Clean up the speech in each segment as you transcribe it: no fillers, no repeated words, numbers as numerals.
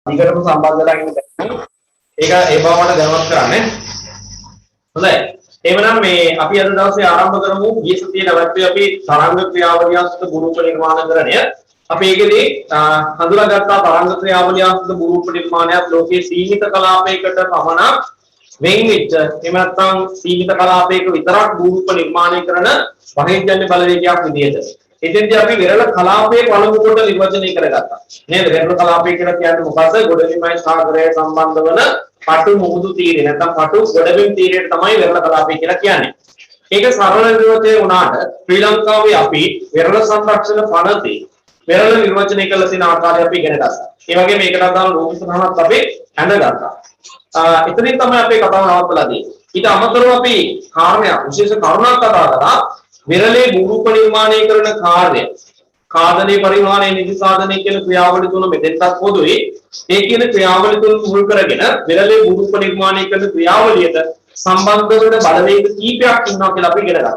දිගටම සම්බන්ධ වෙලා ඉන්න බැහැ. ඒක ඒ බවට දැනුවත් කරන්නේ. හොඳයි. එහෙනම් මේ අපි අද දවසේ ආරම්භ කරමු ගිය සතියේ නැවතුනේ අපි තරංග ක්‍රියාවලියස්ත ගුරුප නිර්මාණකරණය. අපි ඒකෙදී හඳුනාගත්තා තරංග ක්‍රියාවලියස්ත ගුරුප නිර්මාණයක් ලෝකයේ සීමිත කලාපයකට පමණක් වෙන් වෙච්ච එහෙම නැත්නම් සීමිත කලාපයක විතරක් ගුරුප නිර්මාණය කරන වහේජන්‍ය බලවේගයක් විදිහට. එතෙන්දී අපි විරල කලාපයේ පළමු කොට නිර්වචනය කරගත්තා. නේද? විරල කලාපය කියලා කියන්නේ මොකද්ද? ගොඩබිමයි සාගරය සම්බන්ධ වන පටු මුහුදු තීරය නැත්නම් පටු ගොඩබිම් තීරයට තමයි විරල කලාපය කියලා කියන්නේ. ඒක සරල නිර්වචනය වුණාට ශ්‍රී ලංකාවේ අපි විරල සංරක්ෂණ පනතේ විරල නිර්වචනය කළ තියෙන ආකාරය අපි ඉගෙන ගත්තා. ඒ වගේම මේකට අදාළ රූප සටහනක් අපි හඳගත්තා. එතනින් තමයි අපේ කතාව නවත්තලා තියෙන්නේ. ඊට අමතරව අපි කාරණයක් විශේෂ කරුණක් කතා කරා විරලේ ගුරුප නිර්මාණය කරන කාර්ය කාදනයේ පරිමාණය නිදි සාධනය කියන ක්‍රියාවලිය තුන මෙතෙන්ටත් පොදුයි. ඒ කියන ක්‍රියාවලිය තුන මුල් කරගෙන විරලේ ගුරුප නිර්මාණය කරන ක්‍රියාවලියට සම්බන්ධ වෙන බලවේග කීපයක් ඉන්නවා කියලා අපි ඉගෙන ගත්තා.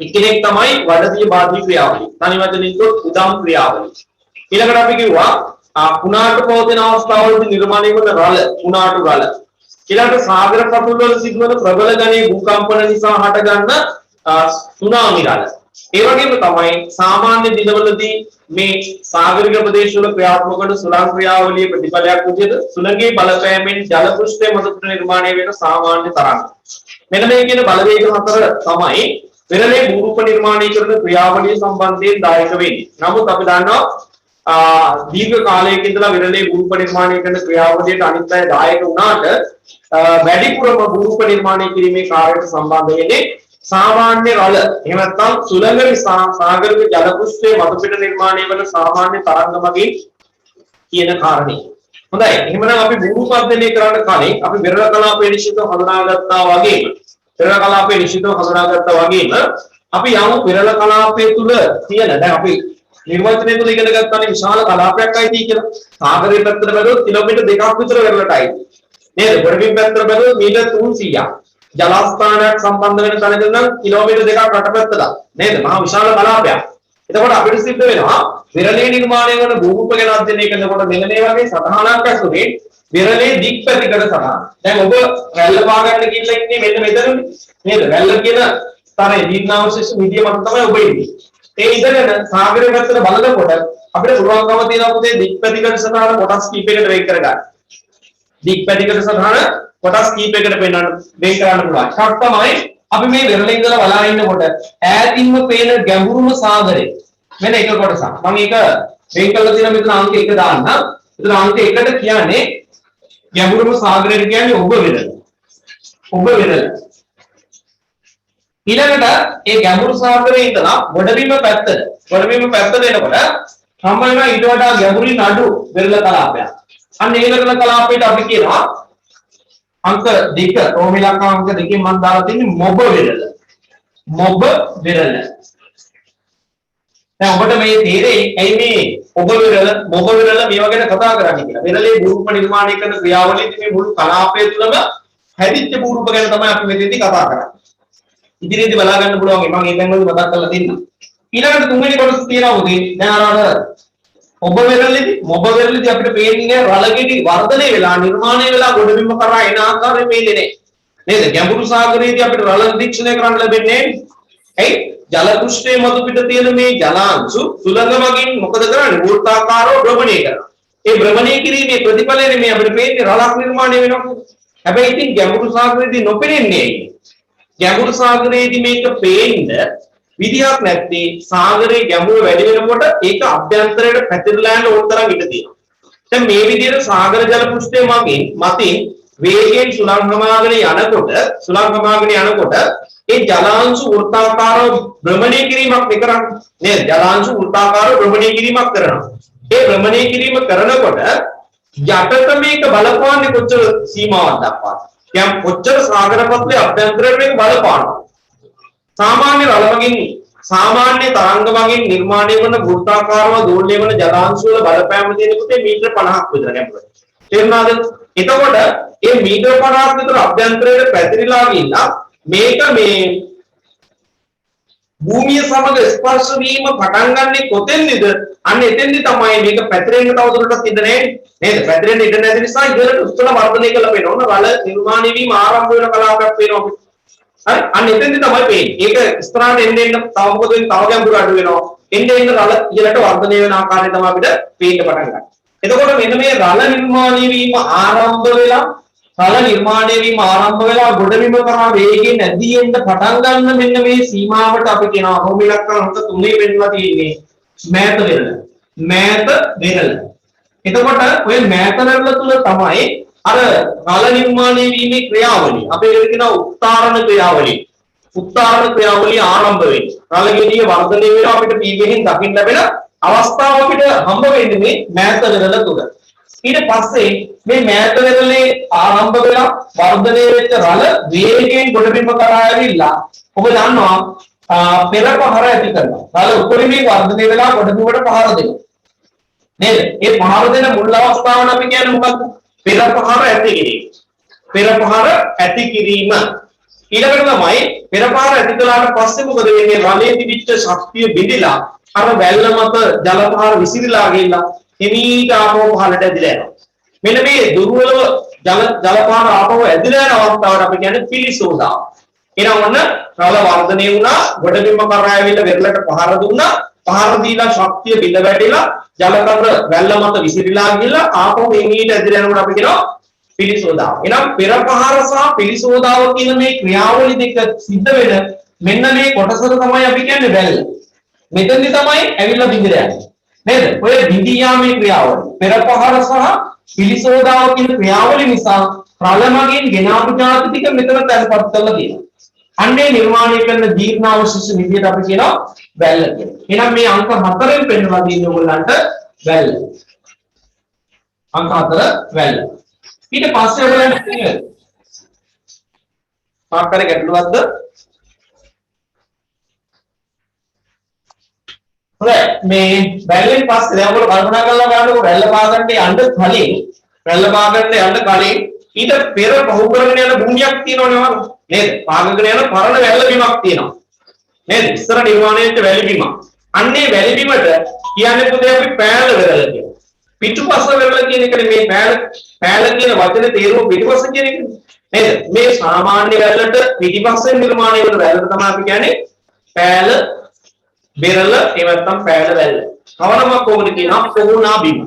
එක්කෙනෙක් තමයි වඩදිය බාධී ක්‍රියාවලිය. තනි වචනින් කිව්වොත් උදම් ක්‍රියාවලිය. ඊළඟට අපි කිව්වා කුණාටු පවතින අවස්ථාවලදී නිර්මාණය වන රළ කුණාටු රළ. ඊළඟට සාගර පතුල් වල සිදුවන ප්‍රබල ගණයේ භූකම්පන නිසා හටගන්න සුනාමි රළ. ඒ වගේම තමයි සාමාන්‍ය දිනවලදී මේ සාගරික ප්‍රදේශවල ක්‍රියාත්මක වන සුළං ක්‍රියාවලියේ ප්‍රතිඵලයක් විදිහට සුළඟේ බලපෑමෙන් ජල පෘෂ්ඨය මත නිර්මාණය වෙන සාමාන්‍ය තරංග. මෙන්න මේ කියන බලවේග හතර තමයි විරලේ ගුරුප නිර්මාණය කරන ක්‍රියාවලිය සම්බන්ධයෙන් දායක වෙන්නේ. නමුත් අපි දන්නවා දීර්ඝ කාලයක ඉඳලා විරලේ ගුරුප නිර්මාණය කරන ක්‍රියාවලියට අනිත් අය දායක වුණාට වැඩිපුරම ගුරුප නිර්මාණය කිරීමේ කාර්යයට සම්බන්ධ වෙන්නේ सामान्य रल එහෙම නැත්නම් සුළඟ නිසා සාගරික ජල පෘෂ්ඨයේ මතු පිට නිර්මාණය වන සාමාන්‍ය තරංග මගින් කියන කාරණේ. හොඳයි. එහෙනම් අපි ගුරු පද්ධතිය කරන්න කලින් අපි විරල කලාපයේ නිශ්චිතව හඳුනාගත්තා වගේම විරල කලාපයේ නිශ්චිතව හඳුනාගත්තා වගේම අපි යමු විරල කලාපයේ තුල තියෙන දැන් අපි නිර්වචනය තුල ඉගෙන ගත්තානේ විශාල කලාපයක් අයිති කියලා. සාගරයේ පැත්තට බැලුවොත් කිලෝමීටර් 2ක් විතර විරලට අයිති. නේද? ගොඩබිම් පැත්තට බැලුවොත් මීටර් 300ක්. ජලස්ථානයක් සම්බන්ධ වෙන තැනක නම් කිලෝමීටර් 2ක් රටපැත්තට නේද මහා විශාල කලාපයක්. එතකොට අපිට සිද්ධ වෙනවා විරලේ නිර්මාණය වන භූමික ගැන අධ්‍යයනය කරනකොට මෙන්න මේ වගේ සටහනක් ඇසුරේ විරලේ දික්පැතිකඩ සටහන. දැන් ඔබ රැල්ල පාගන්න ගිහිල්ලා ඉන්නේ මෙන්න මෙතනනේ නේද? රැල්ල කියන ස්තරයේ දීර්ඝාවශේෂ විදිය මත තමයි ඔබ ඉන්නේ. ඒ ඉඳගෙන සාගරය පැත්තට බලනකොට අපිට පුළුවන්කම තියෙනවා පුතේ දික්පැතිකඩ සටහන කොටස් කීපයකට වෙන් කරගන්න. දික්පැතිකඩ සටහන කොටස් කීපයකට වෙන් කරන්න පුළුවන්. එකක් තමයි අපි මේ විරලෙන් ඉඳලා බලා ඉන්නකොට ඈතින්ම පේන ගැඹුරුම සාගරය. මෙන්න එක කොටසක්. මම ඒක වෙන් කරලා තියෙන මෙතන අංක 1 දාන්න. මෙතන අංක 1ට කියන්නේ ගැඹුරුම සාගරයට කියන්නේ ඔබ විරල. ඔබ විරල. ඊළඟට ඒ ගැඹුරු සාගරයේ ඉඳලා ගොඩබිම පැත්තට එනකොට හම්බ වෙනවා ඊට වඩා ගැඹුරින් අඩු විරල කලාපයක්. අන්න ඒ විරල කලාපයට අපි කියනවා अंक 2 रोमिलाका अंक 2 මම දාලා තින්නේ මොබ විරල. මොබ විරල. දැන් ඔබට මේ තේරෙයි ඇයි මේ ඔබ විරල මොබ විරල මේවා ගැන කතා කරන්නේ කියලා. විරලේ භූරූප නිර්මාණය කරන ක්‍රියාවලියේ මේ මුළු කලාපය තුළම හැදිච්ච භූරූප ගැන තමයි අපි මෙතෙන්දී කතා කරන්නේ. ඉදිරියේදී බලා ගන්න පුළුවන් මම මේ දැන් ඔය මතක් කරලා දෙන්නම්. ඊළඟට තුන්වෙනි කොටස තියෙනවා උදේ. දැන් අර ඔබ වෙරළේදී මොබ වෙරළේදී අපිට පේන්නේ රළගෙඩි වර්ධනය වෙලා නිර්මාණය වෙලා ගොඩබිම කරා එන ආකාරය පේන්නේ නේද? ගැඹුරු සාගරයේදී අපිට රළ නිරීක්ෂණය කරන්න ලැබෙන්නේ ඇයි? ජල පෘෂ්ඨයේ මතු පිට තියෙන මේ ජලාංශු සුළඟ මගින් මොකද කරන්නේ? වෘත්තාකාරව භ්‍රමණය කරනවා. ඒ භ්‍රමණය කිරීමේ ප්‍රතිඵලයෙන් මේ අපිට පේන්නේ රළක් නිර්මාණය වෙනවා. හැබැයි ඉතින් ගැඹුරු සාගරයේදී නොපෙනෙන්නේ ඇයි? ගැඹුරු සාගරයේදී මේක පේන්නේ විදියක් නැත්තේ සාගරයේ ගැඹුර වැඩි වෙනකොට ඒක අභ්‍යන්තරයට පැතිරලා යන ඕන තරම් ඉඩ තියෙනවා. දැන් මේ විදිහට සාගර ජල පෘෂ්ඨය මතින් වේගයෙන් සුළංගමාගෙන යනකොට ඒ ජලාංශු වෘත්තාකාරව භ්‍රමණය කිරීමක් කරන්නේ නේද? ජලාංශු වෘත්තාකාරව භ්‍රමණය කිරීමක් කරනවා. ඒ භ්‍රමණය කිරීම කරනකොට යටට මේක බලපාන්නේ කොච්චර සීමාවක් දක්වාද? දැන් කොච්චර සාගර පත්‍රයේ අභ්‍යන්තරයට මේක බලපානවා. सामान्य रल मगिන් सामान्य तरंग මගින් නිර්මාණය වන වෘත්තාකාරව දෝලණය වන ජලාංශ වල බලපෑම තියෙන පුතේ මීටර 50ක් විතර ගැඹුරයි. තේරුණාද? එතකොට මේ මීටර 50ක් විතර අභ්‍යන්තරයට පැතිරිලා ගිහිල්ලා මේක මේ භූමිය සමග ස්පර්ශ වීම පටන් ගන්නෙ කොතෙන්ද? අන්න එතෙන්දි තමයි මේක පැතිරෙන්න තවදුරටත් ඉඩ නැහැ නේද? පැතිරෙන්න ඉඩ නැති නිසා ඉහළට උස්සන වර්ධනය කළා වෙනවා. ඔන්න රළ නිර්මාණය වීම ආරම්භ වෙන කලාවක් වෙනවා. හරි? අන්න එතෙන්දි තමයි පේන්නේ. ඒක ඉස්සරහට එන්න තව මොකද වෙන්නේ? තව ගැඹුරු අඩු වෙනවා. එන්න රළ ඉහළට වර්ධනය වෙන ආකාරය තමයි අපිට පේන්න පටන් ගන්නේ. එතකොට මෙන්න මේ රළ නිර්මාණය වීම ආරම්භ වෙලා ගොඩබිම කරා වේගයෙන් ඇදී එන්න පටන් ගන්න මෙන්න මේ සීමාවට අපි කියනවා රෝමිලක්කන අංක 3 වෙන්නවා තියෙන්නේ මෑත වෙරළ. එතකොට ඔය මෑත වෙරළ තුල තමයි අර රළ නිර්මාණය වීමේ ක්‍රියාවලිය අපි ඒකට කියනවා උත්තරණ ක්‍රියාවලිය ආරම්භ වෙන්නේ. රළ ගෙඩිය වර්ධනය වෙනවා අපිට පීගෙහින් දකින්න ලැබෙන අවස්ථාව අපිට හම්බ වෙන්නේ මේ මෑත වෙරළ තුල. ඊට පස්සේ මේ මෑත වෙරළේ ආරම්භ වෙලා වර්ධනය වෙච්ච රළ වේගයෙන් ගොඩබිම කරා ඇවිල්ලා ඔබ දන්නවා පෙර පහර ඇති කරනවා. රළ උඩරිමේ වර්ධනය වෙලා ගොඩබිමට පහර දෙනවා. නේද? ඒ පහර දෙන මුල් අවස්ථාවන අපි කියන්නේ මොකක්ද? පෙර පහර ඇති කිරීම. ඊළඟට තමයි පෙර පහර ඇති කළාට පස්සේ මොකද වෙන්නේ? රළයේ තිබිච්ච ශක්තිය බිඳිලා අර වැල්ල මත ජල පහර විසිරීලා ගිහිල්ලා හිමීට ආපහු පහළට ඇදිලා යනවා. මෙන්න මේ දුර්වලව ජල පහර ආපහු ඇදිලා යන අවස්ථාවට අපි කියන්නේ පිලිසෝදාව. එහෙනම් ඔන්න රළ වර්ධනය වුණා, ගොඩබිම කරා ඇවිල්ලා වෙරළට පහර දුන්නා. පහර දීලා ශක්තිය බිඳ වැටිලා ජල කඳ වැල්ල මත විසිරීලා ගිහිල්ලා ආපහු හිමීට ඇදිලා යනකොට අපි කියනවා පිලිසෝදාව. එහෙනම් පෙර පහර සහ පිලිසෝදාව කියන මේ ක්‍රියාවලි දෙක සිද්ධ වෙන මෙන්න මේ කොටසට තමයි අපි කියන්නේ වැල්ල. මෙතනදි තමයි ඇවිල්ලා බිඳිලා යන්නේ. නේද? ඔය බිඳියාමේ ක්‍රියාවලිය පෙර පහර සහ පිලිසෝදාව කියන ක්‍රියාවලිය නිසා රළ මගින් ගෙන ආපු ඥාති ටික මෙතන තැන්පත් කරලා තියෙනවා. අන්නේ නිර්මාණය කරන ජීර්ණාවශිෂ්ට විදියට අපි කියනවා වැල්ල කියලා. එහෙනම් මේ අංක 4ෙන් පෙන්නලා තියෙන්නේ ඔයගොල්ලන්ට වැල්ල. අංක 4 වැල්ල. ඊට පස්සේ ඔයගොල්ලන්ට තියෙන්නේ ආකාරය ගැටලුවක්ද? හොඳයි මේ වැල්ලෙන් පස්සේ දැන් ඔයගොල්ලෝ කල්පනා කරලා බලන්නකෝ වැල්ල පාගන්න යන්න කලින් ඊට පෙර පහු කරගෙන යන භූමියක් තියෙනවනේ නේද? පාගගෙන යන පරණ වැල්ල බිමක් තියෙනවා. නේද? ඉස්සර නිර්මාණය වෙච්ච වැලි බිමක්. අන්නේ වැලි බිමට කියන්නේ පුතේ අපි පෑල වෙරළ කියලා. පිටුපස වෙරළ කියන එකනේ මේ පෑල කියන වචනේ තේරුම පිටුපස කියන එක. නේද? මේ සාමාන්‍ය වැල්ලට පිටිපස්සෙන් නිර්මාණය වෙන වැල්ලට තමයි අපි කියන්නේ පෑල වෙරළ එහෙම නැත්නම් පෑල වැල්ල. කවරමක් කොහොමද කියනවා? පොහුණා බිම.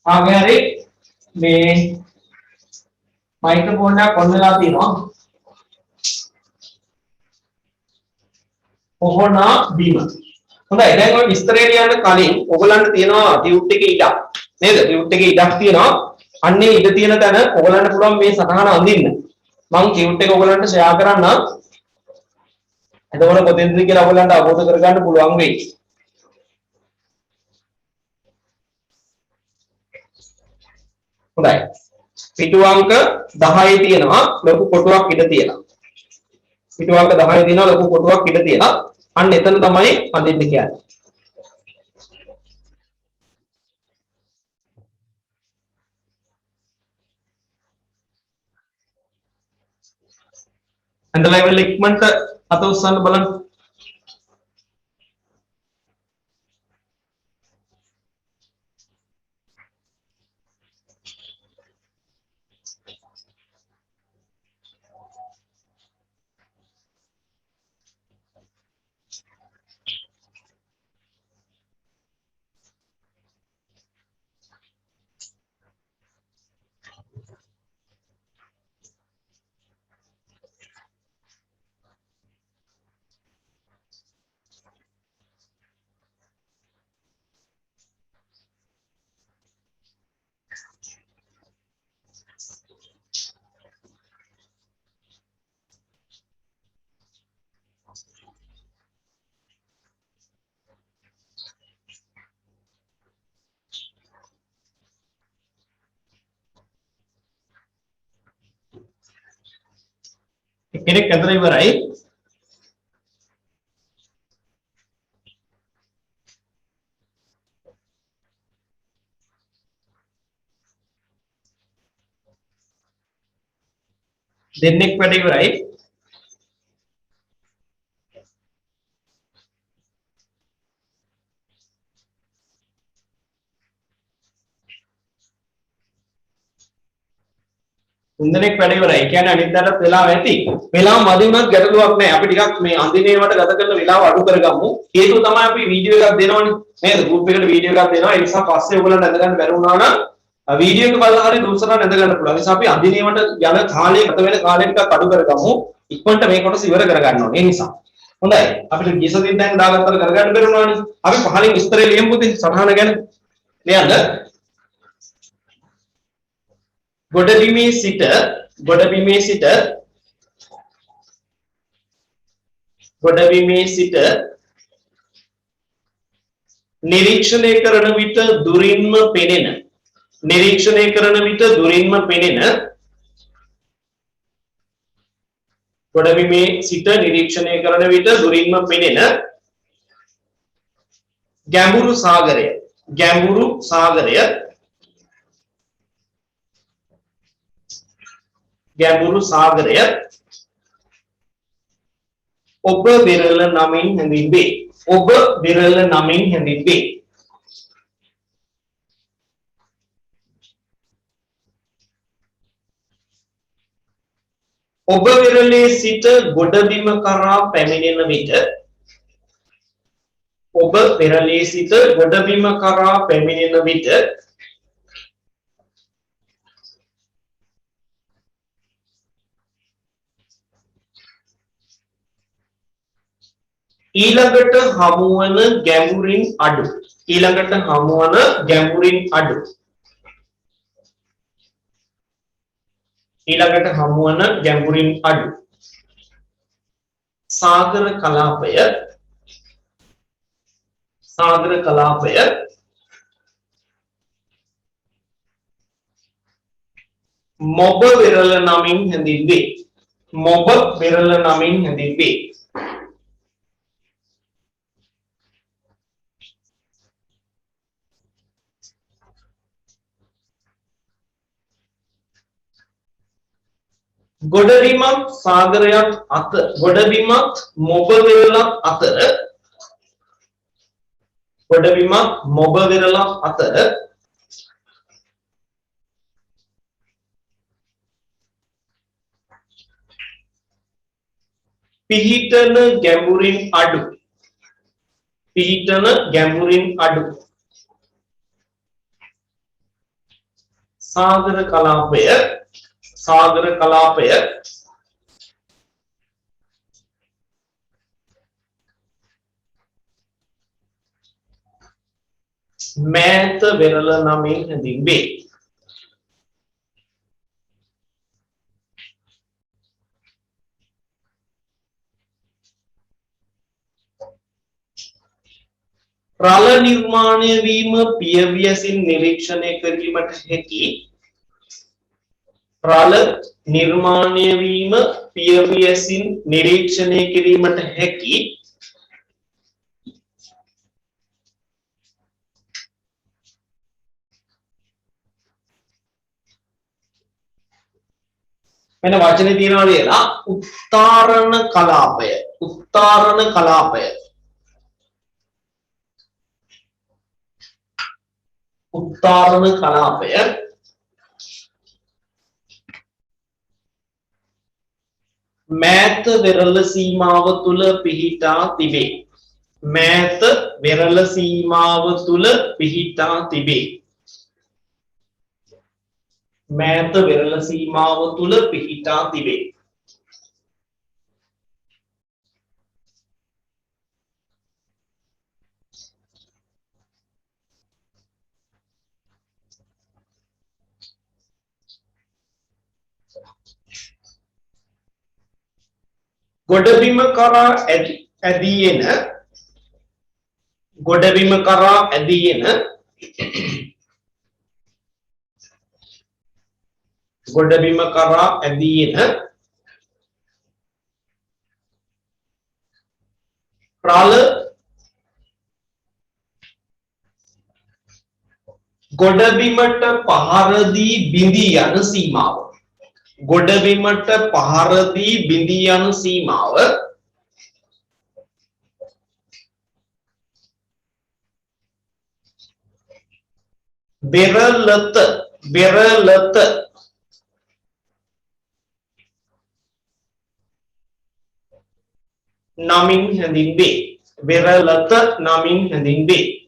ආගරේ මේ මයික්‍රොෆෝන් එක ඔන් වෙලා තියෙනවා. පොහොනා බීම. හොඳයි දැන් ඔය විස්තරේ ලියන්න කලින් ඔයගලන්ට තියෙනවා ටියුට් එකේ ඉඩක්. නේද? ටියුට් එකේ ඉඩක් තියෙනවා. අන්නේ ඉඩ තියෙන තැන ඔයගලන්ට පුළුවන් මේ සටහන අඳින්න. මම ටියුට් එක ඔයගලන්ට ෂෙයා කරන්නම්. එතකොට කොතෙන්ද කියලා ඔයගලන්ට අවබෝධ කරගන්න පුළුවන් වෙයි. හොඳයි. පිටු අංක 10 තියෙනවා ලොකු කොටුවක් ඉඳ තියෙනවා. පිටු අංක 10 තියෙනවා ලොකු කොටුවක් ඉඳ තියෙනවා. අන්න එතන තමයි අඳින්න කියන්නේ. ඇඳලා ඉවර ඉක්මනට අත උස්සන්න බලන්න. කෙනෙක් ඇඳලා ඉවරයි. දෙන්නෙක් වැඩ ඉවරයි. තුන්දෙනෙක් වැඩ ඉවරයි. ඒ කියන්නේ අනිද්දාට වෙලාව ඇති. වෙලාව මදි වුණත් ගැටලුවක් නැහැ. අපි ටිකක් මේ අන්දිනේවට ගත කරන වෙලාව අඩු කරගමු. හේතුව තමයි අපි වීඩියෝ එකක් දෙනවනේ. නේද? ගෲප් එකට වීඩියෝ එකක් දෙනවා. ඒ නිසා පස්සේ ඔයගොල්ලන්ට නැඳ ගන්න බැරි වුණා නම් වීඩියෝ එක බලලා හරි දුරසට නැඳ ගන්න පුළුවන්. ඒ නිසා අපි අන්දිනේවට යන කාලය ගත වෙන කාලය ටිකක් අඩු කරගමු. ඉක්මනට මේ කොටස ඉවර කරගන්න ඕනේ. ඒ නිසා. හොඳයි. අපිට ගියසතින් දැන් දාගත්තට කරගන්න බැරි වුණානේ. අපි පහලින් විස්තරය ලියමු පුතේ සටහන ගැන. ලියන්න. ගොඩබිමේ සිට නිරීක්ෂණය කරන විට දුරින්ම පෙනෙන ගොඩබිමේ සිට නිරීක්ෂණය කරන විට දුරින්ම පෙනෙන ගැඹුරු සාගරය ඔබ විරල නමින් හැඳින්වේ. ඔබ විරලේ සිට ගොඩබිම කරා පැමිණෙන විට ඊළඟට හමුවන ගැඹුරින් අඩු සාගර කලාපය මොබ විරල නමින් හැඳින්වේ. ගොඩබිමත් සාගරයක් ගොඩබිමත් මොබ විරලක් අතර පිහිටන ගැඹුරින් අඩු සාගර කලාපය මෑත වෙරළ නමින් හැඳින්වේ. රළ නිර්මාණය වීම පියවියසින් නිරීක්ෂණය කිරීමට හැකි මෙන්න වචනේ තියනවා කියලා උත්තරණ කලාපය මෑත වෙරළ සීමාව තුල පිහිටා තිබේ. ගොඩබිම කරා ඇදී එන රළ ගොඩබිමට පහර දී බිඳී යන සීමාව ගොඩබිමට පහර දී බිඳී යන සීමාව බෙරළත නමින් හැඳින්වේ. බෙරළත නමින් හැඳින්වේ.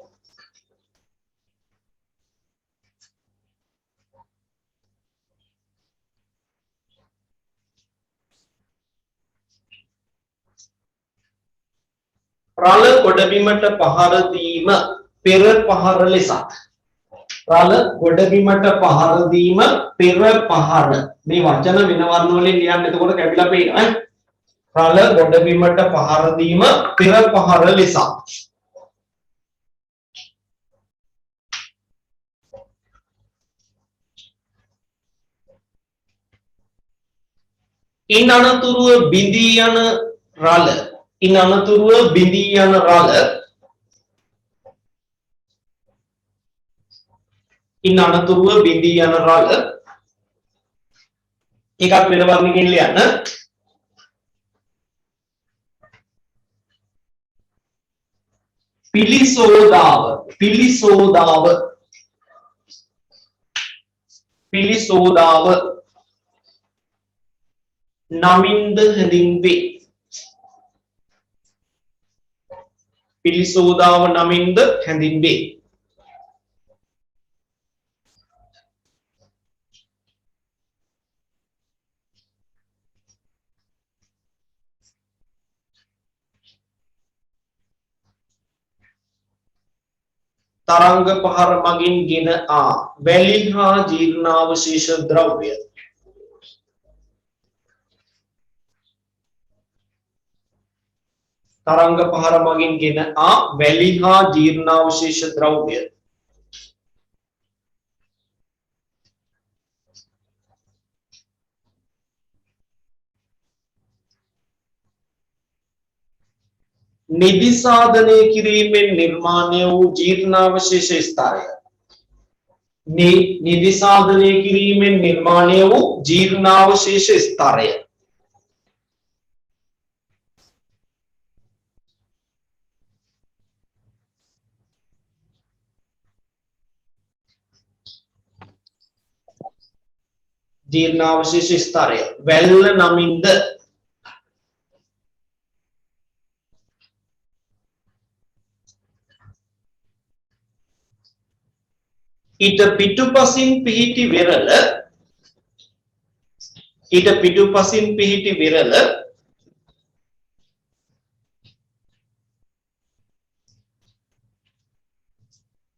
රළ ගොඩබිමට පහර දීම පෙර පහර ලෙසත්. රළ ගොඩබිමට පහර දීම පෙර පහර. මේ වචන වෙන වර්ණ වලින් ලියන්න එතකොට කැපිලා පේනවා. රළ ගොඩබිමට පහර දීම පෙර පහර ලෙසත්. ඉන් අනතුරුව බිඳී යන රළ ඉන් අනතුරුව බිඳී යන රළ ඉන් අනතුරුව බිඳී යන රළ එකක් වෙන වර්ණකින් ලියන්න. පිලිසෝදාව නමින්ද හැඳින්වේ. පිලිසෝදාව නමින්ද හැඳින්වේ. තරංග පහර මගින් ගෙන ආ වැලි හා ජීර්ණාවශේෂ ද්‍රව්‍ය තරංග පහර මගින් ගෙන ආ වැලි හා ජීර්ණාවශේෂ ද්‍රව්‍ය නිදි සාධනය කිරීමෙන් නිර්මාණය වූ ජීර්ණාවශේෂ ස්තරය. නිදි සාධනය කිරීමෙන් නිර්මාණය වූ ජීර්ණාවශේෂ ස්තරය. ජීර්ණාවශේෂ ස්තරය වැල්ල නමින්ද ඊට පිටුපසින් පිහිටි වෙරළ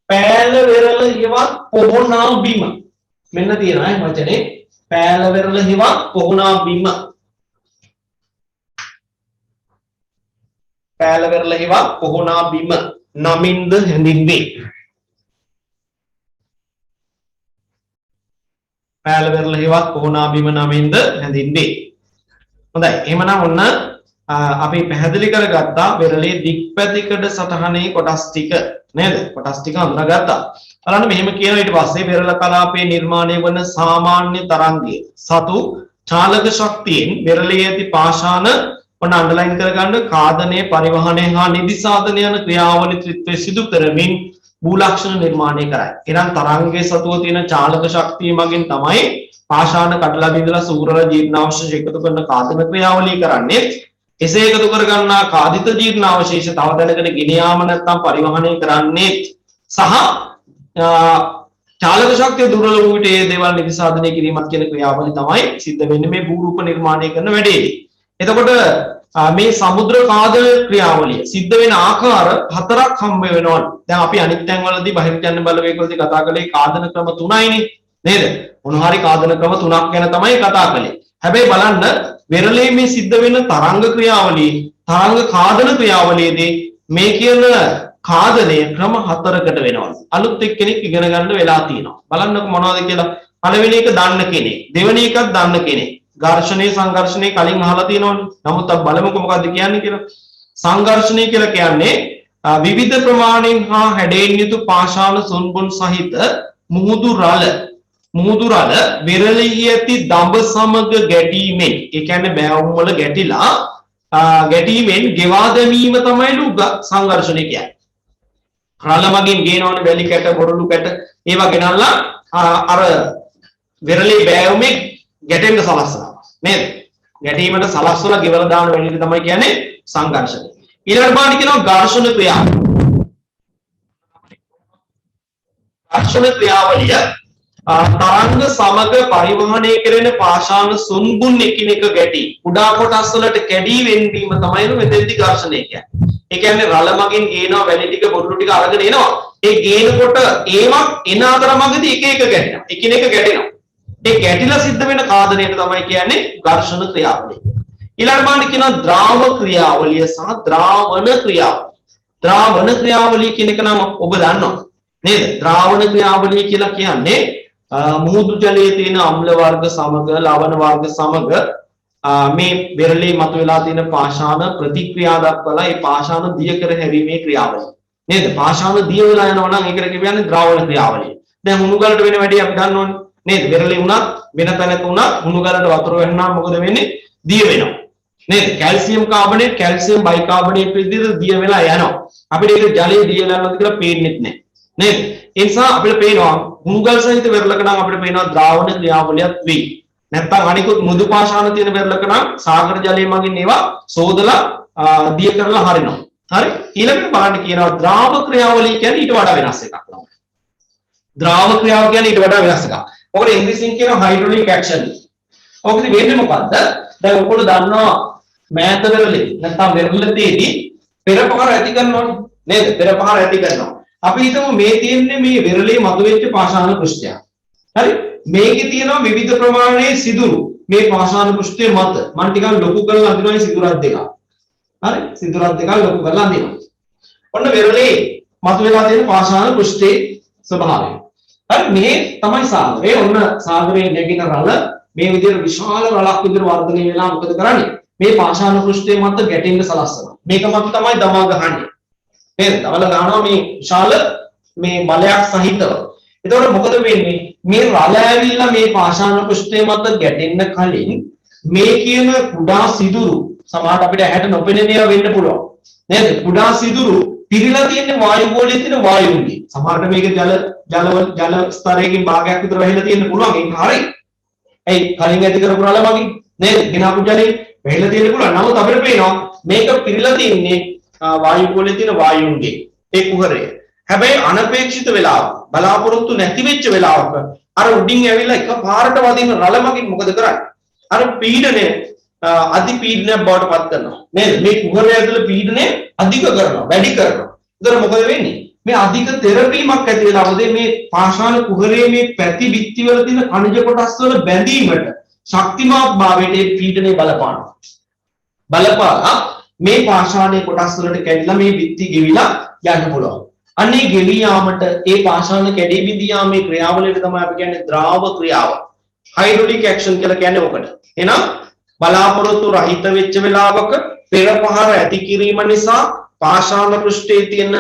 පෑල වෙරළ හිවත් පොහොනා බිම. මෙන්න තියෙනවා වචනේ පෑල වෙරළ හිවත් පොහොනා බිම. පෑල වෙරළ හිවත් පොහොනා බිම නමින්ද හැඳින්වේ. පෑල වෙරළ හිවත් පොහොනා බිම නමින්ද හැඳින්වේ. හොඳයි එහෙමනම් ඔන්න අපි පැහැදිලි කරගත්තා වෙරළේ දික්පැතිකඩ සටහනේ කොටස් ටික නේද? කොටස් ටික හඳුනාගත්තා. බලන්න මෙහෙම කියනවා ඊට පස්සේ වෙරළ කලාපයේ නිර්මාණය වන සාමාන්‍ය තරංගය සතු චාලක ශක්තියෙන් වෙරළේ ඇති පාෂාණ ඔන්න අන්ඩර්ලයින් කරගන්න කාදනය පරිවහනය හා නිදි සාධන යන ක්‍රියාවලි ත්‍රිත්වය සිදු කරමින් භූලක්ෂණ නිර්මාණය කරයි. එහෙනම් තරංගයේ සතුව තියෙන චාලක ශක්තිය මගින් තමයි පාෂාණ කඩලා බිඳලා සූරල ජීර්ණාවශේෂ එකතු කරන කාදන ක්‍රියාවලිය කරන්නේ. එසේ එකතු කරගන්නා කාදිත ජීර්ණාවශේෂ තව දැනකට ගෙන යාම නැත්නම් පරිවහනය කරන්නේ සහ චාලක ශක්තිය දුර්වල වූ විට ඒ දේවල් නිදි සාධනය කිරීමත් කියන ක්‍රියාවලිය තමයි සිද්ධ වෙන්නේ මේ භූරූප නිර්මාණය කරන වැඩේදී. එතකොට මේ සමුද්‍ර කාදන ක්‍රියාවලිය සිද්ධ වෙන ආකාර හතරක් හම්බ වෙනවා. දැන් අපි අනිත් තැන්වලදී බහිර්ජන බලවේගවලදී කතා කළේ කාදන ක්‍රම 3යිනේ නේද? මොනවාරි කාදන ක්‍රම 3ක් ගැන තමයි කතා කළේ. හැබැයි බලන්න වෙරළේ මේ සිද්ධ වෙන තරංග ක්‍රියාවලිය, තරංග කාදන ක්‍රියාවලියේදී මේ කියන කාදනය ක්‍රම 4කට වෙනවා. අලුත් එක්කෙනෙක් ඉගෙන ගන්න වෙලා තියෙනවා. බලන්නකො මොනවද කියලා. පළවෙනි එක දන්න කෙනෙක්, දෙවෙනි එකක් දන්න කෙනෙක්. ඝර්ෂණය සංඝර්ෂණය කලින් අහලා තියෙනවනේ. නමුත් අපි බලමුකෝ මොකද්ද කියන්නේ කියලා. සංඝර්ෂණය කියලා කියන්නේ විවිධ ප්‍රමාණයෙන් හා හැඩයෙන් යුතු පාෂාණ සුන්බුන් සහිත මුහුදු රළ මුහුදු රළ විරලී ඇති දඹ සමග ගැටීමෙන් ඒ කියන්නේ බෑවුම් වල ගැටිලා ගැටීමෙන් ගෙවා දැමීම තමයිලු සංඝර්ෂණය කියන්නේ. රළ මගින් ගේනවනේ වැලි කැට බොරළු කැට ඒවා ගෙනල්ලා අර විරලී බෑවුමේ ගැටෙන්න සලස්සනවා නේද? ගැටීමට සලස්සලා ගෙවලා දාන වෙලෙට තමයි කියන්නේ සංඝර්ෂණය. ඊළඟට බලන්න කියනවා ඝර්ෂණ ක්‍රියාව. ඝර්ෂණ ක්‍රියාවලිය තරංග සමග පරිවහණය කෙරෙන පාෂාණ සුන්බුන් එකිනෙක ගැටි කුඩා කොටස් වලට කැඩී වෙන්වීම තමයි මෙතෙන්දි ඝර්ෂණය කියන්නේ. ඒ කියන්නේ රළ මගින් ගේනවා වැලි ටික බොරළු ටික අරගෙන එනවා. ඒ ගේනකොට ඒවක් එන අතර මගදී එක එක ගැටෙනවා. එකිනෙක ගැටෙනවා. ඒ ගැටිලා සිද්ධ වෙන කාදනයට තමයි කියන්නේ ඝර්ෂණ ක්‍රියාවලිය. ඊළඟ බලන්න කියනවා ද්‍රාව ක්‍රියාවලිය සහ ද්‍රාවන ක්‍රියාවලිය. ද්‍රාවන ක්‍රියාවලිය කියන එක නම් ඔබ දන්නවා නේද? ද්‍රාවන ක්‍රියාවලිය කියලා කියන්නේ මුහුදු ජලයේ තියෙන අම්ල වර්ග සමග ලවණ වර්ග සමග මේ බෙරළේ මතුවලා තියෙන පාෂාණ ප්‍රතික්‍රියා දක්වලා ඒ පාෂාණ දිය කර හැරීමේ ක්‍රියාවලිය නේද? පාෂාණ දිය වෙලා යනවා නම් ඒකට කියන්නේ ද්‍රාවන ක්‍රියාවලිය. දැන් හුණු ගලට වෙන වැඩි අපි දන්නවනේ නේද? බෙරළේ උනත් වෙන තැනක උනත් හුණු ගලට වතුර වැන්නාම මොකද වෙන්නේ? දිය වෙනවා නේද? කැල්සියම් කාබනේට් කැල්සියම් බයිකාබනේට් විදිහට දිය වෙලා යනවා. අපිට ඒක ජලයේ දිය වෙලා යනවාද කියලා පේන්නේ නැහැ නේද? ඒ නිසා අපිට පේනවා හුණුගල් සහිත වෙරළක නම් අපිට පේනවා ද්‍රාවන ක්‍රියාවලියක් වෙයි. නැත්නම් අනිකුත් මෘදු පාෂාණ තියෙන වෙරළක නම් සාගර ජලය මගින් ඒවා සෝදලා දිය කරලා හරිනවා. හරි? ඊළඟට බලන්න කියනවා ද්‍රාව ක්‍රියාවලිය කියන්නේ ඊට වඩා වෙනස් එකක් තමයි. ද්‍රාව ක්‍රියාව කියන්නේ ඊට වඩා වෙනස් එකක්. ඔකට ඉංග්‍රීසියෙන් කියනවා හයිඩ්‍රොලික් ඇක්ෂන්. ඔකද වෙන්නේ මොකද්ද? දැන් ඔයගොල්ලෝ දන්නවා මෑත වෙරළේ නැත්නම් වෙරළතේදී පෙරපහර ඇති කරනවනේ නේද? පෙරපහර ඇති කරනවා. අපි හිතමු මේ තියෙන්නේ මේ වෙරළේ මතුවෙච්ච පාෂාණ පෘෂ්ඨයක්. හරි? මේකේ තියෙනවා විවිධ ප්‍රමාණයේ සිදුරු. මේ පාෂාණ පෘෂ්ඨයේ මත මම ටිකක් ලොකු කරලා අඳිනවා සිදුරක් දෙකක්. හරි? සිදුරක් දෙකක් ලොකු කරලා අඳිනවා. ඔන්න වෙරළේ මතුවලා තියෙන පාෂාණ පෘෂ්ඨයේ ස්වභාවය. හරි? මේ තමයි සාගරේ. ඔන්න සාගරේ නැගින රළ මේ විදිහට විශාල රළක් විදිහට වර්ධනය වෙලා මොකද කරන්නේ? මේ පාෂාණ පෘෂ්ඨයේ මත ගැටෙන්න සලස්සනවා. මේක මත තමයි දමා ගහන්නේ. නේද? දවල ගන්නවා මේ විශාල මේ බලයක් සහිතව. එතකොට මොකද වෙන්නේ? මේ රළ ඇවිල්ලා මේ පාෂාණ පෘෂ්ඨය මත ගැටෙන්න කලින් මේ කියන කුඩා සිදුරු සමහරට අපිට ඇහැට නොපෙනෙන ඒවා වෙන්න පුළුවන්. නේද? කුඩා සිදුරු පිරීලා තියෙන වායු ගෝලයේ තියෙන වායුන්ගේ. සමහරට මේක ජල ස්තරයකින් භාගයක් විතර වැහිලා තියෙන්න පුළුවන්. ඒක හරි. ඒ කලින් ඇති කරපු රළ මගින් නේද? ගෙනාපු ජලයේ වැහිලා තියෙන්න පුළුවන්. නමුත් අපිට පේනවා මේක පිරීලා තියෙන්නේ වායු ගෝලයේ තියෙන වායුන්ගේ ඒ කුහරය. හැබැයි අනපේක්ෂිත වෙලාවක බලාපොරොත්තු නැති වෙච්ච වෙලාවක අර උඩින් ඇවිල්ලා එකපාරට වදින රළ මගින් මොකද කරන්නේ? අර පීඩනය අධි පීඩනයක් බවට පත් කරනවා. නේද? මේ කුහරය ඇතුළේ පීඩනය අධික කරනවා, වැඩි කරනවා. ඒතර මොකද වෙන්නේ? මේ අධික තෙරපීමක් ඇති වෙලා අවදී මේ පාෂාණ කුහරයේ මේ පැති බිත්ති වල තියෙන කණිජ කොටස් වල බැඳීමට ශක්තිමත් භාවයට ඒ පීඩනය බලපානවා. බලපාලා මේ පාෂාණයේ කොටස් වලට කැඩිලා මේ බිත්ති ගෙවිලා යන්න පුළුවන්. අනේ ගෙවි යාමට ඒ පාෂාණ කැඩී බිඳී යාමේ ක්‍රියාවලියට තමයි අපි කියන්නේ ද්‍රාව ක්‍රියාව. හයිඩ්‍රොලික් ඇක්ෂන් කියලා කියන්නේ ඔකට. එහෙනම් බලාපොරොත්තු රහිත වෙච්ච වෙලාවක පෙරපහර ඇති කිරීම නිසා පාෂාණ පෘෂ්ඨයේ තියෙන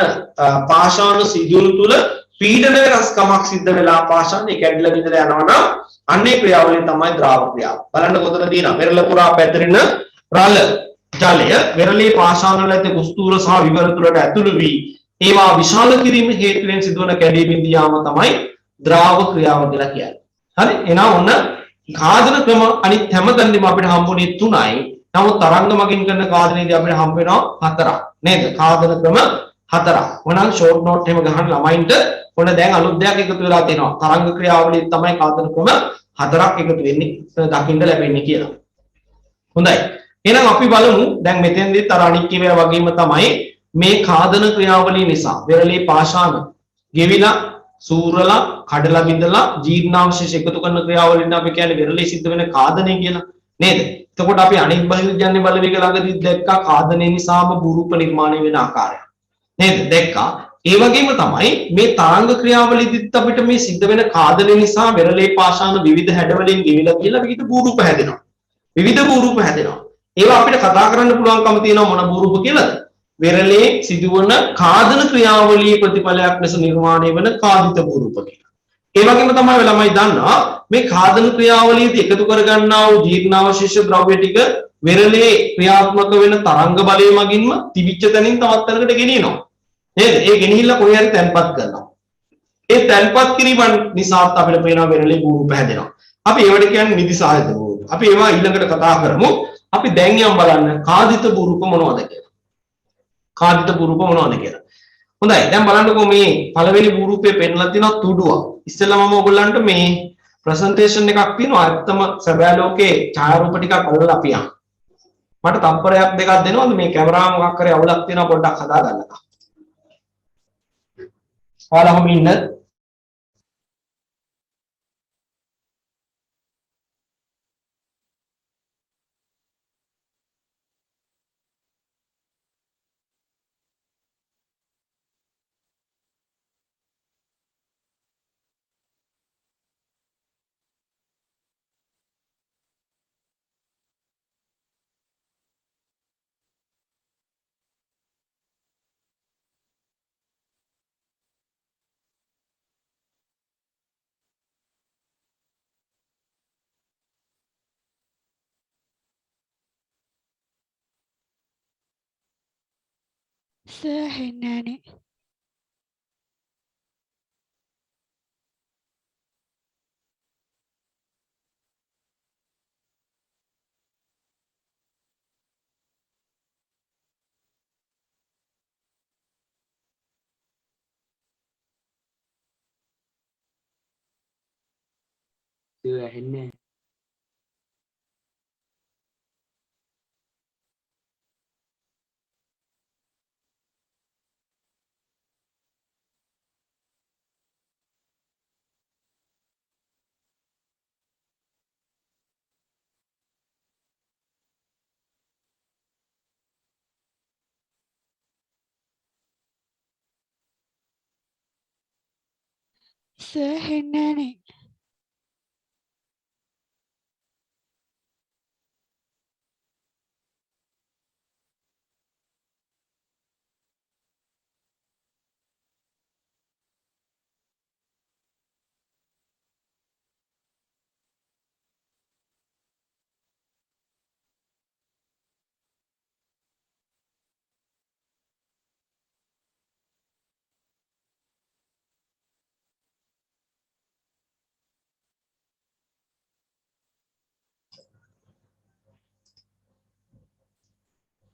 පාෂාණ සිදුරු තුල පීඩන වෙනස්කමක් සිද්ධ වෙලා පාෂාණය කැඩිලා බිඳලා යනවා නම් අන්නේ ක්‍රියාවලිය තමයි ද්‍රාව ක්‍රියාව. බලන්න කොතන තියෙනවා පෙරළ පුරා පැතිරෙන රළ ජලය වෙරළේ පාෂාණ වල ඇති කුස්තූර සහ විවර තුලට ඇතුළු වී ඒවා විශාල කිරීම හේතුවෙන් සිදුවන කැඩී බිඳී යාම තමයි ද්‍රාව ක්‍රියාව කියලා කියන්නේ. හරි? එහෙනම් ඔන්න ඝාතන ක්‍රම අනිත් හැමතැනදීම අපිට හම්බුනේ 3යි. නමුත් තරංග මගින් කරන ඝාතනයේදී අපිට හම්බ වෙනවා 4ක්. නේද? ඝාතන ක්‍රම 4ක්. ඕනනම් ෂෝට් නෝට් එහෙම ගහන්න ළමයින්ට ඔන්න දැන් අලුත් දෙයක් එකතු වෙලා තියෙනවා. තරංග ක්‍රියාවලිය තමයි ඝාතන ක්‍රම 4ක් එකතු වෙන්නේ දකින්න ලැබෙන්නේ කියලා. හොඳයි. එහෙනම් අපි බලමු දැන් මෙතෙන්දිත් අර අනික් ඒවා වගේම තමයි මේ ඛාදන ක්‍රියාවලිය නිසා වෙරළේ පාෂාණ ගෙවිලා සූරලා කඩලා බිඳලා ජීර්ණාවශේෂ එකතු කරන ක්‍රියාවලියෙන් අපි කියන්නේ වෙරළේ සිද්ධ වෙන ඛාදනය කියලා නේද? එතකොට අපි අනිත් බහිර්ජන්‍ය බලවේග ළඟදී දැක්කා ඛාදනය නිසාම භූරූප නිර්මාණය වෙන ආකාරය. නේද? දැක්කා. ඒ වගේම තමයි මේ තරංග ක්‍රියාවලියදිත් අපිට මේ සිද්ධ වෙන ඛාදනය නිසා වෙරළේ පාෂාණ විවිධ හැඩවලින් ගෙවිලා කියලා විවිධ භූරූප හැදෙනවා. විවිධ භූරූප හැදෙනවා. ඒවා අපිට කතා කරන්න පුළුවන්කම තියෙනවා මොන භූරූප කියලාද? වෙරළේ සිදුවන ඛාදන ක්‍රියාවලියේ ප්‍රතිඵලයක් ලෙස නිර්මාණය වන ඛාදිත භූරූප කියලා. ඒ වගේම තමයි ළමයි දන්නවා මේ ඛාදන ක්‍රියාවලියේදී එකතු කර ගන්නා වූ ජීර්ණාවශේෂ ද්‍රව්‍ය ටික වෙරළේ ක්‍රියාත්මක වෙන තරංග බලය මගින්ම තිබිච්ච තැනින් තවත් තැනකට ගෙනියනවා. නේද? ඒ ගෙනිහිල්ලා කොහේ හරි තැන්පත් කරනවා. ඒ තැන්පත් කිරීම නිසාත් අපිට පේනවා වෙරළේ භූරූප හැදෙනවා. අපි ඒවට කියන්නේ නිදි සාහිත භූරූප. අපි ඒවා ඊළඟට කතා කරමු. අපි දැන් යම් බලන්න කාදිත භූරූප මොනවද කියලා. කාදිත භූරූප මොනවද කියලා. හොඳයි දැන් බලන්නකෝ මේ පළවෙනි භූරූපයේ පෙන්නලා තියෙනවා තුඩුවක්. ඉස්සෙල්ලා මම ඔයගොල්ලන්ට මේ ප්‍රසන්ටේෂන් එකක් තියෙනවා. ඇත්තම සැබෑ ලෝකේ ඡායාරූප ටිකක් අල්ලලා අපි යන්න. මට තප්පරයක් දෙකක් දෙනවද මේ කැමරාව මොකක් කරේ අවුලක් තියෙනවා පොඩ්ඩක් හදා ගන්නකම්. ඔයාලා කොහොම ඉන්න සෑහෙන්නේ ඇහෙන්නේ සෑහෙන්නේ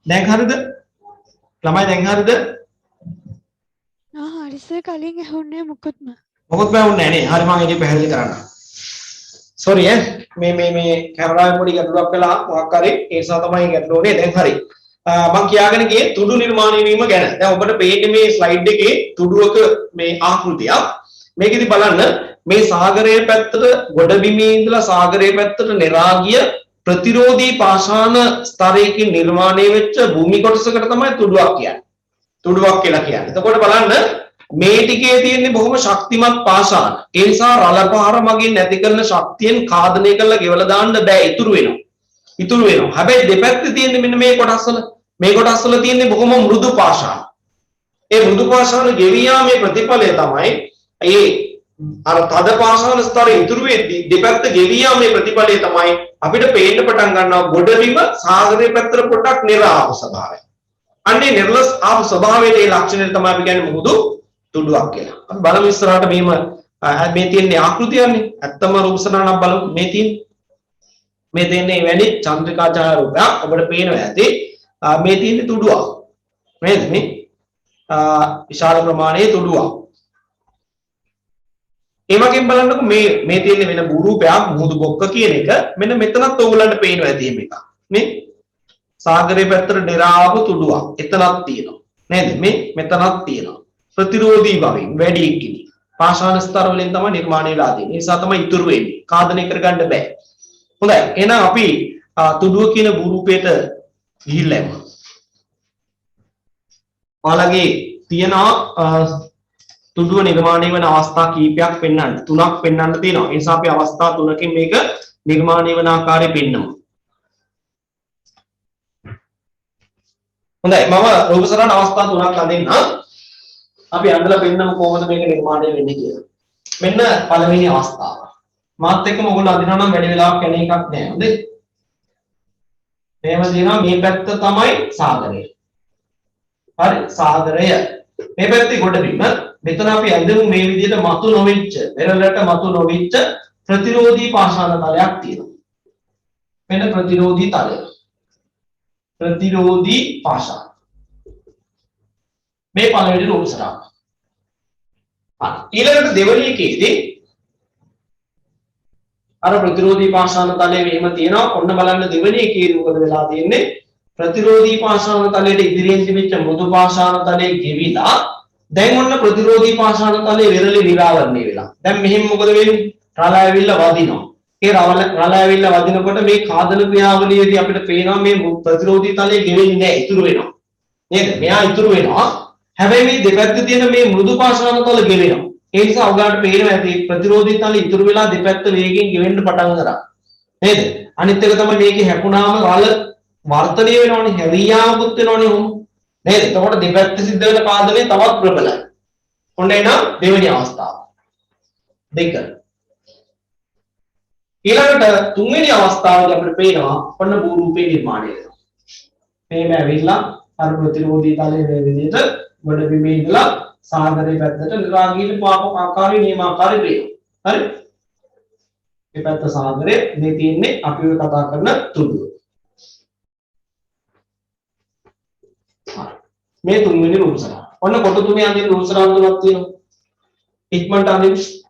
දැන් හරිද? ළමයි දැන් හරිද? හරිස කලින් ඇහුන්නේ මොකොත්ම මොකොත් බෑවුන්නේ නැහැ නේ. හරි මම ඉතින් පැහැදිලි කරන්න. සෝරි මේ කැමරාවේ පොඩි ගැටලුවක් වෙලා මොකක් හරි ඒ නිසා තමයි ගැටලුව උනේ. දැන් හරි. මම කියාගෙන ගියේ තුඩු නිර්මාණය වීම ගැන. දැන් ඔබට පේන්නේ මේ ස්ලයිඩ් එකේ තුඩුවක මේ ආකෘතියක්. මේකෙදි බලන්න මේ සාගරයේ පැත්තට ගොඩබිමේ ඉඳලා සාගරයේ පැත්තට නෙරා ගිය ප්‍රතිරෝධී පාෂාණ ස්තරයකින් නිර්මාණය වෙච්ච භූමි කොටසකට තමයි තුඩුවක් කියන්නේ. තුඩුවක් කියලා කියන්නේ. එතකොට බලන්න මේ ටිකේ තියෙන්නේ බොහොම ශක්තිමත් පාෂාණ. ඒ නිසා රළ පහර මගින් නැති කරන ශක්තියෙන් ඛාදනය කරලා ගෙවලා දාන්න බෑ. ඉතුරු වෙනවා. හැබැයි දෙපැත්තේ තියෙන්නේ මෙන්න මේ කොටස්වල. මේ කොටස්වල තියෙන්නේ බොහොම මෘදු පාෂාණ. ඒ මෘදු පාෂාණ ගෙවියාමේ ප්‍රතිඵලය තමයි ඒ අර තද පාෂාණ ස්තරය ඉතුරු වෙද්දී දෙපැත්ත ගෙවියාමේ ප්‍රතිඵලය තමයි අපිට පේන්න පටන් ගන්නවා ගොඩබිම සාගරයේ පැත්තට පොඩ්ඩක් නිරාව ස්වභාවය. අන්නේ නිර්ලස් ආපු ස්වභාවයේ ඒ ලක්ෂණය තමයි අපි කියන්නේ මුහුදු තුඩුවක් කියලා. අපි බලමු ඉස්සරහට මේ තියෙන්නේ ආකෘතියන්නේ. ඇත්තම රූප සටහනක් බලමු. මේ තියෙන්නේ වැඩි චන්ද්‍රිකා ඡායාරූපයක්. ඔබට පේනවා ඇති. මේ තියෙන්නේ තුඩුවක්. නේද මේ? විශාල ප්‍රමාණයේ තුඩුවක්. ඒ වගේම බලන්නකො මේ තියෙන්නේ වෙන භූරූපයක් මුහුදු බොක්ක කියන එක. මෙන්න මෙතනත් ඔයගලන්ට පේනවා ඇති මේක. නේ? සාගරයේ පැත්තට නිරාවු තුඩුවක් එතනක් තියෙනවා නේද මේ මෙතනක් තියෙනවා ප්‍රතිරෝධී භවෙන් වැඩි එක්කිනි පාෂාණ ස්තර වලින් තමයි නිර්මාණය වෙලා තියෙන්නේ ඒ නිසා තමයි ඉතුරු වෙන්නේ ඛාදනය කරගන්න බෑ හොඳයි එහෙනම් අපි තුඩුව කියන භූරූපයට ගිහිල්ලා යමු ඔයාලගේ තියෙනවා තුඩුව නිර්මාණය වෙන අවස්ථා කීපයක් පෙන්වන්න තුනක් පෙන්වන්න තියෙනවා ඒ නිසා අපි අවස්ථා තුනකින් මේක නිර්මාණය වෙන ආකාරය පෙන්නමු හොඳයි මම රූප සටහන අවස්ථා තුනක් අඳින්න අපි අඳලා පෙන්නමු කොහොමද මේක නිර්මාණය වෙන්නේ කියලා මෙන්න පළවෙනි අවස්ථාව. මාත් එක්කම ඔයගොල්ලෝ අදිනවා නම් වැඩි වෙලාවක් යන එකක් නෑ. හොඳද? මේව දිනවා මේ පැත්ත තමයි සාගරය. හරි සාගරය. මේ පැත්තේ ගොඩබිම මෙතන අපි ඇඳමු මේ විදිහට මතු නොවිච්ච පෙරලට මතු නොවිච්ච ප්‍රතිරෝධී පාෂාණ තලයක් තියෙනවා. මෙන්න ප්‍රතිරෝධී තලය. ප්‍රතිරෝධී පාෂාණ. මේ පළවෙනි රූප සටහන. ඊළඟට දෙවෙනි එකේදී අර ප්‍රතිරෝධී පාෂාණ තලයේ මෙහෙම තියෙනවා. ඔන්න බලන්න දෙවෙනි එකේදී මොකද වෙලා තියෙන්නේ? ප්‍රතිරෝධී පාෂාණ තලයට ඉදිරියෙන් තිබිච්ච මෘදු පාෂාණ තලයේ ගෙවිලා දැන් ඔන්න ප්‍රතිරෝධී පාෂාණ තලයේ විරලි නිරාවරණය වෙලා. දැන් මෙහෙම මොකද වෙන්නේ? රළ ඇවිල්ලා වදිනවා. ඒ රළ ඇවිල්ලා වදිනකොට මේ කාදන ක්‍රියාවලියේදී අපිට පේනවා මේ ප්‍රතිරෝධී තලයේ ගෙවෙන්නේ නැහැ, ඉතුරු වෙනවා. නේද? මෙයා ඉතුරු වෙනවා. හැබැයි මේ දෙපැත්තේ තියෙන මේ මෘදු පාෂාණ තල ගෙවෙනවා. ඒ නිසා ඔයාලට පේනවා ඇති ප්‍රතිරෝධී තල ඉතුරු වෙලා දෙපැත්ත වේගෙන් ගෙවෙන්න පටන් ගන්නවා. නේද? අනිත් එක තමයි මේකේ හැපුණාම රළ වර්තනය වෙනවනේ, හැරියාවකුත් වෙනවනේ උන්. නේද? එතකොට දෙපැත්ත සිද්ධ වෙන කාදනය තවත් ප්‍රබලයි. ඔන්න එනවා දෙවෙනි අවස්ථාව. දෙක. ඊළඟට තුන්වෙනි අවස්ථාවේදී අපිට පේනවා ඔන්න භූරූපේ නිර්මාණය වෙනවා. මේක ඇවිල්ලා අර ප්‍රතිරෝධී තලයේ මේ විදිහට ගොඩ බිමේ ඉඳලා සාගරේ පැත්තට නිරාගීන පාප ආකාරයේ නියමාකාරී පේනවා. හරි? මේ පැත්ත සාගරේ මේ තියෙන්නේ අපි ඔය කතා කරන තුඩුව. මේ තුන්වෙනි රූප සටහන. ඔන්න කොට තුනේ අඳින රූප සටහන තුනක් තියෙනවා. ඉක්මනට අඳින්න.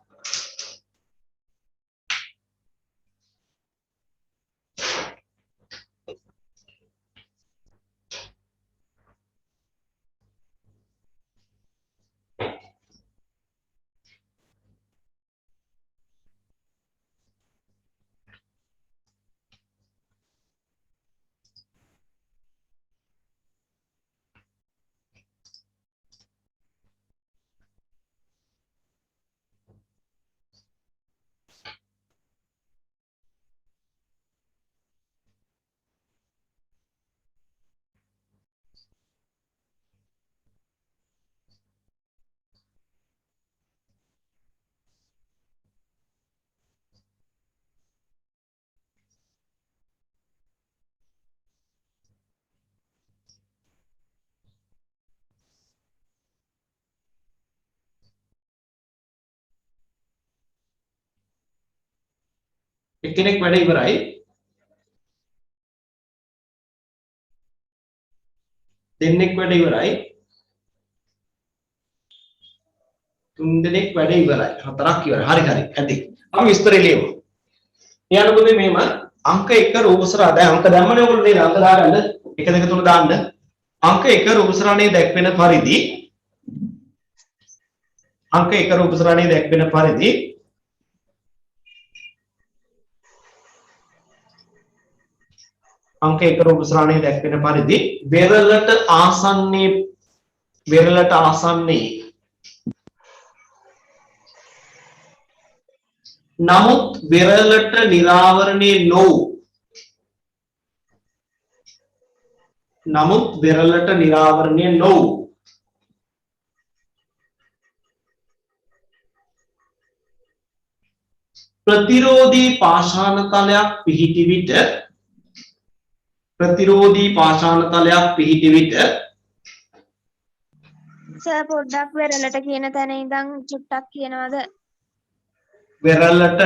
එක්කෙනෙක් වැඩ ඉවරයි. දෙන්නෙක් වැඩ ඉවරයි. තුන් දෙනෙක් වැඩ ඉවරයි. හතරක් ඉවරයි. හරි හරි. ඇති. අපි විස්තරය ලියමු. ඊළඟට මෙහෙම අංක 1 රූපසරා දැන් අංක දැම්මනේ ඔයගොල්ලෝ නේද? අංක දාගන්න. 1 2 3 දාන්න. අංක 1 රූපසරානේ දැක්වෙන පරිදි අංක 1 රූපසරානේ දැක්වෙන පරිදි अंक 1 රූපසරණයේ දැක්වෙන පරිදි වෙරළට ආසන්නයේ නමුත් වෙරළට නිරාවරණය නොවූ ප්‍රතිරෝධී පාෂාණ තලයක් පිහිටි විට සර් පොඩ්ඩක් වෙරළට කියන තැන ඉඳන් චුට්ටක් කියනවාද? වෙරළට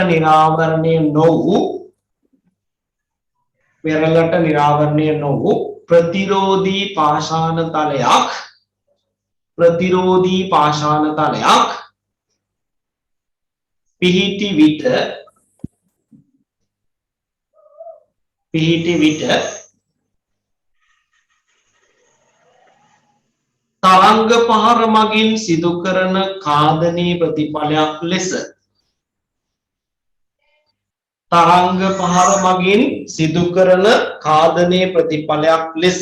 නිරාවරණය නොවූ ප්‍රතිරෝධී පාෂාණ තලයක් පිහිටි විට තරංග පහර මගින් සිදු කරන කාදනී ප්‍රතිඵලයක් ලෙස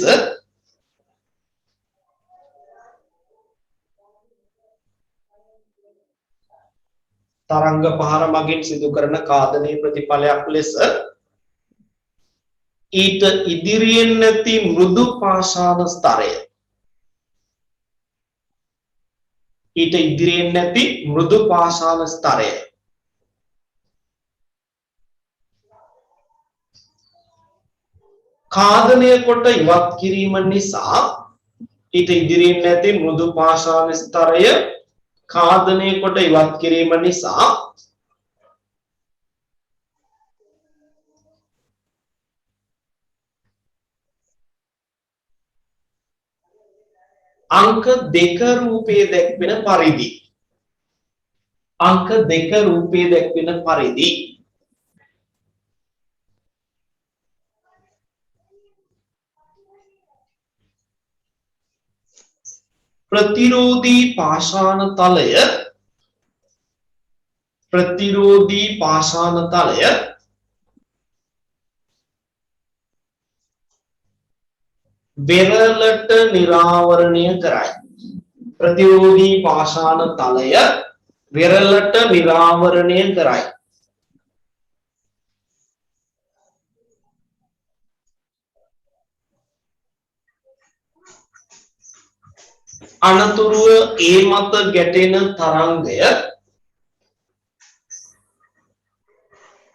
තරංග පහර මගින් සිදු කරන කාදනී ප්‍රතිඵලයක් ලෙස ඊට ඉදිරියෙන් නැති මෘදු පාෂාණ ස්තරය ඊට ඉදිරියෙන් නැති මෘදු පාෂාණ ස්තරය කාදනය කොට ඉවත් කිරීම නිසා ඊට ඉදිරියෙන් නැති මෘදු පාෂාණ ස්තරය කාදනය කොට ඉවත් කිරීම නිසා अंक 2 रूपයේ දැක්වෙන පරිදි अंक 2 रूपයේ දැක්වෙන පරිදි प्रतिरोधी पाषाण तलय विरलट निरावरणीय कराय प्रतिरोधी पाषाण तलय विरलट निरावरणीय कराय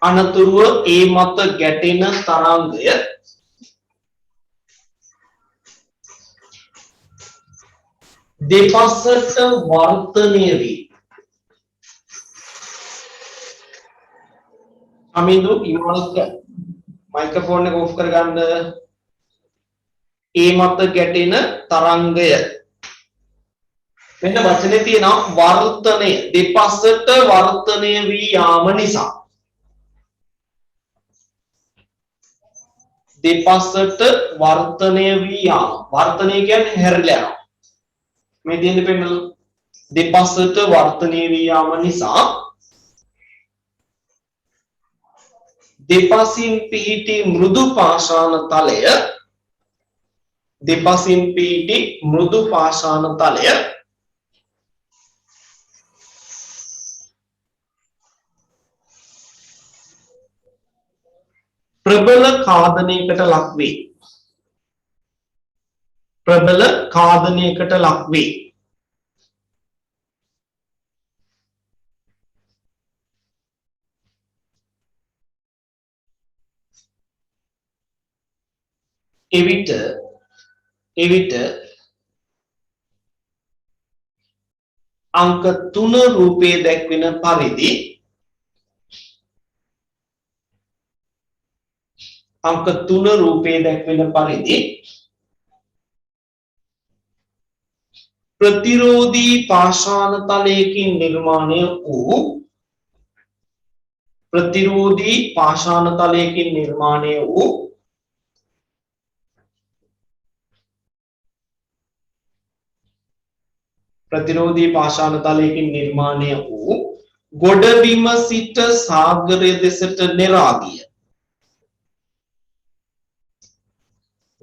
අනතුරුව ඒ මත ගැටෙන තරංගය දෙපසට වර්තනය වේ. අමින්දු ඉමාල්ක මයික්‍රොෆෝන් එක ඔෆ් කරගන්න. ඒ මත ගැටෙන තරංගය මෙන්න වචනේ තියෙනවා වර්තනය දෙපසට වර්තනය වී යාම නිසා දෙපසට වර්තනය වී යාම වර්තනය කියන්නේ හැරිලා යනවා මේ දෙන්නේ පෙන්නලා දෙපසට වර්තනය වී යාම නිසා දෙපසින් පිහිටි මෘදු පාෂාණ තලය प्रबल खादනයකට ලක් වේ. එවිට अंक 3 रूपයේ දැක්වෙන පරිදි प्रतिरोधी पाषाण तलයකින් निर्माणය වූ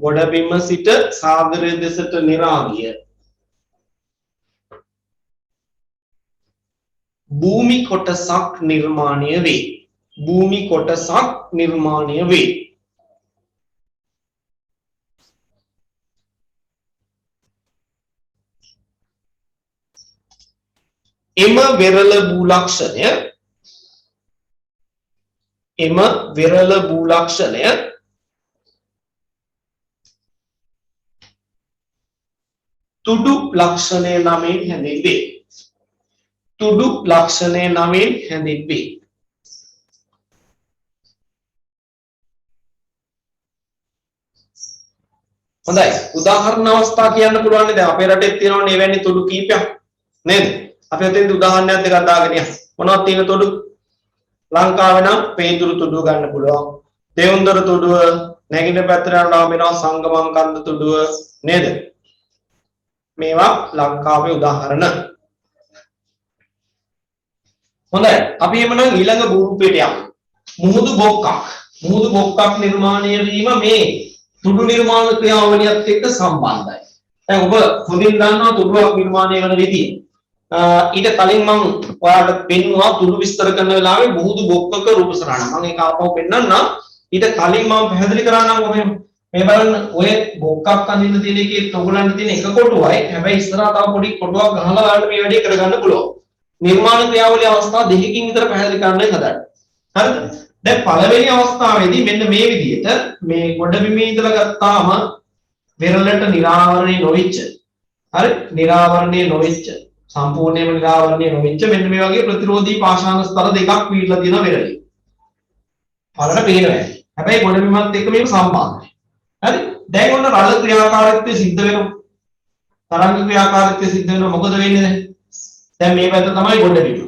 ගොඩබිම සිට සාගරය දෙසට නෙරාගිය භූමි කොටසක් නිර්මාණය වේ. එම විරල භූ ලක්ෂණය තුඩු ලක්ෂණය නමින් හැඳින්වේ. හොඳයි උදාහරණ අවස්ථා කියන්න පුළුවන් නේද අපේ රටේ තියෙනවනේ එවැනි තුඩු කීපයක් නේද අපි හිතෙන් උදාහරණයක් දෙකක් දාගෙන යමු මොනවද තියෙන තුඩු ලංකාවේ නම් පේදුරු තුඩුව ගන්න පුළුවන් දෙවුන්දර තුඩුව නැගිටින පැත්තට යනවා වෙනවා සංගමම් කන්ද තුඩුව නේද මේවා ලංකාවේ උදාහරණ හොඳයි අපි එමනම් ඊළඟ භූරූපයට යමු මුහුදු බොක්කක් නිර්මාණය වීම මේ තුඩු නිර්මාණ ක්‍රියාවලියත් එක්ක සම්බන්ධයි දැන් ඔබ හොඳින් දන්නවා තුඩුවක් නිර්මාණය වෙන විදිය ඊට කලින් මම ඔයාලට පෙන්නුවා තුඩු විස්තර කරන වෙලාවේ මුහුදු බොක්කක රූප සරහන මම ඒක ආපහු පෙන්නන්නම් ඊට කලින් මම පැහැදිලි කරා නම් ඔබ මේ බලන්න ඔය බොක්කක් අඳින්න තියෙන එකේ ඔයගලන්ට තියෙන එක කොටුවයි. හැබැයි ඉස්සරහා තව පොඩි කොටුවක් ගහලා ගන්න මේ වැඩේ කරගන්න පුළුවන්. නිර්මාණ ක්‍රියාවලිය අවස්ථා දෙකකින් විතර පැහැදිලි කරන්නයි හදන්නේ. හරිද? දැන් පළවෙනි අවස්ථාවේදී මෙන්න මේ විදිහට මේ ගොඩබිමේ ඉඳලා ගත්තාම වෙරළට නිරාවරණය නොවිච්ච. හරි? නිරාවරණය නොවිච්ච. සම්පූර්ණයෙන්ම නිරාවරණය නොවිච්ච මෙන්න මේ වගේ ප්‍රතිරෝධී පාෂාණ ස්තර දෙකක් වීලා තියෙනවා වෙරළේ. බලන්න පේනවා. හැබැයි ගොඩබිමත් එක්ක මේක සම්බන්ධයි. හරි? දැන් ඔන්න රළ ක්‍රියාකාරීත්වය සිද්ධ වෙනවා. තරංග ක්‍රියාකාරීත්වය සිද්ධ වෙනවා. මොකද වෙන්නේ දැන්? දැන් මේ පැත්ත තමයි ගොඩබිම.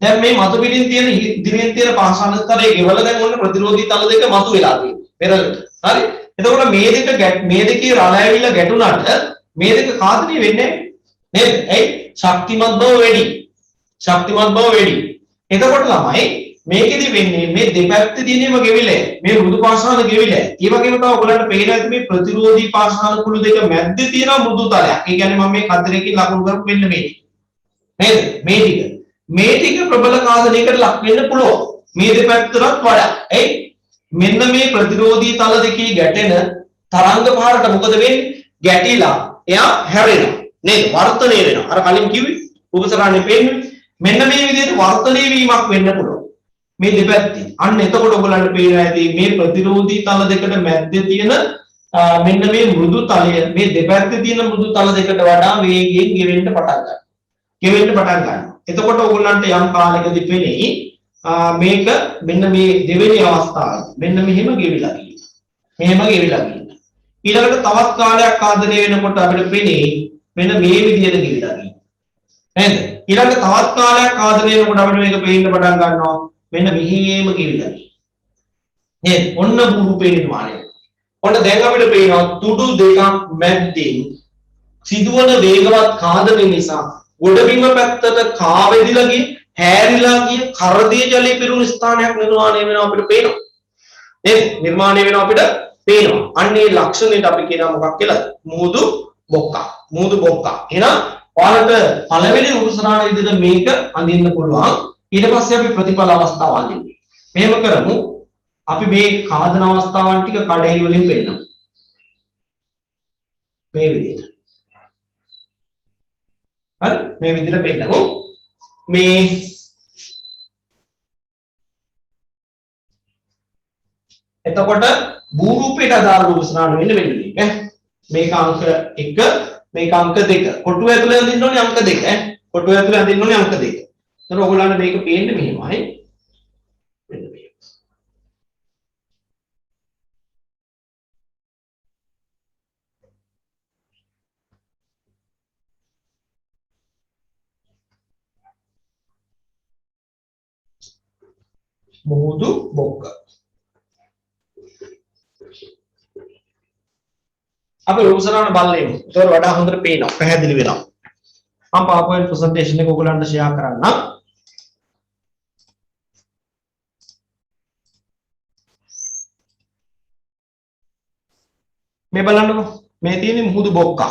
දැන් මේ මතු පිටින් තියෙන ඉදිරියෙන් තියෙන පාෂාණ ස්තරයේ ගෙවල දැන් ඔන්න ප්‍රතිරෝධී තල දෙක මතු වෙලා තියෙනවා. වෙරළට. හරි? එතකොට මේ දෙකේ රළ ඇවිල්ලා ගැටුණාට මේ දෙක ඝාතනය වෙන්නේ නේද? ඇයි? ශක්තිමත් බව වැඩි. ශක්තිමත් බව වැඩි. එතකොට ළමයි මේකෙදි වෙන්නේ මේ දෙපැත්තේ තියෙනම ගෙවිලා මේ මෘදු පාෂාණ ගෙවිලා. ඒ වගේම තව ඔයගලන්ට පේන ඇති මේ ප්‍රතිරෝධී පාෂාණ කුළු දෙක මැද්දේ තියෙන මෘදු තලයක්. ඒ කියන්නේ මම මේ කතරකින් ලකුණු කරපු මෙන්න මේ. නේද? මේ ටික. මේ ටික ප්‍රබල ඝාතනයකට ලක් වෙන්න පුළුවන්. මේ දෙපැත්තටත් වඩා. ඇයි? මෙන්න මේ ප්‍රතිරෝධී තල දෙකේ ගැටෙන තරංග පාරට මොකද වෙන්නේ? ගැටිලා එයා හැරෙනවා. නේද? වර්තනය වෙනවා. අර කලින් කිව්වේ උපසරණේ පේන්නේ. මෙන්න මේ විදිහට වර්තනය වීමක් වෙන්න පුළුවන්. මේ දෙපැත්තේ. අන්න එතකොට ඔයගලන්ට පේනවා ඇති මේ ප්‍රතිරෝධී තල දෙකට මැද්දේ තියෙන මෙන්න මේ මෘදු තලය මේ දෙපැත්තේ තියෙන මෘදු තල දෙකට වඩා වේගයෙන් ගෙවෙන්න පටන් ගන්නවා. ගෙවෙන්න පටන් ගන්නවා. එතකොට ඔයගලන්ට යම් කාලයකදී පෙනෙයි මේක මෙන්න මේ දෙවෙනි අවස්ථාවේ මෙන්න මෙහෙම ගෙවිලා ගිහින්. මෙහෙම ගෙවිලා ගිහින්. ඊළඟට තවත් කාලයක් ආදනය වෙනකොට අපිට පෙනෙයි මෙන්න මේ විදිහට ගෙවිලා ගිහින්. නේද? ඊළඟ තවත් කාලයක් ආදනය වෙනකොට අපිට මේක පේන්න පටන් ගන්නවා මෙන්න මෙහෙම ගෙවිලා ගිහින්. නේද? ඔන්න රූපේ නිර්මාණය. ඔන්න දැන් අපිට පේනවා තුඩු දෙකක් මැද්දෙන් සිදුවන වේගවත් ඛාදනය නිසා ගොඩබිම පැත්තට කාවැදිලා ගිහින් හැරිලා ගිය කරදිය ජලයේ පිරුණු ස්ථානයක් නිර්මාණය වෙනවා අපිට පේනවා. නේද? නිර්මාණය වෙනවා අපිට පේනවා. අන්න ඒ ලක්ෂණයට අපි කියනවා මොකක් කියලා? මුහුදු බොක්කක්. මුහුදු බොක්කක්. එහෙනම් ඔයාලට පළවෙනි උපසරණ විදිහට මේක අඳින්න පුළුවන්. ඊට පස්සේ අපි ප්‍රතිඵල අවස්ථාව අඳින්නේ. මෙහෙම කරමු. අපි මේ කාදන අවස්ථාවන් ටික කඩේලි වලින් පෙන්නමු. මේ විදිහට. හරි? මේ විදිහට පෙන්නමු. මේ එතකොට භූ රූපයට අදාළ උපසරණ වෙන්න මෙන්න මේක. මේක අංක 1 මේක අංක 2. කොටුව ඇතුලේ අඳින්න ඕනේ අංක 2 ඈ. කොටුව ඇතුලේ අඳින්න ඕනේ අංක 2. එතකොට ඔයගොල්ලන්ට මේක පේන්නේ මෙහෙමයි. මෙන්න මේක. මුහුදු බොක්ක. අපි උපසරණ බලලෙමු. ඒතකොට වඩා හොඳට පේනවා. පැහැදිලි වෙනවා. මම PowerPoint presentation එක ඔයගලන්ට share කරන්නම්. මේ බලන්නකෝ. මේ තියෙන්නේ මුහුදු බොක්කක්.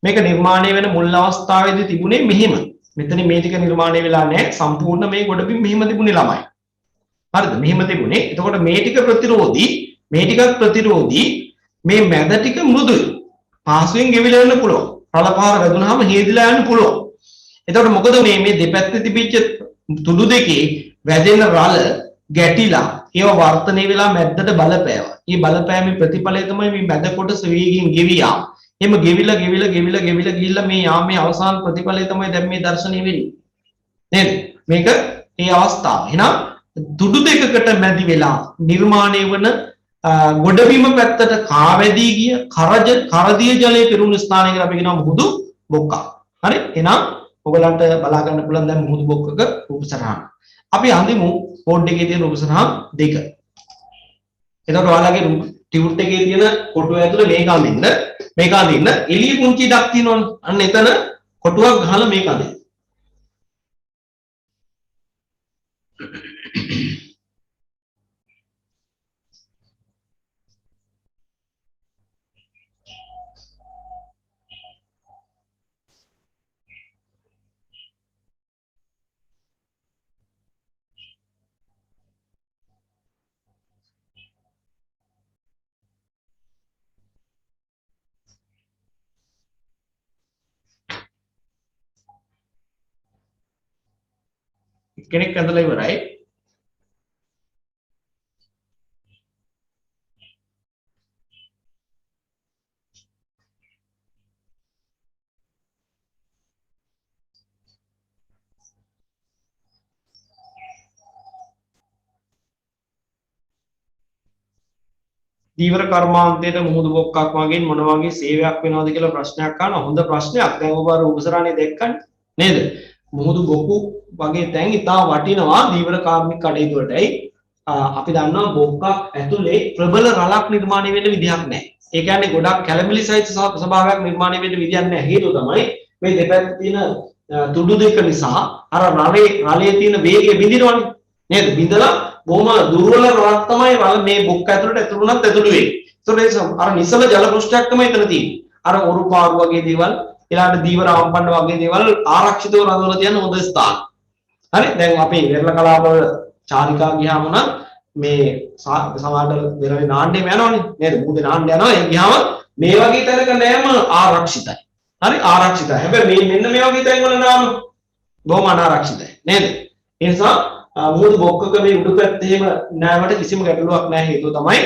මේක නිර්මාණය වෙන මුල් අවස්ථාවේදී තිබුණේ මෙහිම. මෙතන මේ ටික නිර්මාණය වෙලා නැහැ. සම්පූර්ණ මේ ගොඩබිම් මෙහිම තිබුණේ ළමයි. හරිද? මෙහිම තිබුණේ. එතකොට මේ ටික ප්‍රතිරෝධී, මේ ටිකක් ප්‍රතිරෝධී, මේ මැද ටික මෘදුයි. පාසුවෙන් ගෙවිලා යන්න පුළුවන්. රළපාර වැදුනහම හේදිලා යන්න පුළුවන්. එතකොට මොකද මේ දෙපැත්තේ තිබිච්ච තුඩු දෙකේ වැදෙන රළ ගැටිලා ඒව වර්තනය වෙලා මැද්දට බලපෑවා. මේ බලපෑමේ ප්‍රතිඵලය තමයි මේ මැද කොටස වේගයෙන් ගෙවියා. එහෙම ගෙවිලා ගිහිල්ලා මේ යාමේ අවසාන ප්‍රතිඵලය තමයි දැන් මේ දර්ශනය වෙන්නේ. නේද? මේක මේ අවස්ථාව. එහෙනම් තුඩු දෙකකට මැදි වෙලා නිර්මාණය වන ගොඩබිම පැත්තට කාවැදී ගිය කරදිය ජලයේ පිරුණු ස්ථානයකට අපි කියනවා මුහුදු බොක්ක. හරි? එහෙනම් ඔයගලන්ට බලා ගන්න පුළුවන් දැන් මුහුදු බොක්කක රූප සටහන. අපි අඳිමු බෝඩ් එකේ තියෙන රූප සටහන් දෙක. එතකොට ඔයාලගේ ටියුට් එකේ තියෙන කොටුව ඇතුලේ මේක අඳින්න එළිය පුංචි ඉඩක් තියෙනවනේ. අන්න එතන කොටුවක් ගහලා මේක අඳින්න. කෙනෙක් ඇඳලා ඉවරයි. දීවර කර්මාන්තයට මුහුදු බොක්කක් වගේ මොන වගේ සේවයක් වෙනවද කියලා ප්‍රශ්නයක් අහනවා. හොඳ ප්‍රශ්නයක්. දැන් ඔබ අර උපසරණේ දැක්කනේ නේද? මුහුදු බොක්කු වගේ තැන් ඉතා වටිනවා දීවර කාර්මික කටයුතු වලටයි. අපි දන්නවා බොක්කක් ඇතුලේ ප්‍රබල රළක් නිර්මාණය වෙන්න විදිහක් නැහැ. ඒ කියන්නේ ගොඩක් කැළඹිලි සහිත ස්වභාවයක් නිර්මාණය වෙන්න විදිහක් නැහැ. හේතුව තමයි මේ දෙපැත්තේ තියෙන තුඩු දෙක නිසා අර රළයේ තියෙන වේගය බිඳිනවනේ. නේද? බිඳලා බොහොම දුර්වල රළක් තමයි මේ බොක්ක ඇතුළට ඇතුළුනත් ඇතුළු වෙන්නේ. ඒතකොට අර නිසල ජල පෘෂ්ඨයක් තමයි එතන තියෙන්නේ. අර ඔරු පාරු වගේ දේවල්, ඊළඟට දීවර ආම්පන්න වගේ දේවල් ආරක්ෂිතව රඳවලා තියන හොඳ ස්ථාන. හරි? දැන් අපි වෙරළ කලාප චාරිකා ගියාම නම් මේ සමාජ වෙරළේ නාට්‍යම යනවනේ නේද? මුහුදේ නාට්‍ය යනවා. ඒ ගියාම මේ වගේ තැනක නෑම ආරක්ෂිතයි. හරි? ආරක්ෂිතයි. හැබැයි මෙන්න මේ වගේ තැන් වල නාම බොහොම අනාරක්ෂිතයි. නේද? ඒ නිසා මුහුදු බොක්කක මේ උඩු පැත්තේම නෑමට කිසිම ගැටලුවක් නැහැ. හේතුව තමයි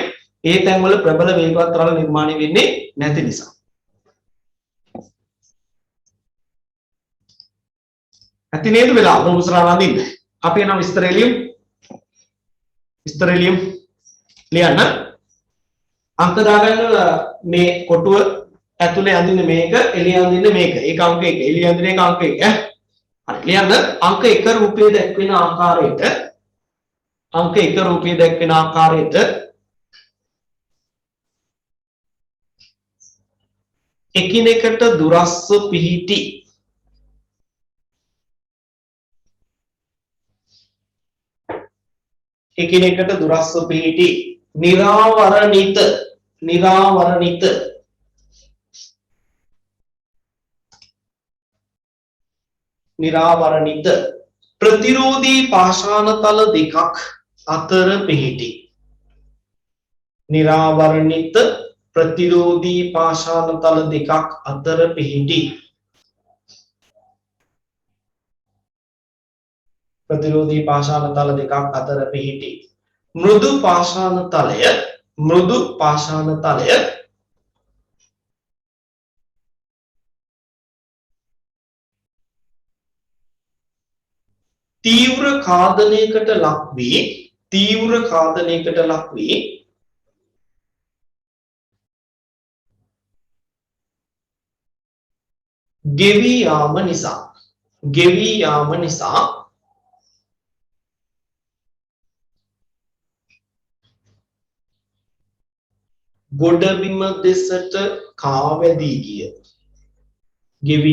ඒ තැන් වල ප්‍රබල වේගවත් රළ නිර්මාණය වෙන්නේ නැති නිසා. ඇති නේද වෙලා උපසරණ අඳින්න. අපි යන විස්තරය ලියන්න. අංක දාගන්න මේ කොටුව ඇතුලේ අඳින්න මේක, එළිය අඳින්න මේක. ඒක අංක 1. එළිය අඳින එක අංක 1 ඈ. හරි ලියන්න. අංක 1 රූපයේ දැක්වෙන ආකාරයට එකිනෙකට දුරස්ව පිහිටි නිරාවරණිත ප්‍රතිරෝධී පාෂාණ තල දෙකක් අතර පිහිටි. නිරාවරණිත ප්‍රතිරෝධී පාෂාණ තල දෙකක් අතර පිහිටි. ප්‍රතිරෝධී පාෂාණ තල දෙකක් අතර පිහිටි. මෘදු පාෂාණ තලය තීව්‍ර ඛාදනයකට ලක් වී ගෙවී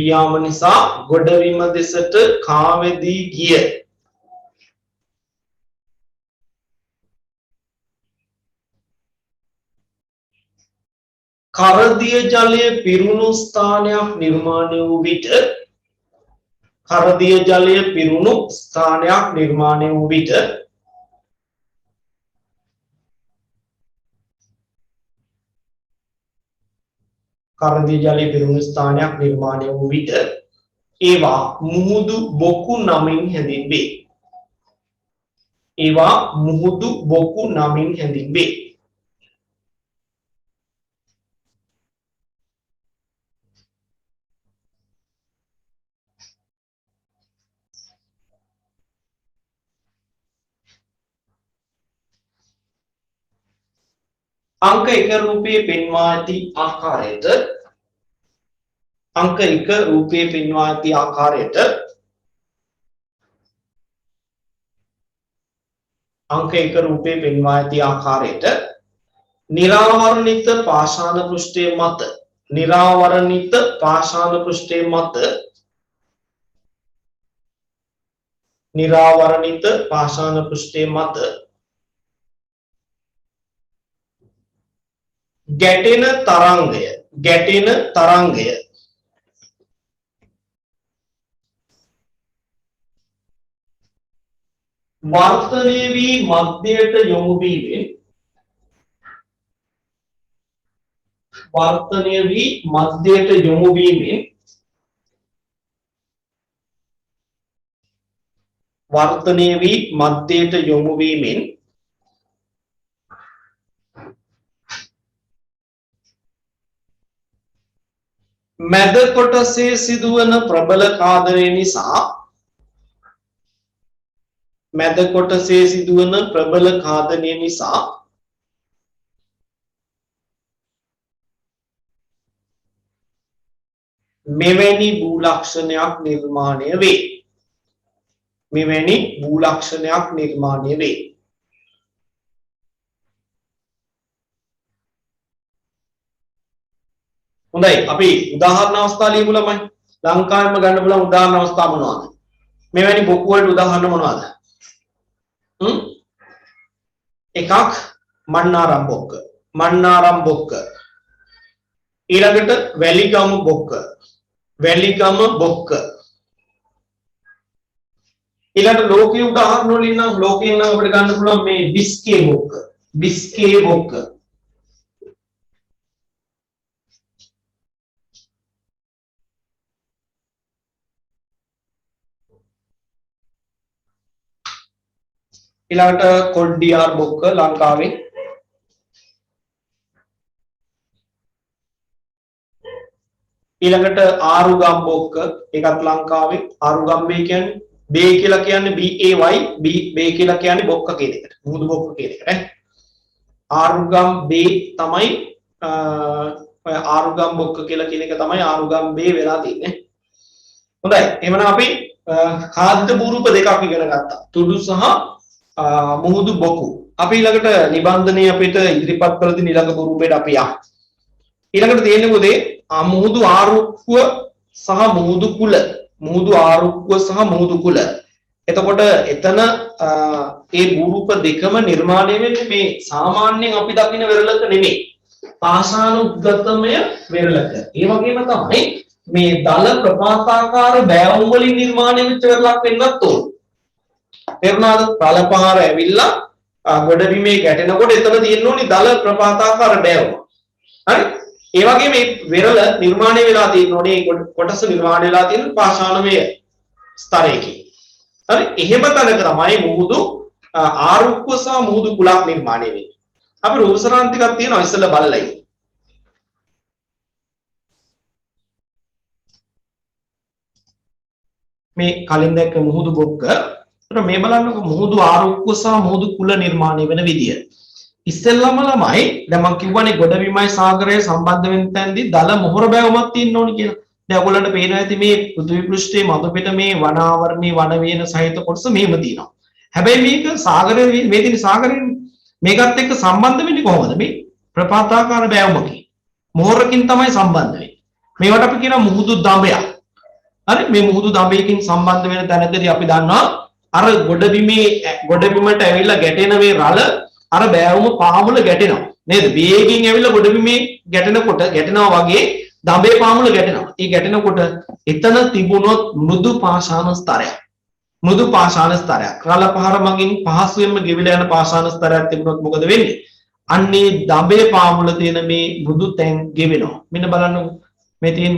යාම නිසා ගොඩබිම දෙසට කාවැදී ගිය. කරදිය ජලය පිරුණු ස්ථානයක් නිර්මාණය වූ විට කරදිය ජලය පිරුණු ස්ථානයක් නිර්මාණය වූ විට ඒවා මුහුදු බොකු නමින් හැඳින්වේ. अंक 1 रूपයේ පෙන්වා ඇති ආකාරයට निरावरणित पाषाण पृष्ठे मत ගැටෙන තරංගය වර්තනය වී මධ්‍යයට යොමු වීමෙන් වර්ධනය වී මධ්‍යයට යොමු වීමෙන් මැද කොටසේ සිදුවන ප්‍රබල ඛාදනය නිසා මැද කොටසේ සිදුවන ප්‍රබල ඛාදනය නිසා මෙවැනි භූ ලක්ෂණයක් නිර්මාණය වේ. මෙවැනි භූ ලක්ෂණයක් නිර්මාණය වේ. හොඳයි අපි උදාහරණ අවස්ථා ලියමු ළමයි. ලංකාවෙම ගන්න පුළුවන් උදාහරණ අවස්ථා මොනවද? මෙවැනි බොක්කු වලට උදාහරණ මොනවද? එකක් මන්නාරම් බොක්ක. මන්නාරම් බොක්ක. ඊළඟට වැලිගම බොක්ක. වැලිගම බොක්ක. ඊළඟට ලෝකීය උදාහරණ වලින් නම් ලෝකයෙන් නම් අපිට ගන්න පුළුවන් මේ බිස්කේ බොක්ක. බිස්කේ බොක්ක. ඊළඟට කොල්ඩියාර් බොක්ක ලංකාවේ ඊළඟට ආරුගම් බොක්ක ඒකත් ලංකාවේ ආරුගම් බේ කියන්නේ බේ කියලා කියන්නේ BAY බේ කියලා කියන්නේ බොක්ක කියන එකට මුහුදු බොක්ක කියන එකට ඈ ආරුගම් බේ තමයි ඔය ආරුගම් බොක්ක කියලා කියන එක තමයි ආරුගම් බේ වෙලා තියෙන්නේ හොඳයි එහෙනම් අපි ખાද්‍ය භූරූප දෙකක් ඉගෙන ගත්තා තුඩු සහ මුහුදු බොකු අපි ඊළඟට නිබන්ධනයේ අපිට ඉදිරිපත් කළ තියෙන ඊළඟ භූරූපයට අපි යමු ඊළඟට තියෙන්නේ මොකද මුහුදු ආරුක්කුව සහ මුහුදු කුල මුහුදු ආරුක්කුව සහ මුහුදු කුල එතකොට එතන ඒ භූරූප දෙකම නිර්මාණය වෙන්නේ මේ සාමාන්‍යයෙන් අපි දකින වෙරළක නෙමෙයි පාෂාණුද්ගතමය වෙරළක ඒ වගේම තමයි මේ දල ප්‍රපාතාකාර බෑවුම් වලින් නිර්මාණය වෙච්ච වෙරළක් වෙන්නත් ඕන තේරුණාද පළපහර ඇවිල්ලා ගොඩබිමේ ගැටෙනකොට එතන තියෙන්න ඕනි දල ප්‍රපාතාකාර බෑවුම හරි ඒ වගේ මේ වෙරළ නිර්මාණය වෙලා තියෙන ඕනේ කොටස නිර්මාණය වෙලා තියෙන පාෂාණමය ස්තරයකින් හරි එහෙම තැනක තමයි මුහුදු ආරුක්කුව සහ මුහුදු කුලක් නිර්මාණය වෙන්නේ අපි රූපසරණ ටිකක් තියෙනවා ඉස්සෙල්ලා බලලා ඉන්න මේ කලින් දැක්ක මුහුදු බොක්ක මේ බලන්නකො මුහුදු ආරුක්කුව සහ මුහුදු කුල නිර්මාණය වෙන විදිය ඉස්සෙල්ලාම ළමයි දැන් මම කියවනේ ගොඩබිමයි සාගරය සම්බන්ධ වෙන තැනදී දල මොහොර බැවුමක් තියෙන්න ඕනි කියලා. දැන් ඔයගොල්ලන්ට පේනවා ඇති මේ පෘථිවි පෘෂ්ඨයේ මතු පිට මේ වනාවරණී වන වේන සහිත කොටස මෙහෙම තියෙනවා. හැබැයි මේක සාගරය මේ තියෙන සාගරයෙන් මේකත් එක්ක සම්බන්ධ වෙන්නේ කොහොමද? මේ ප්‍රපාතාකාර බැවුමකින්. මොහොරකින් තමයි සම්බන්ධ වෙන්නේ. මේවට අපි කියනවා මුහුදු දඹයක්. හරි මේ මුහුදු දඹයකින් සම්බන්ධ වෙන තැනකදී අපි දන්නවා අර ගොඩබිමට ඇවිල්ලා ගැටෙන මේ රළ අර බෑවුම පාමුල ගැටෙනවා නේද වේගයෙන් ඇවිල්ලා ගොඩබිමේ ගැටෙනවා වගේ දඹේ පාමුල ගැටෙනවා ඒ ගැටෙනකොට එතන තිබුණොත් මෘදු පාෂාණ ස්තරයක් රළ පහර මගින් පහසුවෙන්ම ගෙවිලා යන පාෂාණ ස්තරයක් තිබුණොත් මොකද වෙන්නේ අන්නේ දඹේ පාමුල තියෙන මේ මෘදු තැන් ගෙවෙනවා මෙන්න බලන්න මේ තියෙන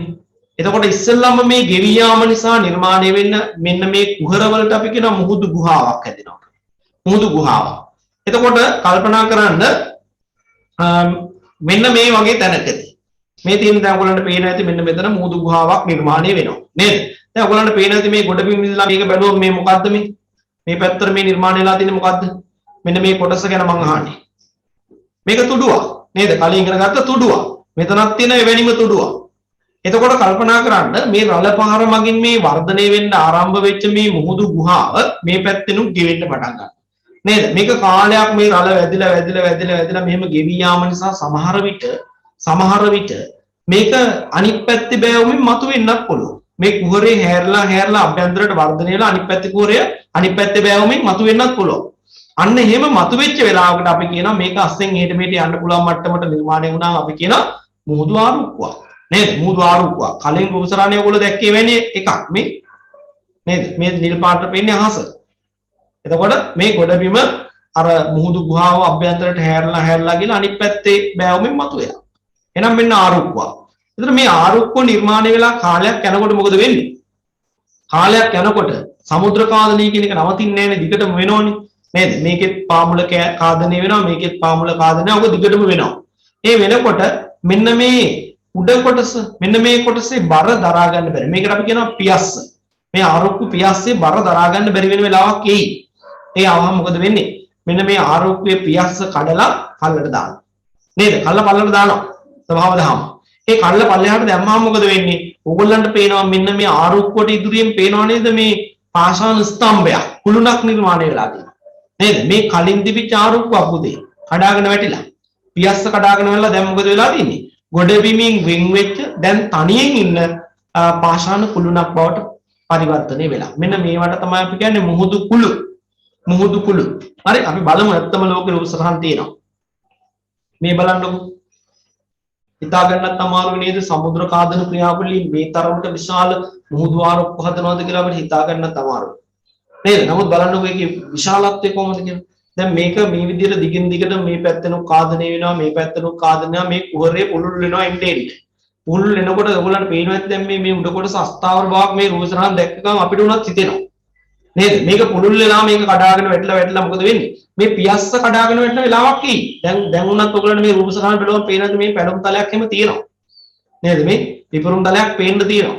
එතකොට ඉස්සෙල්ලාම මේ ගෙවි යාම නිසා නිර්මාණය වෙන්න මෙන්න මේ කුහර වලට අපි කියනවා මුහුදු ගුහාවක් හැදෙනවා මුහුදු ගුහාවක් එතකොට කල්පනා කරන්න මෙන්න මේ වගේ තැනකදී මේ තියෙන දැන් ඔයගලන්ට පේන ඇති මෙන්න මෙතන මුහුදු ගුහාවක් නිර්මාණය වෙනවා නේද දැන් ඔයගලන්ට පේන ඇති මේ ගොඩබිම් ඉඳලා මේක බැලුවොත් මේ මොකද්ද මේ පැත්තට මේ නිර්මාණය වෙලා තියෙන්නේ මොකද්ද මෙන්න මේ කොටස ගැන මම අහන්නේ මේක තුඩුවක් නේද කලින් ඉගෙන ගත්ත තුඩුවක් මෙතනක් තියෙන එවැනිම තුඩුවක් එතකොට කල්පනා කරන්න මේ රළ පහර මගින් මේ වර්ධනය වෙන්න ආරම්භ වෙච්ච මේ මුහුදු ගුහාව මේ පැත්තෙනුත් ගෙවෙන්න පටන් ගන්නවා නේද මේක කාලයක් මේ රළ වැදිලා මෙහෙම ගෙවි යාම නිසා සමහර විට මේක අනිත් පැත්තේ බෑවුමින් මතුවෙන්නත් පුළුවන් මේ කුහරේ හැරලා අභ්‍යන්තරයට වර්ධනය වෙලා අනිත් පැත්තේ කුහරය අනිත් පැත්තේ බෑවුමින් මතුවෙන්නත් පුළුවන් අන්න එහෙම මතුවෙච්ච වෙලාවකට අපි කියනවා මේක අස්සෙන් එහෙට මෙහෙට යන්න පුළුවන් මට්ටමට නිර්මාණය වුණා අපි කියනවා මුහුදු ආරුක්කුවක් නේද මුහුදු ආරුක්කුවක් කලින් රූපසරණේ ඔයගොල්ලෝ දැක්කේ වෙන්නේ එකක් මේ නේද මේ නිල් පාටට පෙන්නේ අහස එතකොට මේ ගොඩබිම අර මුහුදු ගුහාව අභ්‍යන්තරයට හැරලා ගිහලා අනිත් පැත්තේ බෑවුමින් මතුවෙනවා. එහෙනම් මෙන්න ආරුක්කුව. එතකොට මේ ආරුක්කුව නිර්මාණය වෙලා කාලයක් යනකොට මොකද වෙන්නේ? කාලයක් යනකොට සමුද්‍ර කාදනය කියන එක නවතින්නේ නැහැ නේ දිගටම වෙනවනේ නේද මේකෙත් පාමුල කාදනය වෙනවා මේකෙත් පාමුල කාදනය ඔක දිගටම වෙනවා ඒ වෙනකොට මෙන්න මේ උඩ කොටස මෙන්න මේ කොටසේ බර දරා ගන්න බැරි මේකට අපි කියනවා පියස්ස මේ ආරෝක්කු පියස්සේ බර දරා ගන්න බැරි වෙන වෙලාවක් එයි ඒ ආවම මොකද වෙන්නේ මෙන්න මේ ආරෝක්කුවේ පියස්ස කඩලා පල්ලට දානවා නේද කල්ල පල්ලට දානවා ස්වභාව දහම ඒ කල්ල පල්ලෙහාට දැම්මම මොකද වෙන්නේ ඕගොල්ලන්ට පේනවා මෙන්න මේ ආරෝක්කුවට ඉදිරියෙන් පේනවා නේද මේ පාෂාණ ස්තම්භයක් කුළුණක් නිර්මාණය වෙලා තියෙනවා නේද මේ කලින් තිබිච්ච ආරෝක්කුවක් උදේ කඩාගෙන වැටිලා පියස්ස කඩාගෙන වෙලා දැන් මොකද වෙලා තියෙන්නේ ගොඩබිමින් වෙන් වෙච්ච දැන් තනියෙන් ඉන්න පාෂාණ කුළුණක් බවට පරිවර්තනය වෙලා මෙන්න මේවට තමයි අපි කියන්නේ මුහුදු කුළු හරි අපි බලමු ඇත්තම ලෝකේ රූප සටහන් තියෙනවා මේ බලන්නකො හිතා ගන්නත් අමාරු නේද සමුද්‍ර කාදන ක්‍රියාවලිය මේ තරමට විශාල මුහුදු ආරෝප්ප හදනවද කියලා අපිට හිතා ගන්නත් අමාරුයි නේද නමුත් බලන්නකො ඒකේ විශාලත්වය කොහොමද කියලා දැන් මේක මේ විදිහට දිගින් දිගට මේ පැත්තෙනු කාදනය වෙනවා මේ පැත්තෙනු කාදනය වෙනවා මේ කුහරේ පුළුල් වෙනවා එන්ටෙන්ට් පුළුල් වෙනකොට ඔයගොල්ලන්ට පේනවා ඇත්ත දැන් මේ උඩ කොටස අස්ථාවර බවක් මේ රූප සටහන් දැක්කම අපිට උනත් හිතෙනවා නේද මේක පුළුල් වෙලා මේක කඩාගෙන වැටලා මොකද වෙන්නේ මේ පියස්ස කඩාගෙන වැටෙන වෙලාවක් එයි දැන් උනත් ඔයගොල්ලන්ට මේ රූප සටහන බලවම පේනද මේ පැලුම් තලයක් එහෙම තියෙනවා නේද මේ විපරුම් තලයක් පේන්න තියෙනවා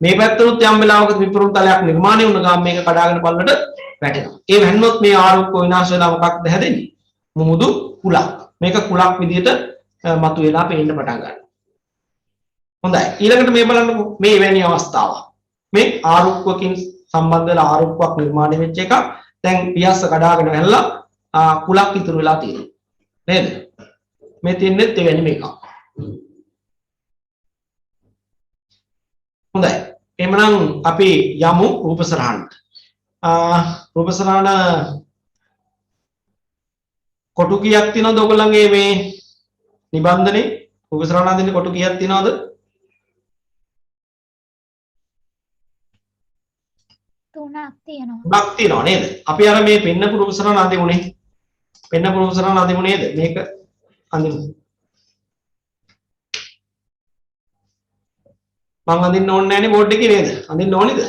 මේ පැත්තට යම් වෙලාවක විපරුම් තලයක් නිර්මාණය වුණ ගාම මේක කඩාගෙන පල්ලට වැටෙනවා ඒ වැන්නොත් මේ ආරෝක්ක විනාශ වෙලා මොකක්ද හැදෙන්නේ මුහුදු කුලක් මේක කුලක් විදිහට මතුවලා පේන්න පටන් ගන්නවා හොඳයි ඊළඟට මේ බලන්නකො මේ වෙනි අවස්ථාව මේ ආරෝක්කකින් සම්බන්ධ වෙලා ආරෝප්පයක් නිර්මාණය වෙච්ච එක දැන් පියස්ස කඩාගෙන වැල්ලා කුලක් ඉතුරු වෙලා තියෙනවා නේද මේ තියන්නේ දෙවෙනි මේක හොඳයි එහෙනම් අපි යමු රූප සරහනට රූප සරහන කොටු කීයක් තියෙනවද ඔයගොල්ලන්ගේ මේ නිබන්ධනේ රූප සරහන අඳින්නේ කොටු කීයක් තියෙනවද තුනක් තියෙනවා. තුනක් තියෙනවා නේද? අපි අර මේ පෙන්නපු රූප සරහන අඳිමුනේ. පෙන්නපු රූප සරහන අඳිමු නේද? මේක අඳිමු. මම අඳින්න ඕනේ නැහැනේ බෝඩ් එකේ නේද? අඳින්න ඕනේද?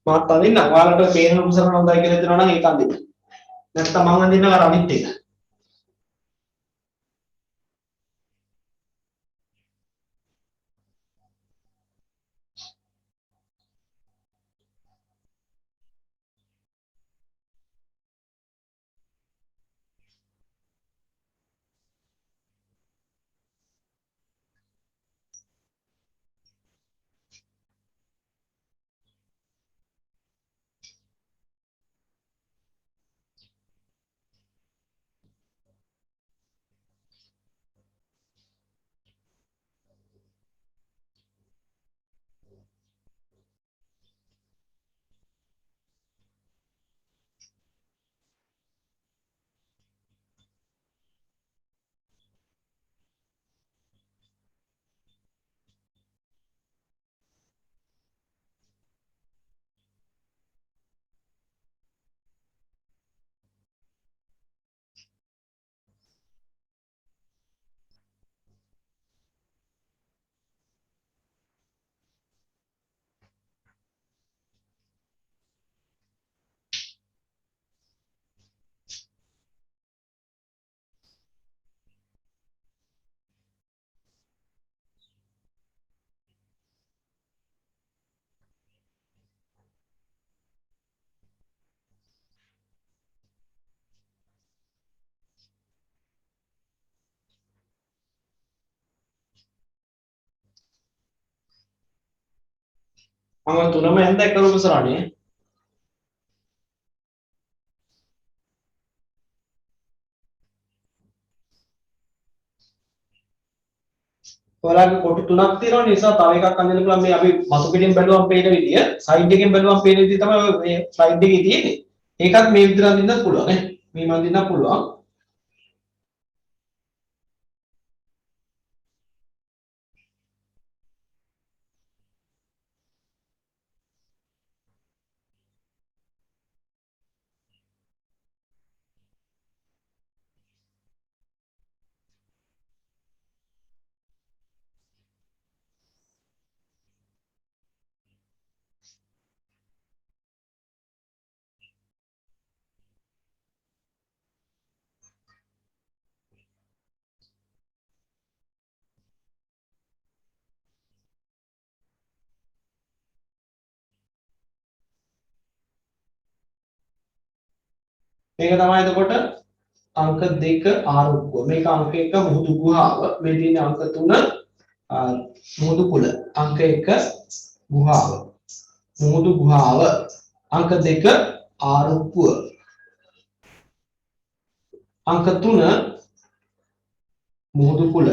මාත් අඳින්න. ඔයාලට පේන රූප සරහන හොඳයි කියලා හිතනවා නම් ඒක අඳින්න. නැත්නම් මම අඳින්න අර අනිත් එක. මම තුනම ඇඳ එක රූප සරහනේ. ඔයාලගේ කොටු තුනක් තියෙනවා නිසා තව එකක් අඳින්න පුළුවන් මේ අපි මතු පිටින් බැලුවම පේන විදිය සයිඩ් එකෙන් බැලුවම පේන විදිය තමයි මේ ස්ලයිඩ් එකේ තියෙන්නේ. ඒකත් මේ විදිහට අඳින්නත් පුළුවන් නේ. මේ අඳින්නත් පුළුවන්. මේක තමයි එතකොට අංක 2 ආරුක්කුව. මේක අංක 1 මුහුදු ගුහාව. මේ තියෙන අංක 3 මුහුදු කුල. අංක 1 ගුහාව. මුහුදු ගුහාව. අංක 2 ආරුක්කුව. අංක 3 මුහුදු කුල.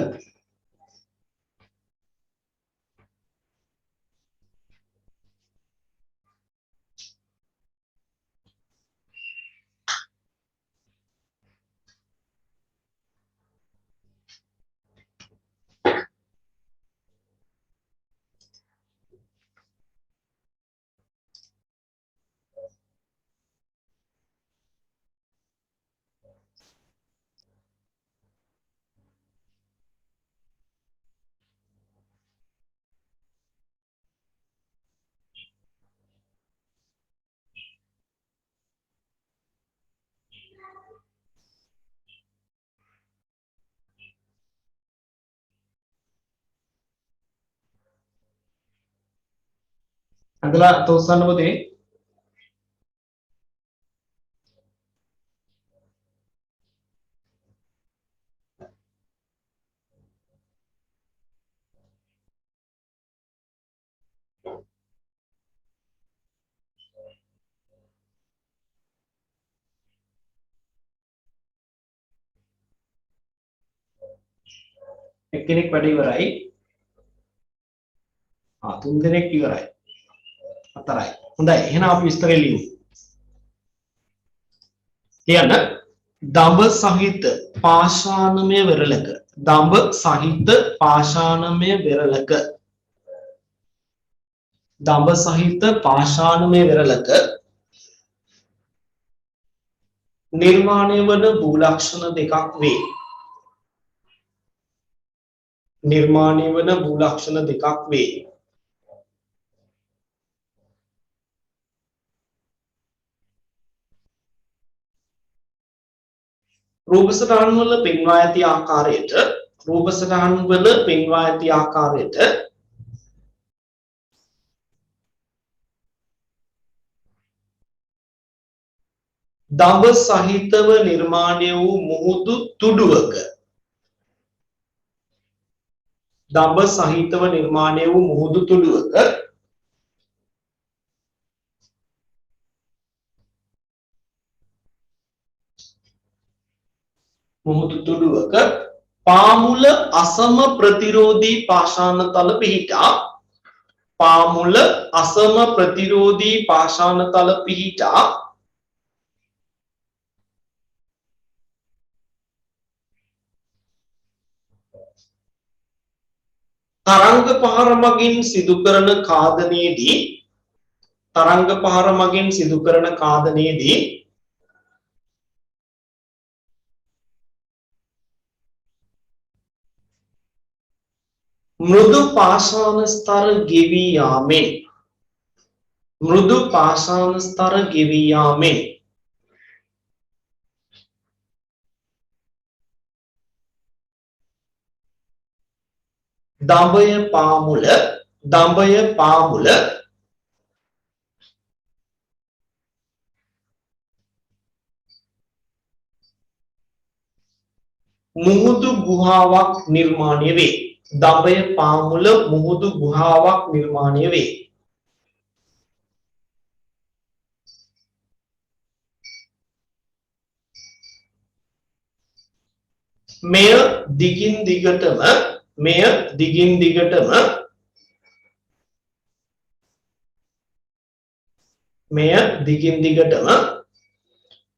අදලා තෝසන්න පුතේ. එක්කෙනෙක් වැඩ ඉවරයි. තුන් දෙනෙක් ඉවරයි. හතරයි. හොඳයි. එහෙනම් අපි විස්තරය ලියමු. කියන්න දඹ සහිත පාෂාණමය වෙරළක. දඹ සහිත පාෂාණමය වෙරළක. දඹ සහිත පාෂාණමය වෙරළක නිර්මාණය වන භූලක්ෂණ දෙකක් වේ. නිර්මාණය වන භූලක්ෂණ දෙකක් වේ. රූප සටහන් වල පෙන්වා ඇති ආකාරයට දඹ සහිතව නිර්මාණය වූ මුහුදු තුඩුවක පාමුල අසම ප්‍රතිරෝධී පාෂාණ තල පිහිටා තරංග පහර මගින් සිදු කරන කාදනයේදී මෘදු පාෂාණ ස්තර ගෙවී යාමෙන් දඹය පාමුල මුහුදු ගුහාවක් නිර්මාණය වේ. දඹය පාමුල මුහුදු ගුහාවක් නිර්මාණය වේ. මෙය දිගින් දිගටම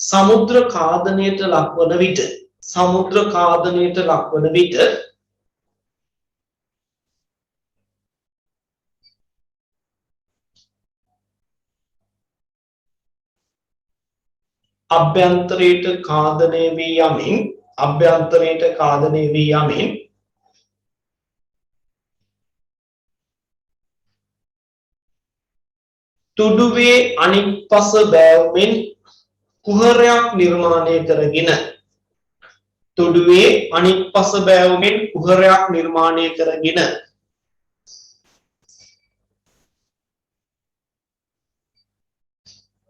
සමුද්‍ර කාදනයට ලක්වන විට අභ්‍යන්තරයට කාදනය වී යමින් තුඩුවේ අනික් පස බෑවුමින් කුහරයක් නිර්මාණය කරගෙන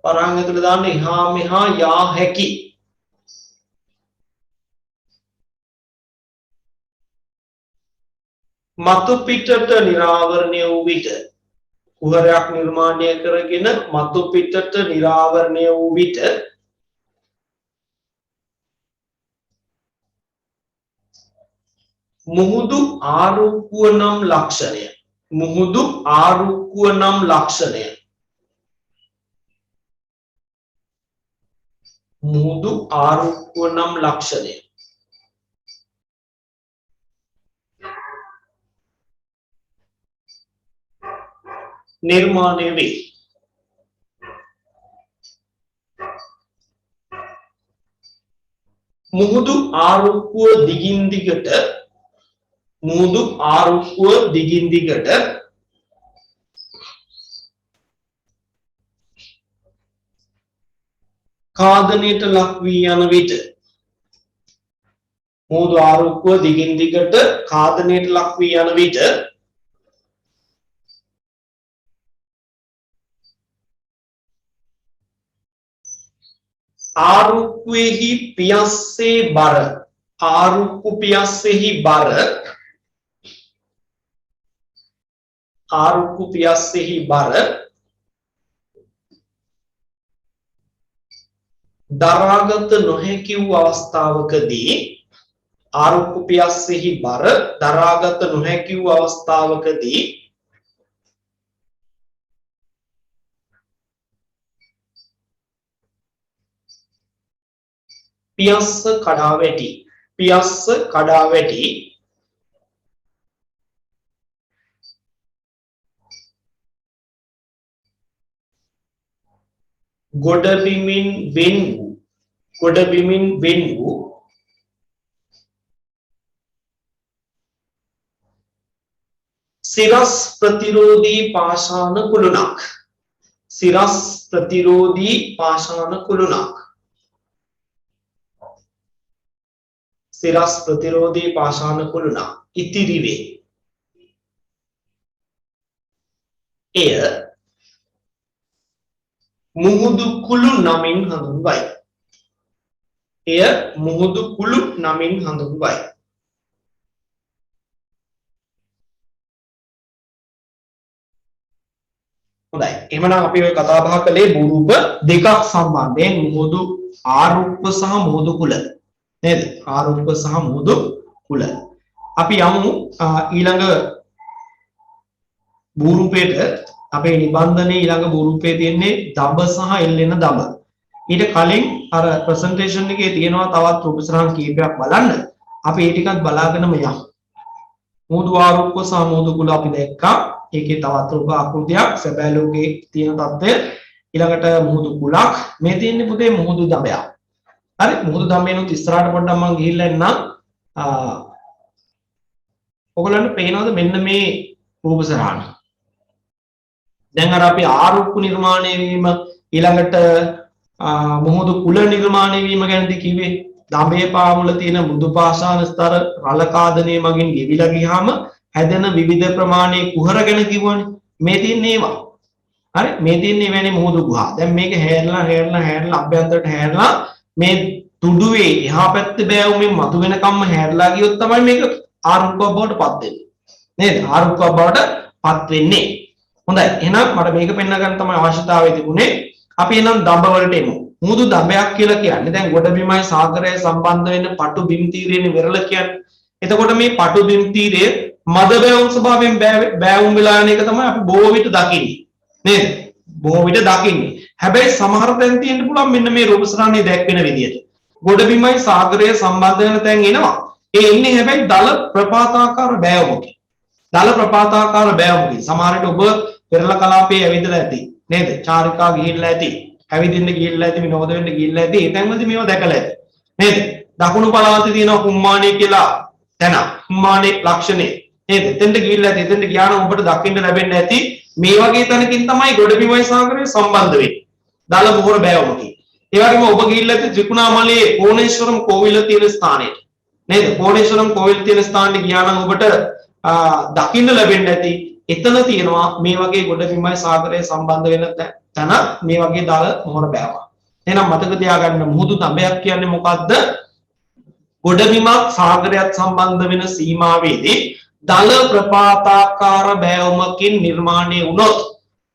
පරාංග තුල දාන්න එහා මෙහා යා හැකි මතු පිටට නිරාවරණය වූ විට කුහරයක් නිර්මාණය කරගෙන මතු පිටට නිරාවරණය වූ විට මුහුදු ආරුක්කුව නම් ලක්ෂණය මුහුදු ආරුක්කුව නම් ලක්ෂණය මුහුදු ආරුක්කුව නම් ලක්ෂණය निर्माण वे मुहुदु आरुक्कुव दिगिන් දිගට मुहुदु आरुक्कुव दिगिන් දිගට කාදනයට ලක් වී යන විට මුහුදු ආරුක්කුව දිගින් දිගට කාදනයට ලක් වී යන විට ආරුක්කුවේහි පියස්සේ බර ආරුක්කු පියස්සෙහි බර ආරුක්කු පියස්සෙහි බර දරාගත නොහැකි වූ අවස්ථාවකදී ආරුක්කු පියස්සෙහි බර දරාගත නොහැකි වූ අවස්ථාවකදී පියස්ස කඩා වැටි පියස්ස කඩා වැටි ගොඩබිමින් වෙන් වූ සිරස් ප්‍රතිරෝධී පාෂාණ කුළුණක් සිරස් ප්‍රතිරෝධී පාෂාණ කුළුණක් සිරස් ප්‍රතිරෝධී පාෂාණ කුළුණක් ඉතිරි වේ එය මුහුදු කුළු නමින් හඳුන්වයි එය මුහුදු කුළු නමින් හඳුන්වයි හොඳයි එහෙනම් අපි ඔය කතා බහ කළේ භූරූප දෙකක් සම්බන්ධයෙන් මුහුදු ආරුක්ක සහ මුහුදු කුල නේද ආරුක්ක සහ මුහුදු කුල අපි යමු ඊළඟ භූරූපයට අපේ නිබන්ධනයේ ඊළඟ භූරූපයේ තියෙන්නේ දඹ සහ එල්ලෙන දඹ ඊට කලින් අර ප්‍රසන්ටේෂන් එකේ තියෙනවා තවත් රූප සරහන් කීපයක් බලන්න අපි ඒ ටිකත් බලාගෙනම යමු මුහුදු ආරුක්ක සහ මුහුදු කුල අපි දැක්කා ඒකේ තවත් රූප ආකෘතියක් සැබෑ ලෝකයේ තියෙන තත්ත්වය ඊළඟට මුහුදු කුලක් මේ තියෙන්නේ පුතේ මුහුදු දඹයක් හරි මුහුදු දඹේනොත් ඉස්සරහට පොඩ්ඩක් මම ගිහිල්ලා එන්නම් ඔයගොල්ලන්ට පේනවද මෙන්න මේ රූප සරහන දැන් අර අපි ආරුක්කු නිර්මාණය වීම ඊළඟට මුහුදු කුල නිර්මාණය වීම ගැනද කිව්වේ දඹේ පාමුල තියෙන මෘදු පාෂාණ ස්තර රළ කාදනයේ මගින් ගෙවිලා ගියාම හැදෙන විවිධ ප්‍රමාණයේ කුහර ගැන කිව්වනේ මේ තියෙන්නේ ඒවා හරි මේ තියෙන්නේ වෙන්නේ මුහුදු ගුහා දැන් මේක හැරලා අභ්‍යන්තරට හැරලා මේ තුඩුවේ එහා පැත්තේ බෑවුමින් මතුවෙනකම්ම හැරලා ගියොත් තමයි මේක ආරුක්කව බවට පත් වෙන්නේ නේද ආරුක්කව බවට පත් වෙන්නේ හොඳයි එහෙනම් මට මේක පෙන්වන්න ගන්න තමයි අවශ්‍යතාවය තිබුණේ අපි එනම් දඹ වලට එමු මුහුදු දඹයක් කියලා කියන්නේ දැන් ගොඩබිමයි සාගරය සම්බන්ධ වෙන පටු බිම් තීරයනේ වෙරළ කියන්නේ එතකොට මේ පටු බිම් තීරය මද බෑවුම් ස්වභාවයෙන් බෑවුම් වෙලා යන එක තමයි අපි බොහෝ විට දකින්නේ නේද බොහෝ විට දකින්නේ හැබැයි සමහර තැන් තියෙන්න පුළුවන් මෙන්න මේ රූප සරණේ දැක්වෙන විදියට ගොඩබිමයි සාගරය සම්බන්ධ වෙන තැන් එනවා ඒ ඉන්නේ හැබැයි දල ප්‍රපාතාකාර බෑවුමකින් දල ප්‍රපාතාකාර බෑවුමකින් සමහර විට ඔබ පෙරළ කලාපයේ ඇවිදලා ඇති නේද චාරිකා ගිහිල්ලා ඇති ඇවිදින්න ගිහිල්ලා ඇති විනෝද වෙන්න ගිහිල්ලා ඇති ඒ තැන්වලදී මේවා දැකලා ඇති නේද දකුණු පළාතේ තියෙන කුම්මාණී කියලා තැන කුම්මාණී ලක්ෂණේ නේද එතෙන්ට ගිහිල්ලා ඇති එතෙන්ට ගියාම ඔබට දකින්න ලැබෙන්න ඇති මේ වගේ තැනකින් තමයි ගොඩබිමයි සාගරය සම්බන්ධ වෙන්නේ දල මොහොර බෑවුමකින් ඒ වගේම ඔබ ගිහිල්ලා ඇති ත්‍රිකුණාමලයේ කෝණේශ්වරම් කෝවිල තියෙන ස්ථානෙට නේද කෝණේශ්වරම් කෝවිල තියෙන ස්ථානෙට ගියාම ඔබට දකින්න ලැබෙන්න ඇති එතන තියෙනවා මේ වගේ ගොඩබිමයි සාගරය සම්බන්ධ වෙන තැන මේ වගේ දල මොහොර බෑවා එහෙනම් මතක තියාගන්න මුහුදු දඹයක් කියන්නේ මොකද්ද ගොඩබිමක් සාගරයත් සම්බන්ධ වෙන සීමාවේදී දල ප්‍රපාතාකාර බෑවුමකින් නිර්මාණය වුණොත්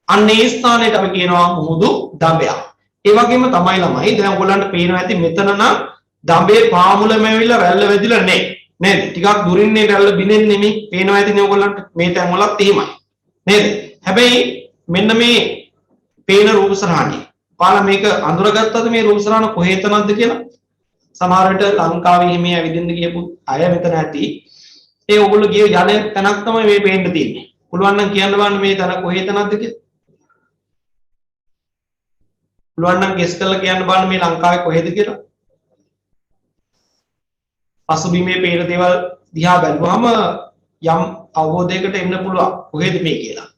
අන්න ඒ ස්ථානයට අපි කියනවා මුහුදු දඹයක්. ඒ වගේම තමයි ළමයි දැන් ඔයගොල්ලන්ට පේනවා ඇති මෙතන නම් දඹේ පාමුලම ඇවිල්ලා රැල්ල වැදිලා නැහැ. නේද? ටිකක් දුරින්නේ රැල්ල බිනෙන්නේ නෙමෙයි. පේනවා ඇතිනේ ඔයගොල්ලන්ට මේ තැන් වලත් එහෙමයි. නේද? හැබැයි මෙන්න මේ පේන රූප සරහණේ. ඔයාලා මේක අඳුරගත්තද මේ රූප සරහණ කොහේ තනක්ද කියලා? සමහර විට ලංකාවේ හිමි ඇවිදින්න ගියපු අය මෙතන ඇති. ඒ ඔයගොල්ලෝ ගිය යන තැනක් තමයි මේ පේන්න තියෙන්නේ. පුළුවන් නම් කියන්න බලන්න මේ තැන කොහේ තනක්ද කියලා. පුළුවන් නම් ගෙස් කරලා කියන්න බලන්න මේ ලංකාවේ කොහෙද කියලා. පසුබිමේ පේන දේවල් දිහා බැලුවම යම් අවබෝධයකට එන්න පුළුවන් කොහෙද මේ කියලා.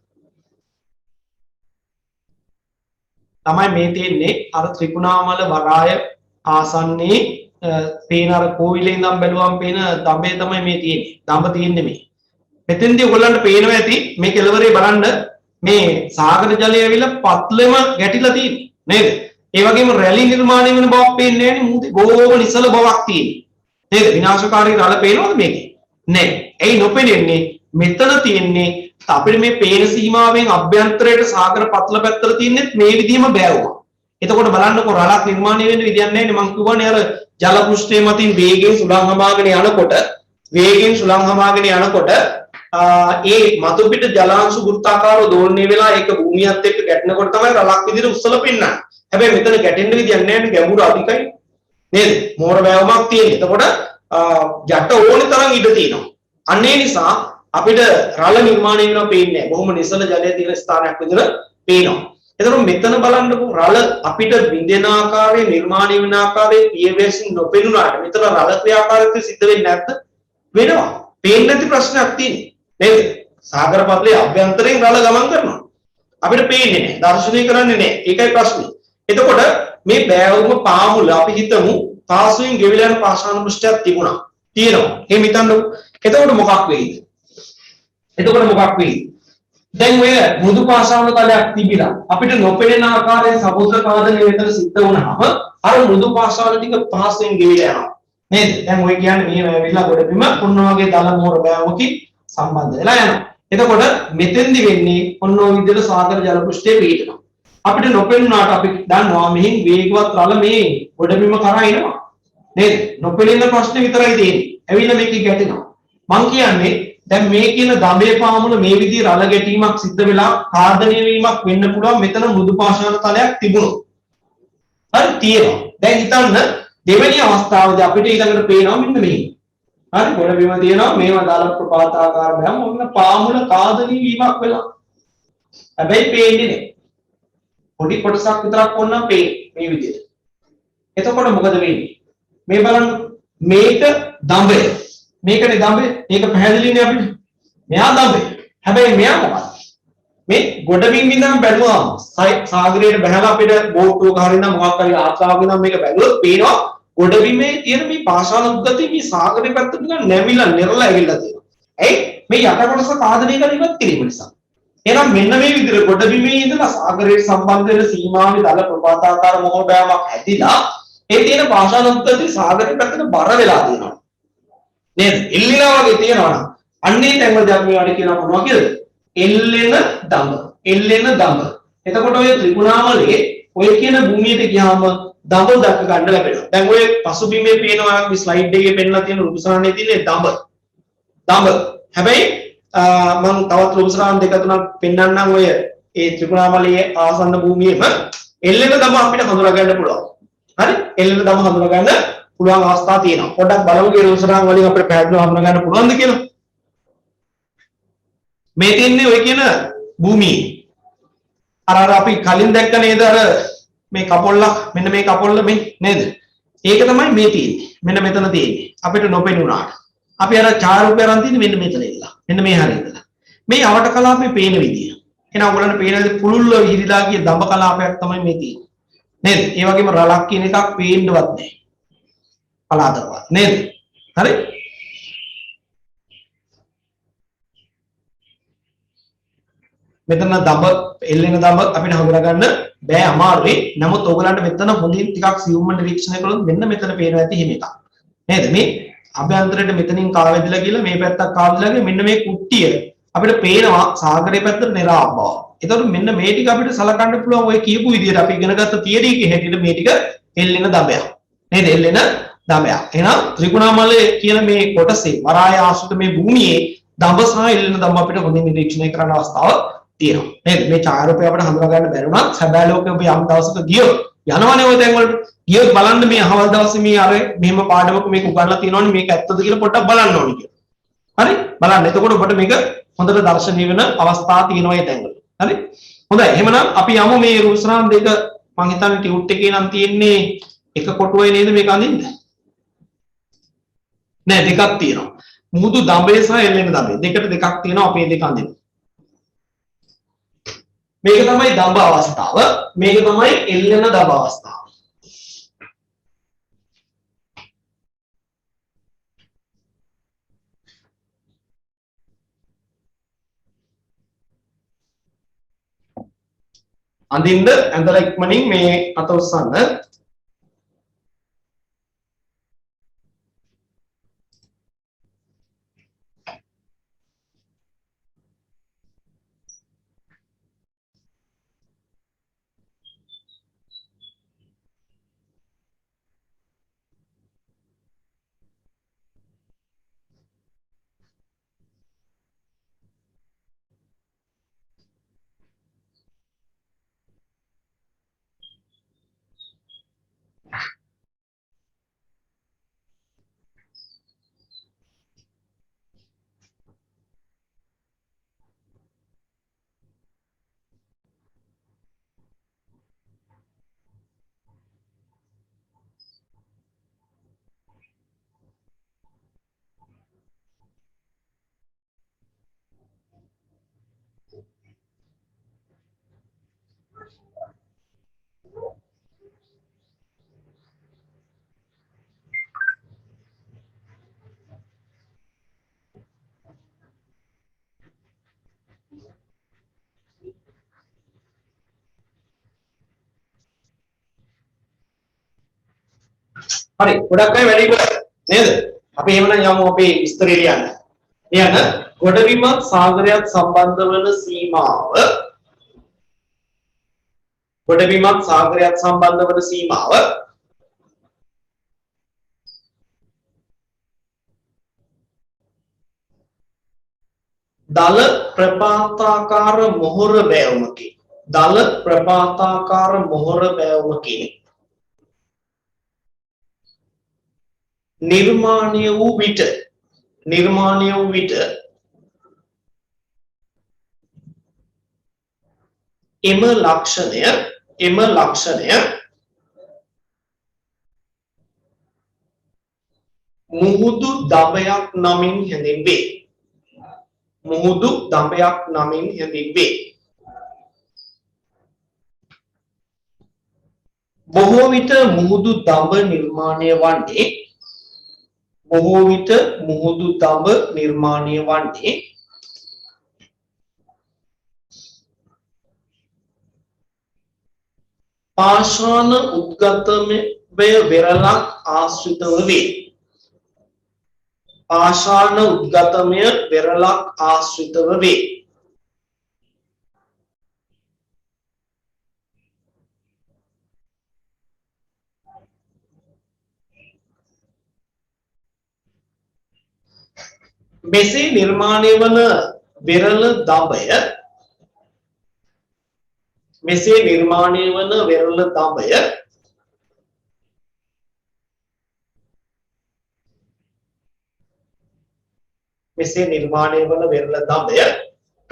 තමයි මේ තියෙන්නේ අර ත්‍රිකුණාමල වරාය ආසන්නයේ පේන අර කෝවිලේ ඉඳන් බැලුවම පේන දඹේ තමයි මේ තියෙන්නේ. දඹ තියෙන්නේ මේ. මෙතෙන්දී ඔයගොල්ලන්ට පේනවා ඇති මේ කෙළවරේ බලන්න මේ සාගර ජලය ඇවිල්ලා පත්ලෙම ගැටිලා තියෙන්නේ. නේද? ඒ වගේම රැලි නිර්මාණය වෙන බවක් පේන්නේ නැහැ නේ. මුහුදේ බොහෝම නිසල බවක් තියෙන්නේ. නේද? විනාශකාරී රළ පේනවද මේකේ? නැහැ. ඇයි නොපෙනෙන්නේ? මෙතන තියෙන්නේ අපිට මේ පේන සීමාවෙන් අභ්‍යන්තරයට සාගර පත්ල පැත්තට තියෙන්නේ මේ විදිහම බෑවුවා. එතකොට බලන්නකො රළක් නිර්මාණය වෙන්න විදියක් නැහැ නේ. මං කියවනේ අර ජල පෘෂ්ඨය මතින් වේගයෙන් සුළං හමාගෙන යනකොට ඒ මතු පිට ජලාංශු වෘත්තාකාරව දෝලණය වෙලා ඒක භූමියත් එක්ක ගැටෙනකොට තමයි රළක් විදිහට උස්සලා පෙන්නන්නේ. හැබැයි මෙතන ගැටෙන්න විදියක් නැහැ නේ. ගැඹුර අධිකයි. නේද? මෝර බෑවුමක් තියෙන්නේ. එතකොට යට ඕනේ තරම් ඉඩ තියෙනවා. අන්න ඒ නිසා අපිට රළ නිර්මාණය වෙනවා පේන්නේ නැහැ. බොහොම නිසල ජලය තියෙන ස්ථානයක් විදිහට පේනවා. එතකොට මෙතන බලන්නකො රළ අපිට විඳින ආකාරයේ නිර්මාණය වෙන ආකාරයේ පියවැසින් නොපෙනුනාට මෙතන රළ ක්‍රියාකාරීත්වය සිද්ධ වෙන්නේ නැද්ද? වෙනවා. පේන්නේ නැති ප්‍රශ්නයක් තියෙන්නේ. නේද? සාගර පත්ලයේ අභ්‍යන්තරයෙන් රළ ගමන් කරනවා. අපිට පේන්නේ නැහැ. දර්ශනය කරන්නේ නැහැ. ඒකයි ප්‍රශ්නේ. එතකොට මේ බෑවුම පාමුල අපි හිතමු පාසුවෙන් ගෙවිලා යන පාෂාණ පෘෂ්ඨයක් තිබුණා. තියෙනවා. එහෙම හිතන්නකො. එතකොට මොකක් වෙයිද? දැන් ඔය මෘදු පාෂාණ තලයක් තිබිලා අපිට නොපෙනෙන ආකාරයෙන් සමුද්‍ර කාදනය මෙතන සිද්ධ වුණාම අර මෘදු පාෂාණ ටික පහසෙන් ගෙවිලා යනවා. නේද? දැන් ඔය කියන්නේ මේ වෙවිලා ගොඩබිම ඔන්න වගේ දල මෝර බෑවුමකින් සම්බන්ධ වෙලා යනවා. එතකොට මෙතෙන්දි වෙන්නේ ඔන්න ඔය විදිහට සාගර ජල පෘෂ්ඨයේ පිහිටනවා. අපිට නොපෙනුනාට අපි දන්නවා මෙහින් වේගවත් රළ මේ ගොඩබිම කරා එනවා. නේද? නොපෙනෙන ප්‍රශ්නේ විතරයි තියෙන්නේ. ඇවිල්ලා මේක ගැටෙනවා. මං කියන්නේ දැන් මේ කියන දඹේ පාමුල මේ විදිහේ රළ ගැටීමක් සිද්ධ වෙලා කාර්දනය වීමක් වෙන්න පුළුවන් මෙතන මෘදු පාෂාණ තලයක් තිබුණොත්. හරි තියෙනවා. දැන් හිතන්න දෙවෙනි අවස්ථාවේදී අපිට ඊළඟට පේනවා මෙන්න මෙහි. හරි ගොඩබිම තියෙනවා මේවා දාල ප්‍රපාතාකාර බෑම ඔන්න පාමුල කාර්දනය වීමක් වෙලා. හැබැයි පේන්නේ නැහැ. පොඩි කොටසක් විතරක් ඕනනම් පේන්නේ මේ විදිහට. එතකොට මොකද වෙන්නේ? මේ බලන්න මේක දඹය. මේකනේ දඹය. මේක පැහැදිලිනේ අපිට. මෙයා දඹය. හැබැයි මෙයා මොකක්ද? මේ ගොඩබිම් ඉඳන් බැලුවාම සාගරයට බහලා අපිට බෝට්ටුවක හරිනම් මොකක් හරි ආත්‍රාවක නම් මේක බැලුවොත් පේනවා ගොඩබිමේ තියෙන මේ පාෂාණ උද්ගතිය මේ සාගරේ පැත්තට නිකන් නැමිලා නිරලා ඇවිල්ලා තියෙනවා. ඇයි? මේ යට කොටස කාදනය කරලා ඉවත් කිරීම නිසා. එහෙනම් මෙන්න මේ විදිහට ගොඩබිමේ ඉඳලා සාගරයට සම්බන්ධ වෙන සීමාවේ දල ප්‍රපාතාකාර මොහොත බෑමක් හැදිලා ඒ තියෙන පාෂාණ උද්ගතිය සාගරේ පැත්තට බර වෙලා තියෙනවා. නේද? එල්ලිලා වගේ තියෙනවා නම් අන්නේ තැන්වලදී අපි මේවට කියනවා මොනවා කියලාද? එල්ලෙන දඹ. එතකොට ඔය ත්‍රිකුණාමලයේ ඔය කියන භූමියට ගියාම දඹ දක්ක ගන්න ලැබෙනවා. දැන් ඔය පසුබිමේ පේනවා මේ ස්ලයිඩ් එකේ පෙන්නලා තියෙන රූපසරණේ තියෙන දඹ. හැබැයි මම තවත් රූපසරණ දෙක තුනක් පෙන්නන්නම් ඔය ඒ ත්‍රිකුණාමලයේ ආසන්න භූමියේම එල්ලෙන දඹ අපිට හඳුනා ගන්න පුළුවන්. හරි? එල්ලෙන දඹ හඳුනා ගන්න පුළුවන් අවස්ථා තියෙනවා. පොඩ්ඩක් බලමු ඒ රූපසරණ වලින් අපිට පැහැදිලිව හඳුනා ගන්න පුළුවන්ද කියලා. මේ තියන්නේ ඔය කියන භූමියේ අර අපි කලින් දැක්ක නේද අර මේ කපොල්ලක් මෙන්න මේ කපොල්ල මේ නේද ඒක තමයි මේ තියෙන්නේ මෙන්න මෙතන තියෙන්නේ අපිට නොපෙනුනාට අපි අර ඡායාරූපය අරන් තියෙන්නේ මෙන්න මෙතන ඉඳලා මෙන්න මේ හැරේ ඉඳලා මේ අවට කලාපේ පේන විදිය එහෙනම් ඔයගොල්ලන්ට පේන විදිහ පුළුල්ව විහිදලා ගිය දඹ කලාපයක් තමයි මේ තියෙන්නේ නේද ඒ වගේම රළක් කියන එකක් පේන්නවත් නැහැ පලාදවත් නේද හරි මෙතන දඹ එල්ලෙන දඹ අපිට හඳුනා ගන්න බෑ අමාරුයි. නමුත් ඕගලන්ට මෙතන හොඳින් ටිකක් සියුම්ව නිරීක්ෂණය කළොත් මෙන්න මෙතන පේනවා ඇති හිම එකක්. නේද? මේ අභ්‍යන්තරයට මෙතනින් කාවැදිලා ගිහලා මේ පැත්තක් කාවැදිලා ගිහලා මෙන්න මේ කුට්ටිය අපිට පේනවා සාගරේ පැත්තට නිරාව බව. එතකොට මෙන්න මේ ටික අපිට සලකන්න පුළුවන් ඔය කියපු විදිහට අපි ඉගෙනගත්ත තියරි එකේ හැටියට මේ ටික එල්ලෙන දඹයක්. නේද? එල්ලෙන දඹයක්. එහෙනම් ත්‍රිකුණාමලයේ කියන මේ කොටසේ වරාය ආශ්‍රිත මේ භූමියේ දඹ සහ එල්ලෙන දඹ අපිට හොඳින් නිරීක්ෂණය කරන්න අවස්ථාවක් තියෙනවා. නේද? මේ ඡායාරූපය අපිට හඳුනා ගන්න බැරි වුණත් සැබෑ ලෝකේ ඔබ යම් දවසක ගියොත් යනවනේ ඔය තැන් වලට ගියොත් බලන්න මේ අහවල් දවසේ මේ අර මෙහෙම පාඩමක මේක උගන්ලා තියෙනවනේ මේක ඇත්තද කියලා පොඩ්ඩක් බලන්න ඕනේ කියලා. හරි? බලන්න. එතකොට ඔබට මේක හොඳට දැర్శණීය වෙන අවස්ථා තියෙනවා ඒ තැන්වල. හරි? හොඳයි. එහෙනම් අපි යමු මේ රුස්රාම් දෙක මං හිතන්නේ ටියුට් එකේ නම් තියෙන්නේ එක කොටුවයි නේද මේක අඳින්න? නෑ දෙකක් තියෙනවා. මුහුදු දඹේ සහ එල්ලෙන දඹේ. දෙකට දෙකක් තියෙනවා අපේ දෙක අඳින්න. මේක තමයි දඹ අවස්ථාව. මේක තමයි එල්ලෙන දඹ අවස්ථාව. අඳින්න ඇඳලා ඉක්මනින් මේ අත උස්සන්න. හරි ගොඩක් අය වැඩි ඉවරයි නේද? අපි එහෙමනම් යමු අපේ විස්තරය ලියන්න. ලියන්න ගොඩබිමත් සාගරයත් සම්බන්ධ වන සීමාව ගොඩබිමත් සාගරයත් සම්බන්ධ වන සීමාව දල ප්‍රපාතාකාර මොහොර බෑවුමකින් දල ප්‍රපාතාකාර මොහොර බෑවුමකින් නිර්මාණය වූ විට එම ලක්ෂණය මුහුදු දඹයක් නමින් හැඳින්වේ. බොහෝ විට මුහුදු දඹ නිර්මාණය වන්නේ පාෂාණ උද්ගතමය වෙරළක් ආශ්‍රිතව වේ. මෙසේ නිර්මාණය වන වෙරළ දඹය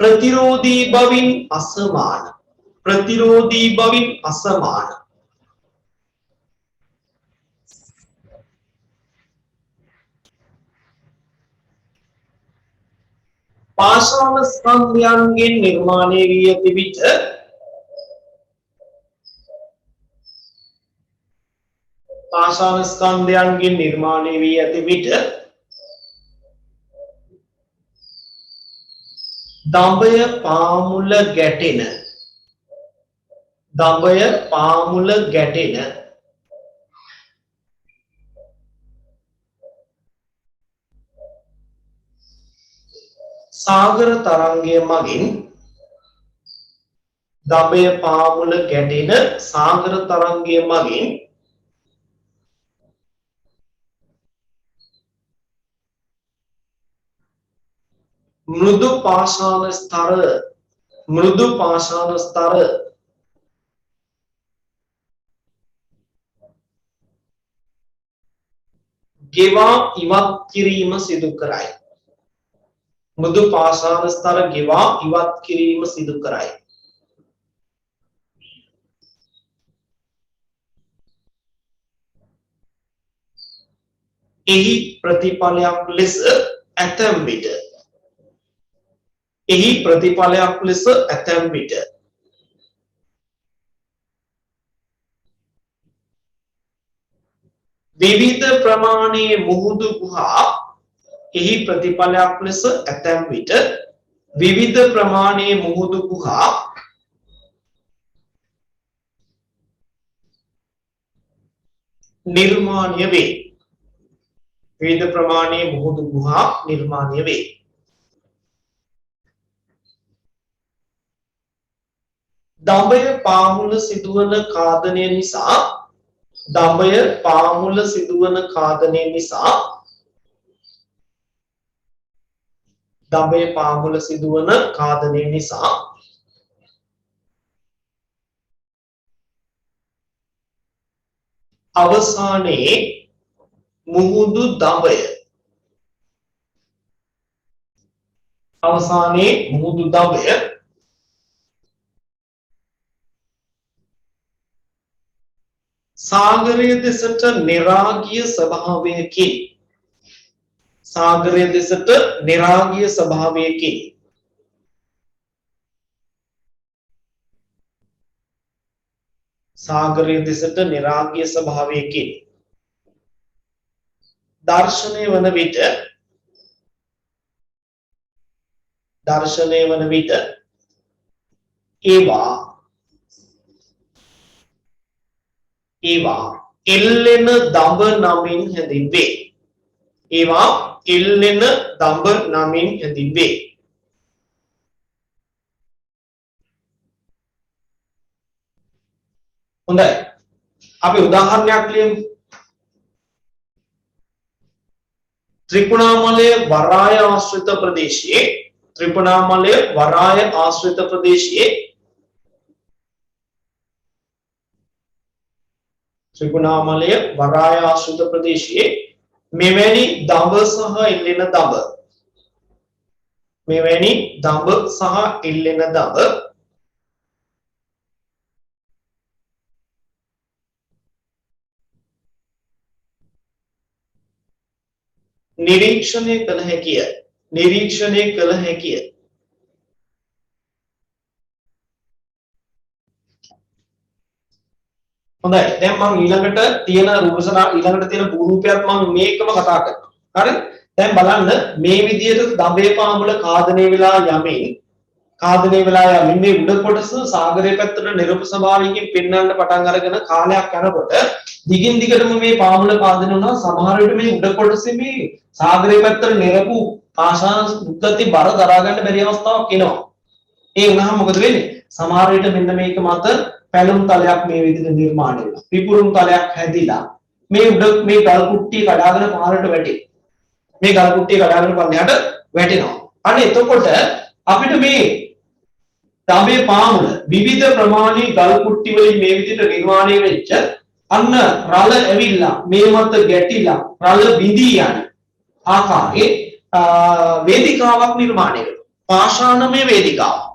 ප්‍රතිරෝධී බවින් අසමාන පාෂාණ ස්කන්ධයන්ගෙන් නිර්මාණය වී ඇති විට දඹය පාමුල ගැටෙන සාගර තරංගය මගින් දඹය පාමුල ගැටෙන සාගර තරංගය මගින් මෘදු පාෂාණ ස්තර ගෙවා ඉවත් කිරීම සිදු කරයි. මෘදු පාෂාණ ස්තර ගෙවා ඉවත් කිරීම සිදු කරයි. එහි ප්‍රතිඵලයක් ලෙස ඇතැම් විට විවිධ ප්‍රමාණයේ මුහුදු ගුහා එහි ප්‍රතිඵලයක් ලෙස ඇතැම් විට විවිධ ප්‍රමාණයේ මුහුදු ගුහා නිර්මාණය වේ. විවිධ ප්‍රමාණයේ මුහුදු ගුහා නිර්මාණය වේ. දඹය පාමුල සිදුවන ඛාදනය නිසා අවසානයේ මුහුදු දඹය සාගරය දෙසට නිරාගිය ස්වභාවයකින් දර්ශනය වන විට ඒවා එල්ලෙන දඹ නමින් හැඳින්වේ. හොඳයි, අපි උදාහරණයක් ලියමු. ත්‍රිකුණාමලය වරාය ආශ්‍රිත ප්‍රදේශයේ මෙවැනි දඹ සහ එල්ලෙන දඹ නිරීක්ෂණය කළ හැකිය. හොඳයි, දැන් මම ඊළඟට තියෙන භූරූපයක් මම මේකම කතා කරනවා. හරිද? දැන් බලන්න මේ විදිහට දඹේ පාමුල ඛාදනය වෙලා යමින් මේ උඩ කොටස සාගරයේ පැත්තට නිරූප ස්වභාවයෙන් පෙන්වන්න පටන් අරගෙන කාලයක් යනකොට දිගින් දිගටම මේ පාමුල ඛාදනය වුණා. සමහර විට මේ උඩ කොටසේ මේ සාගරයේ පැත්තට නිරපු පාෂාණ උද්ගති බර දරා ගන්න බැරි අවස්ථාවක් එනවා. ඒ වුණාම මොකද වෙන්නේ? සමහර විට මෙන්න මේක මත පැලුම් තලයක් මේ විදිහට නිර්මාණය වෙනවා. පිපුරුම් තලයක් හැදිලා මේ උඩ මේ ගල් කුට්ටිය කඩාගෙන පාරට වැටෙනවා. අන්න එතකොට අපිට මේ දඹේ පාමුල විවිධ ප්‍රමාණී ගල් කුට්ටි වලින් මේ විදිහට නිර්මාණය වෙච්ච අන්න රළ ඇවිල්ලා මේ මත ගැටිලා රළ බිඳී යන ආකාරයේ වේදිකාවක් නිර්මාණය වෙනවා. පාෂාණමය වේදිකාවක්.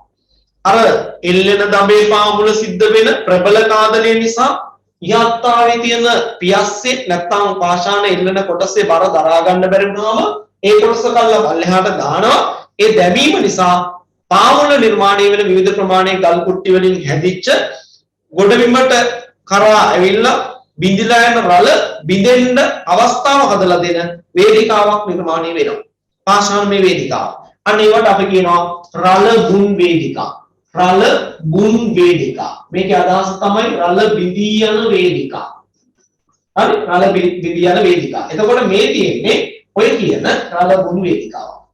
අර එල්ලෙන දඹේ පාමුල සිද්ධ වෙන ප්‍රබල ඛාදනය නිසා යත්තාවේ තියෙන පියස්සේ නැත්නම් පාෂාණ එල්ලෙන කොටසේ බර දරා ගන්න බැරි වුණාම ඒ කොටස කල්ලා පල්ලෙහාට දානවා. ඒ දැමීම නිසා පාමුල නිර්මාණය වෙන විවිධ ප්‍රමාණයේ ගල් කුට්ටි වලින් හැදිච්ච ගොඩබිමට කරා ඇවිල්ලා බිඳිලා යන රළ බිඳෙන්න අවස්ථාව හදලා දෙන වේදිකාවක් නිර්මාණය වෙනවා. පාෂාණමය වේදිකාව. අන්න ඒවට අපි කියනවා රළ ගුන් වේදිකා. මේකේ අදහස තමයි රළ බිඳී යන වේදිකා. හරි? රළ බිඳී යන වේදිකා. එතකොට මේ තියෙන්නේ ඔය කියන රළ ගුන් වේදිකාව.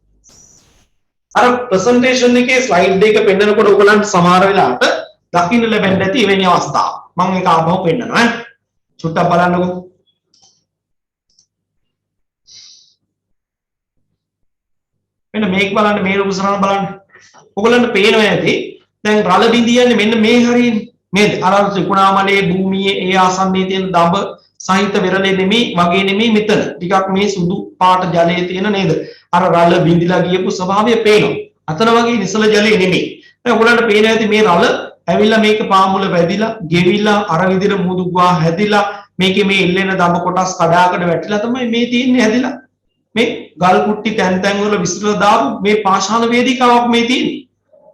අර ප්‍රසන්ටේෂන් එකේ ස්ලයිඩ් එක පෙන්නනකොට ඔයගලන්ට සමහර වෙලාවට දකින්න ලැබෙන්න ඇති එවැනි අවස්ථා. මම ඒක ආපහු පෙන්නනවා ඈ. චුට්ටක් බලන්නකෝ. මෙන්න මේක බලන්න මේ රූප සරණ බලන්න. ඔයගලන්ට පේනවා ඇති. දැන් රළ බිඳියන්නේ මෙන්න මේ හරියනේ. නේද? අර ත්‍රිකුණාමලයේ භූමියේ ඒ ආසන්නයේ තියෙන දඹ සහිත වෙරළේ නෙමෙයි වගේ නෙමෙයි මෙතන. ටිකක් මේ සුදු පාට ජලයේ තියෙන නේද? අර රළ බිඳිලා ගියපු ස්වභාවය පේනවා. අතන වගේ නිසල ජලයේ නෙමෙයි. දැන් ඔයගලන්ට පේනවා ඇති මේ රළ ඇවිල්ලා මේක පාමුල වැදිලා, ගෙවිලා අර විදිහට මුදු ගුවා හැදිලා මේකේ මේ එල්ලෙන දඹ කොටස් කඩාකට වැටිලා තමයි මේ තියෙන්නේ හැදිලා. මේ ගල් කුට්ටි තැන් තැන් වල විසිරලා දාපු මේ පාෂාණ වේදිකාවක් මේ තියෙන්නේ.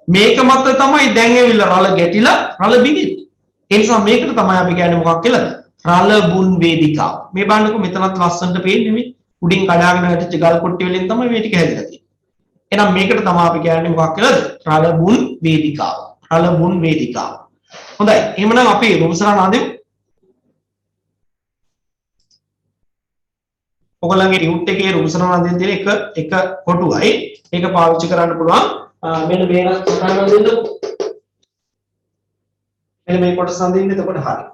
මේක මත තමයි දැන් ඇවිල්ලා රළ ගැටිලා රළ බිඳින්නේ. ඒ නිසා මේකට තමයි අපි කියන්නේ මොකක් කියලාද? රළ බුන් වේදිකාව. මේ බලන්නකො මෙතනත් ලස්සනට පේන්නේ මේ උඩින් කඩාගෙන වැටිච්ච ගල් කුට්ටි වලින් තමයි මේ ටික හැදිලා තියෙන්නේ. එහෙනම් මේකට තමයි අපි කියන්නේ මොකක් කියලාද? රළ බුන් වේදිකාව. රළ බුන් වේදිකාව. හොඳයි. එහෙනම් අපි රූපසරණ අඳිමු. ඔයගොල්ලන්ගේ රියුට් එකේ රූපසරණ අඳින්න තියෙන එක කොටුවයි. ඒක පාවිච්චි කරන්න පුළුවන්. මෙන්න මේක සටහන අඳින්න. මෙන්න මේ කොටස අඳින්න එතකොට හරි.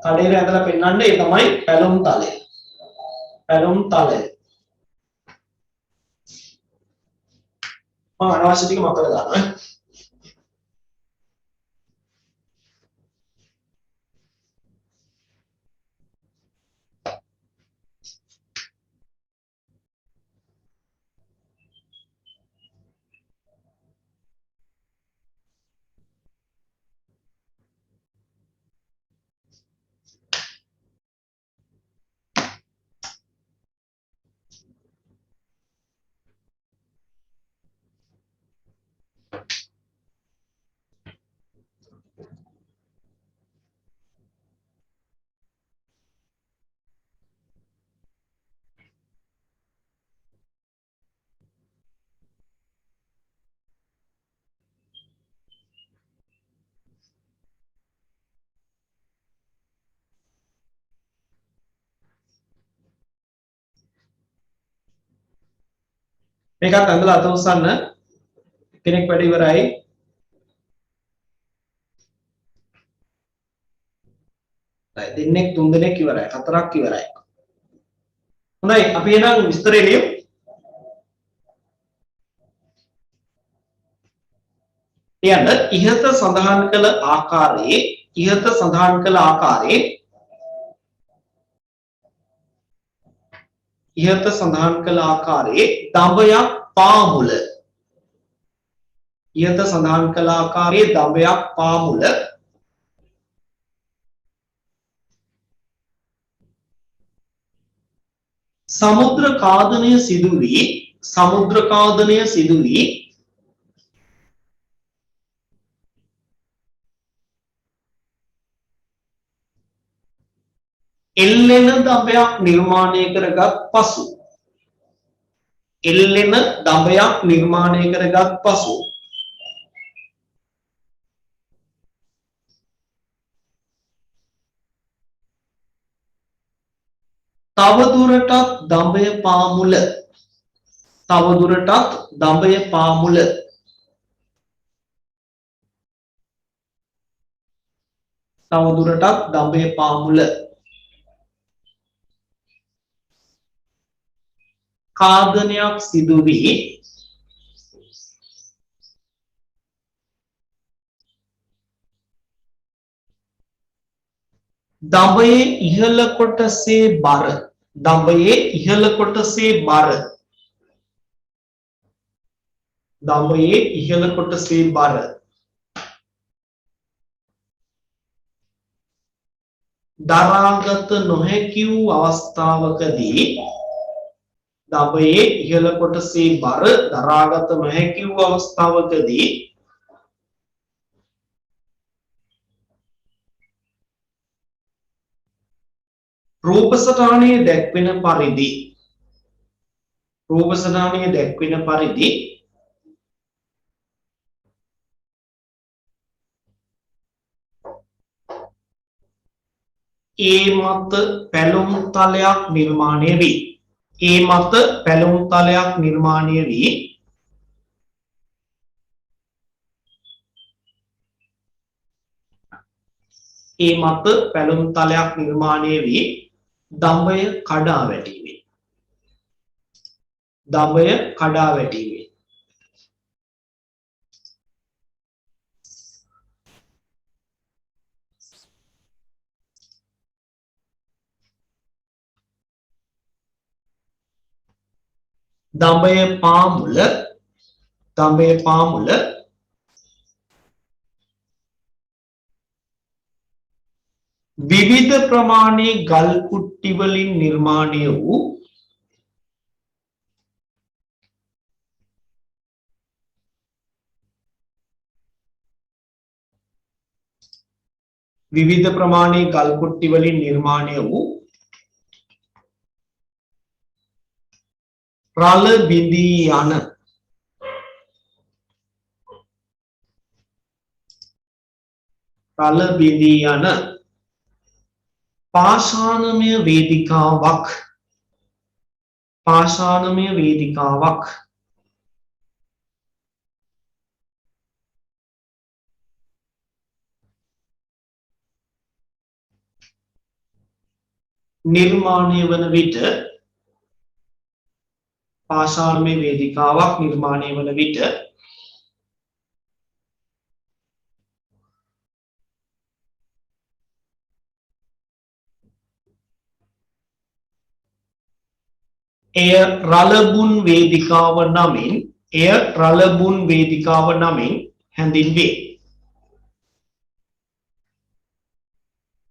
කඩේට ඇදලා පෙන්නන්න ඒ තමයි පැලුම් තලය. පැලුම් තලය. මම අනවශ්‍ය ටික මතක දානවා. මේකත් ඇඳලා අත උස්සන්න. කෙනෙක් වැඩ ඉවරයි. දෙන්නෙක් තුන් දෙනෙක් ඉවරයි. හතරක් ඉවරයි. හොඳයි අපි එහෙනම් විස්තරේ ලියමු. කියන්න ඉහත සඳහන් කළ ආකාරයේ දඹයක් පාමුල සමුද්‍ර කාදනය සිදු වී එල්ලෙන දඹයක් නිර්මාණය කරගත් පසු තවදුරටත් දඹය පාමුල කාදනයක් සිදු වී දඹයේ ඉහළ කොටසේ බර දරාගත නොහැකි වූ අවස්ථාවකදී රූපසටහනේ දැක්වෙන පරිදි ඒ මත පැලුම් තලයක් නිර්මාණය වී. ඒ මත පැලුම් තලයක් නිර්මාණය වී ඒ මත පැලුම් තලයක් නිර්මාණය වී දඹය කඩා වැටීමේ. දඹය කඩා වැටීමේ. දඹය පාමුල විවිධ ප්‍රමාණයේ ගල් කුට්ටි වලින් නිර්මාණය වූ විවිධ ප්‍රමාණයේ ගල් කුට්ටි වලින් නිර්මාණය වූ රළ බිඳී යන පාෂාණමය වේදිකාවක් නිර්මාණය වන විට එය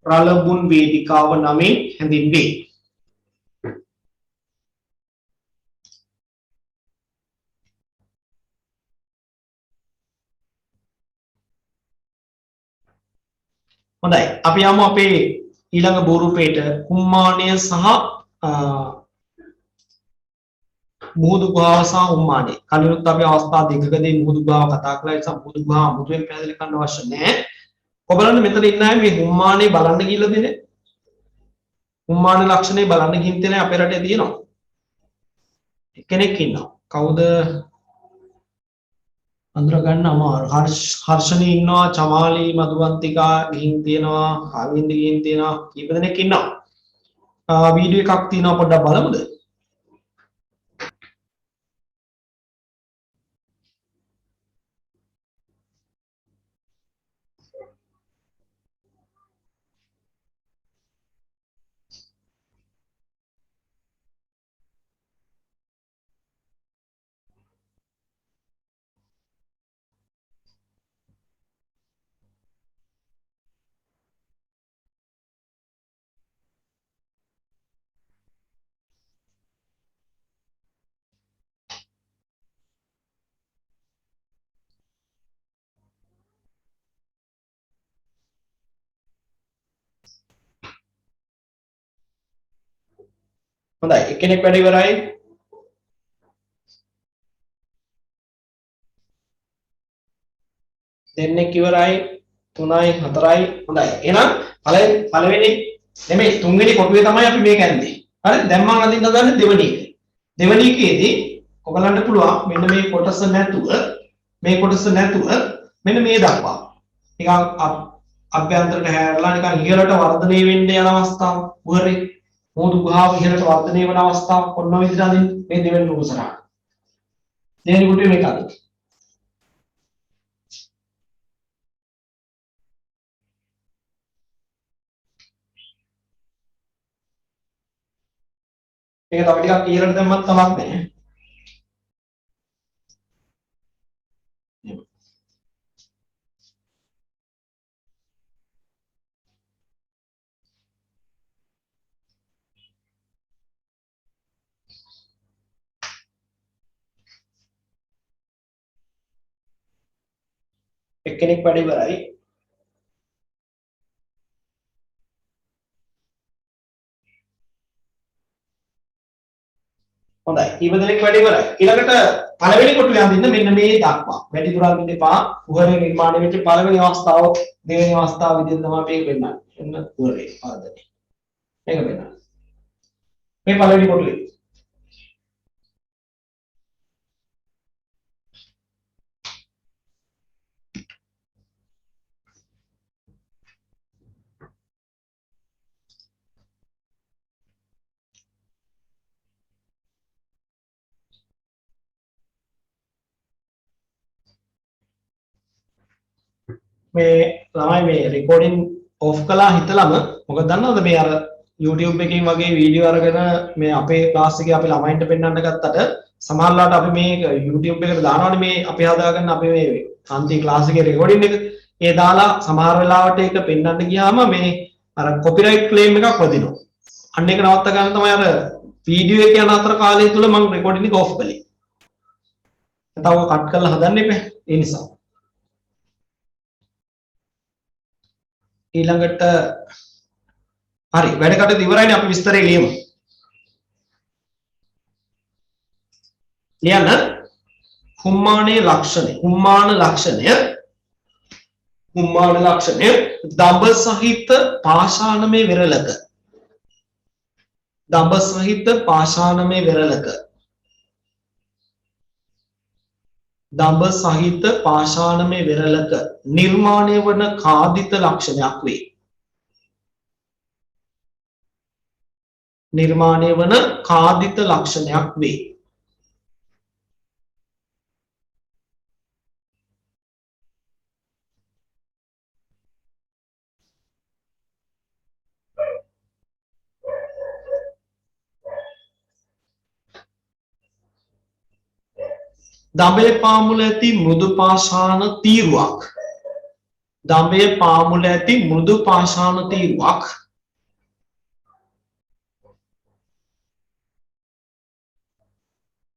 රළබුන් වේදිකාව නමින් හැඳින්වේ. හොඳයි අපි යමු අපේ ඊළඟ බෝරුපේට උම්මානය සහ මුහුදු ගුහාව සහ උම්මානය. කලිනුත් අපි අවස්ථා දෙකකදී මුහුදු ගුහාව කතා කළා. ඒ නිසා මුහුදු ගුහාව මුදුවෙන් පැහැදිලි කරන්න අවශ්‍ය නැහැ. ඔයගොල්ලෝ මෙතන ඉන්න අය මේ උම්මානේ බලන්න ගිහලා දෙන්නේ. උම්මානේ ලක්ෂණේ බලන්න ගිහින් තියෙන අපේ රටේ තියෙනවා. කෙනෙක් ඉන්නවා. කවුද? අඳුර ගන්න අමාරු. හර්ෂණී ඉන්නවා, චමාලි, මధుවන්තිකා ගිහින් තියෙනවා, ආවින්ද ගිහින් තියෙනවා. කීප දෙනෙක් ඉන්නවා. වීඩියෝ එකක් තියෙනවා පොඩ්ඩක් බලමුද? හොඳයි එක්කෙනෙක් වැඩ ඉවරයි. දෙන්නෙක් ඉවරයි. 3යි 4යි. හොඳයි. එහෙනම් පළවෙනි නෙමෙයි තුන්වෙනි කොටුවේ තමයි අපි මේක ඇන්දේ. හරි දැන් මම අඳින්න හදන්නේ දෙවෙනි එක. දෙවෙනි එකේදී ඔයගලන්ට පුළුවන් මෙන්න මේ කොටස නැතුව මෙන්න මේ දක්වා. නිකන් අභ්‍යන්තරට හැරලා නිකන් ඉහළට වර්ධනය වෙන්න යන අවස්ථාව උහරේ මුහුදු ගුහාව ඉහළට වර්ධනය වෙන අවස්ථාව ඔන්න ඔය විදිහට අදින්න මේ දෙවෙනි උසරා. දෙවෙනි කොටුවේ මේක අදින්න. මේක තව ටිකක් ඉහළට දැම්මත් කමක් නැහැ. එක්කෙනෙක් වැඩ ඉවරයි. හොඳයි. ඊව දෙනෙක් වැඩ ඉවරයි. ඊළඟට පළවෙනි කොටුවේ අඳින්න මෙන්න මේ දක්වා. වැඩි දුරක් ඉන්න එපා. උහරේ නිර්මාණය වෙච්ච පළවෙනි අවස්ථාව දෙවෙනි අවස්ථාව විදිහට තමයි මේක වෙන්නන්නේ. එන්න උහරේ ආදරේ. මේක බලන්න. මේ පළවෙනි කොටුවේ. මේ ළමයි මේ රෙකෝඩින් ඔෆ් කළා හිතලම මොකද දන්නවද මේ අර YouTube එකකින් වගේ වීඩියෝ අරගෙන මේ අපේ ක්ලාස් එකේ අපි ළමයින්ට පෙන්වන්න ගත්තට සමහරවිට අපි මේ YouTube එකට දානවනේ මේ අපි හදාගන්න අපේ මේ අන්තිම ක්ලාස් එකේ රෙකෝඩින් එක ඒ දාලා සමහර වෙලාවට ඒක පෙන්වන්න ගියාම මේ අර කොපිරයිට් ක්ලේම් එකක් වදිනවා. අන්න ඒක නවත්ත ගන්න තමයි අර වීඩියෝ එක යන අතර කාලය තුල මම රෙකෝඩින් එක ඔෆ් කළේ. තව කට් කරලා හදන්න එපා. ඒ නිසා ඊළඟට හරි වැඩ කටයුතු ඉවරයිනේ අපි විස්තරේ ලියමු. ලියන්න හුම්මානයේ ලක්ෂණය. හුම්මාන ලක්ෂණය දඹ සහිත පාෂාණමය විරලක. දඹ සහිත පාෂාණමය විරලක. දඹ සහිත පාෂාණමය විරලක නිර්මාණය වන කාදිත ලක්ෂණයක් වේ. නිර්මාණය වන කාදිත ලක්ෂණයක් වේ. දඹේ පාමුල ඇති මෘදු පාෂාණ තීරුවක්. දඹේ පාමුල ඇති මෘදු පාෂාණ තීරුවක්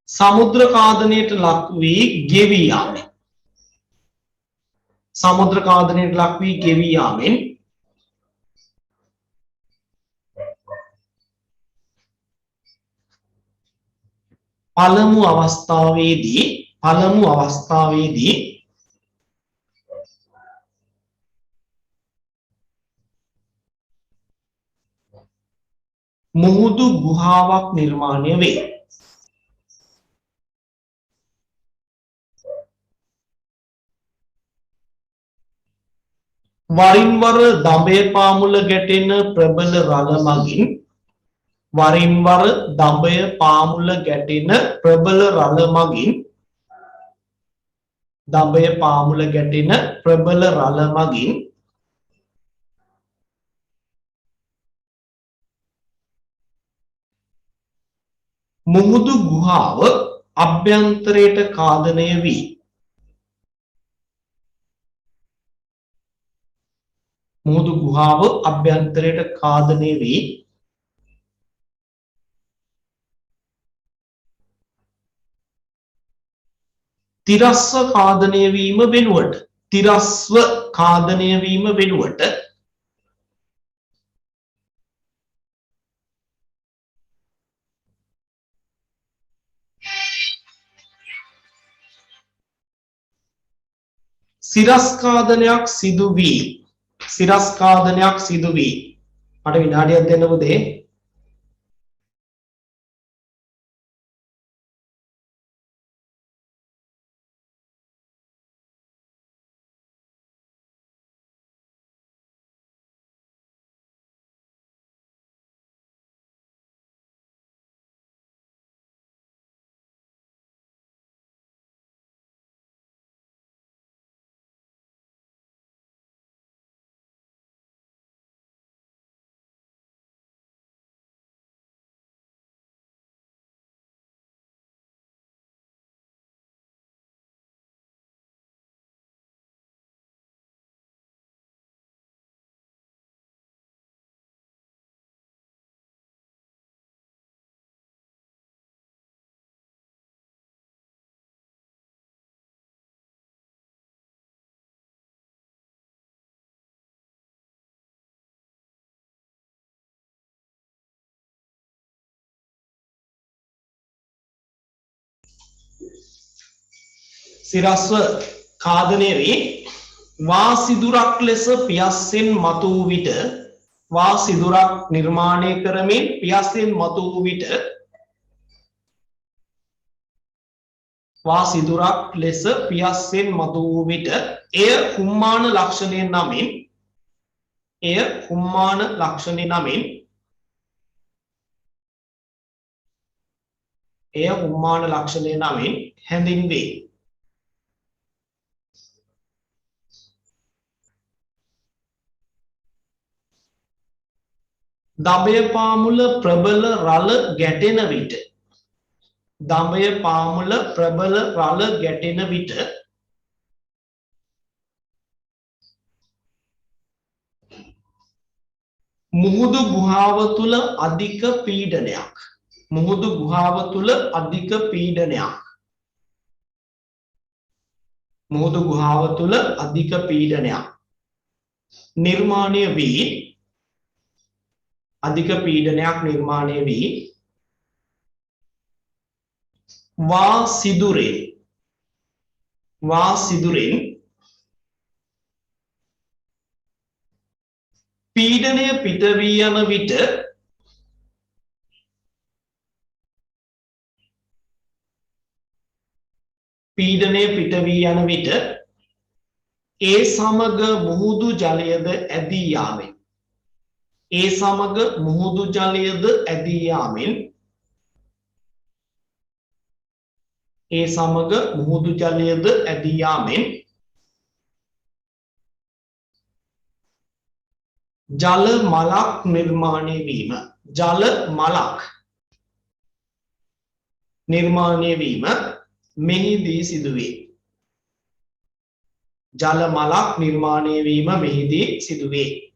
සමුද්‍ර කාදනයට ලක් වී ගෙවී යාමෙන්. සමුද්‍ර කාදනයට ලක් වී ගෙවී යාමෙන් පළමු අවස්ථාවේදී මුහුදු ගුහාවක් නිර්මාණය වේ. වරින් වර දඹේ පාමුල ගැටෙන ප්‍රබල රළ මගින් වරින් වර දඹය පාමුල ගැටෙන ප්‍රබල රළ මගින් දඹය පාමුල ගැටෙන ප්‍රබල රළ මගින් මුහුදු ගුහාව අභ්‍යන්තරයට කාදනය වී මුහුදු ගුහාව අභ්‍යන්තරයට කාදනය වී තිරස්ව කාදනය වීම වෙනුවට සිරස්කාදනයක් සිදු වී මට විනාඩියක් දෙන්න පුතේ. සිරස්ව කාදනය වී වාසිදුරක් ලෙස පියස්සෙන් මතු වූ විට වා සිදුරක් නිර්මාණය කරමින් පියස්සෙන් මතු වූ විට වා සිදුරක් ලෙස පියස්සෙන් මතු වූ විට එය කුම්මාන ලක්ෂණය නමින් හැඳින්වේ. දඹය පාමුල ප්‍රබල රළ ගැටෙන විට මුහුදු ගුහාව තුල අධික පීඩනයක් නිර්මාණය වී වා සිදුරෙන් පීඩනය පිට වී යන විට ඒ සමග මුහුදු ජලයද ඇදී යාමෙන් ජල මලක් නිර්මාණය වීම මෙහිදී සිදුවේ.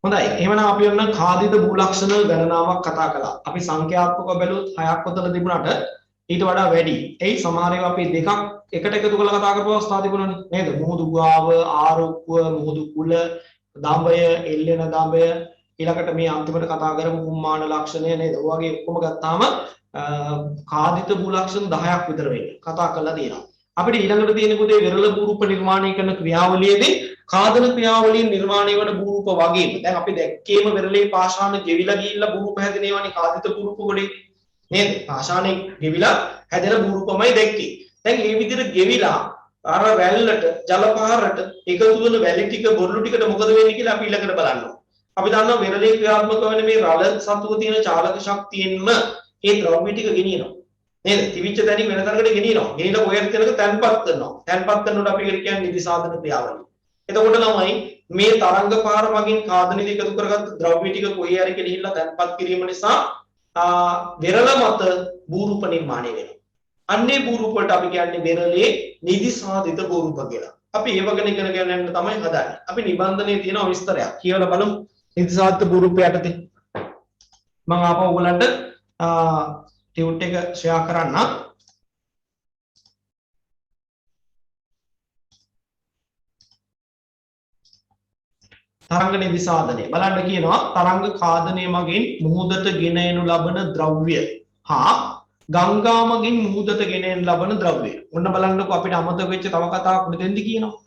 හොඳයි එහෙනම් අපි ඔන්න කාදිත භූලක්ෂණ ගණනාවක් කතා කළා. අපි සංඛ්‍යාත්මකව බැලුවොත් 6ක් පොතල තිබුණාට ඊට වඩා වැඩි. එයි සමහර ඒවා අපි දෙකක් එකට එකතු කරලා කතා කරපු අවස්ථා තිබුණානේ නේද? මුහුදු ගුහාව, ආරුක්කුව, මුහුදු කුල, දඹය, එල්ලෙන දඹය, ඊළඟට මේ අන්තිමට කතා කරපු කුම්මාන ලක්ෂණය නේද? ඔය වගේ ඔක්කොම ගත්තාම කාදිත භූලක්ෂණ 10ක් විතර වෙන්නේ. කතා කරලා තියෙනවා. අපිට ඊළඟට තියෙන පුතේ විරල භූරූප නිර්මාණය කරන ක්‍රියාවලියේදී කාදන ක්‍රියාවලියෙන් නිර්මාණය වන භූරූප වගේම දැන් අපි දැක්කේම විරලේ පාෂාණ ගෙවිලා ගිහිල්ලා භූරූප හැදෙනේවනේ කාදිත භූරූප වලේ නේද? පාෂාණේ ගෙවිලා හැදෙන භූරූපමයි දැක්කේ. දැන් මේ විදිහට ගෙවිලා අර වැල්ලට ජල පහරට එකතු වෙන වැලි ටික බොරළු ටිකට මොකද වෙන්නේ කියලා අපි ඊළඟට බලනවා. අපි දන්නවා විරලේ ක්‍රියාත්මක වෙන මේ රළ සතුව තියෙන චාලක ශක්තියෙන්ම ඒ ද්‍රව්‍ය ටික ගෙනියනවා. නේද? තිබිච්ච තැනින් වෙන තැනකට ගෙනියනවා. ගෙනිලා කොහෙද තැනක තැන්පත් කරනවා. තැන්පත් කරනකොට අපි කියන්නේ නිදි සාධන ක්‍රියාවලිය. එතකොට ළමයි මේ තරංග පාර මගින් කාදනෙදි එකතු කරගත්ත ද්‍රව්‍ය ටික කොහේ හරි ගිහිල්ලා තැන්පත් කිරීම නිසා විරල මත භූරූප නිර්මාණය වෙනවා. අන්නේ භූරූප වලට අපි කියන්නේ විරලේ නිදි සාධිත භූරූප කියලා. අපි ඒව ගැන ඉගෙන ගන්න තමයි හදන්නේ. අපි නිබන්ධනයේ තියෙන විස්තරයක් කියවලා බලමු. නිදි සාධිත භූරූප යටතේ මම ආපහු ඔයගලන්ට ටියුට් එක ෂෙයා කරන්න. තරංග නිදි සාධනය බලන්න කියනවා තරංග කාදනය මගින් මුහුදට ගෙන එනු ලබන ද්‍රව්‍ය හා ගංගා මගින් මුහුදට ගෙන එනු ලබන ද්‍රව්‍ය. ඔන්න බලන්නකො අපිට අමතක වෙච්ච තව කතාවක් මෙතෙන්දි කියනවා.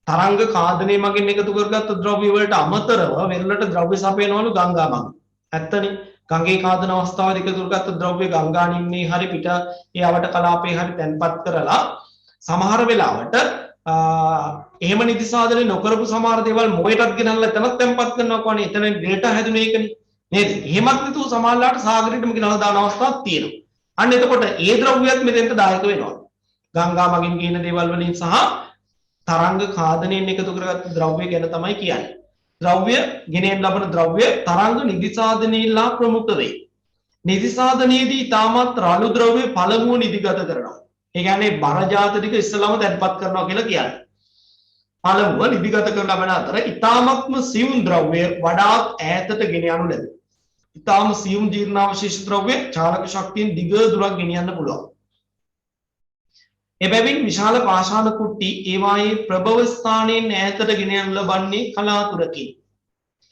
තරංග කාදනය මගින් එකතු කරගත්ත ද්‍රව්‍ය වලට අමතරව වෙරළට ද්‍රව්‍ය සපයනවලු ගංගා මගින්. ඇත්තනේ ගංගේ කාදන අවස්ථාවේදී එකතු කරගත්ත ද්‍රව්‍ය ගංගා නිම්නයේ හරි පිට ඒ අවට කලාපේ හරි තැන්පත් කරලා සමහර වෙලාවට එහෙම නිදි සාධනය නොකරපු සමහර දේවල් මොකටද ගෙනල්ලා එතනත් තැන්පත් කරනවා කියන්නේ එතන ඩේටා හැදුනේ ඒකනේ නේද? එහෙමත් නැතුව සමහරලාට සාගරයටම ගෙනල්ලා දාන අවස්ථාවක් තියෙනවා. අන්න එතකොට ඒ ද්‍රව්‍යයත් මෙතෙන්ට දායක වෙනවා. ගංගා මගින් ගින දේවල් වලින් සහ තරංග කාදනයෙන් එකතු කරගත්ත ද්‍රව්‍ය ගැන තමයි කියන්නේ. ද්‍රව්‍ය ගෙනෙන් ලබන ද්‍රව්‍ය තරංග නිදි සාධනයේලා ප්‍රමුඛ වේ. නිදි සාධනයේදී තාමත් රළු ද්‍රව්‍ය පළමුව නිදිගත කරනවා. ඒ කියන්නේ බර ජාත ටික ඉස්සලම තැන්පත් කරනවා කියලා කියන්නේ. පළමුව නිදිගත කරන ලබන අතර ඊ타මත්ම සියුම් ද්‍රව්‍ය වඩාත් ඈතට ගෙන යනු ලැබේ. ඊටාම සියුම් ජීර්ණාවශේෂ ද්‍රව්‍ය චාලක ශක්තියෙන් දිග දුරක් ගෙනියන්න පුළුවන්. එබැවින් විශාල පාෂාණ කුට්ටි ඒවායේ ප්‍රභව ස්ථානයෙන් ඈතට ගෙන යනු ලබන්නේ කලාතුරකින්.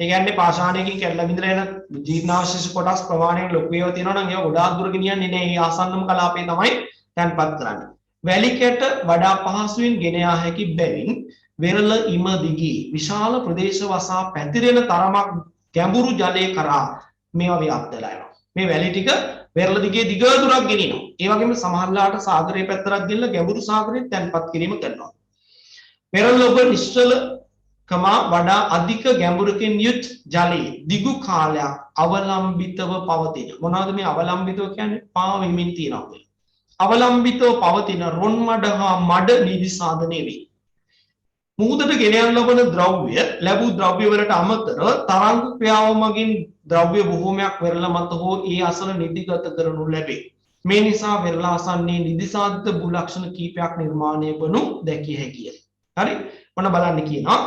ඒ කියන්නේ පාෂාණයකින් කැඩලා බිඳලා එන ජීර්ණාවශේෂ කොටස් ප්‍රමාණයෙන් ලොකු ඒවා තියෙනවා නම් ඒවා ගොඩාක් දුර ගෙනියන්නේ නැහැ. මේ ආසන්නම කලාපේ තමයි තැන්පත් කරන්නේ. වැලි කැට වඩා පහසුවෙන් ගෙන යා හැකි බැවින් වෙරළ ඉම දිගී විශාල ප්‍රදේශ වසා පැතිරෙන තරමක් ගැඹුරු ජලයේ කරා මේවා ව්‍යාප්ත වෙලා යනවා. මේ වැලි ටික වෙරළ දිගේ දිග දුරක් ගෙනිනවා. ඒ වගේම සමහරලාට සාගරයේ පැත්තට ගිහිල්ලා ගැඹුරු සාගරෙත් තැන්පත් කිරීම කරනවා. වෙරළ ඔබ නිශ්චල වඩා අධික ගැඹුරකින් යුත් ජලයේ දිගු කාලයක් අවලම්බිතව පවතින. මොනවද මේ අවලම්බිතව කියන්නේ? පාවෙමින් තියනවා. අවලම්බිතව පවතින රොන් මඩ හා මඩ නිදිසාදනය වේ. මුහුදට ගෙන යන ලබන ද්‍රව්‍ය ලැබූ ද්‍රව්‍ය වලට අමතරව තරංග ක්‍රියාව මගින් ද්‍රව්‍ය බොහෝමයක් වෙරළ මත හෝ ඒ අසල නිදිගත කරනු ලැබේ. මේ නිසා වෙරළ ආසන්නයේ නිදිසාදිත භූලක්ෂණ කීපයක් නිර්මාණය වනු දැකිය හැකිය. හරි? මොන බලන්න කියනවා.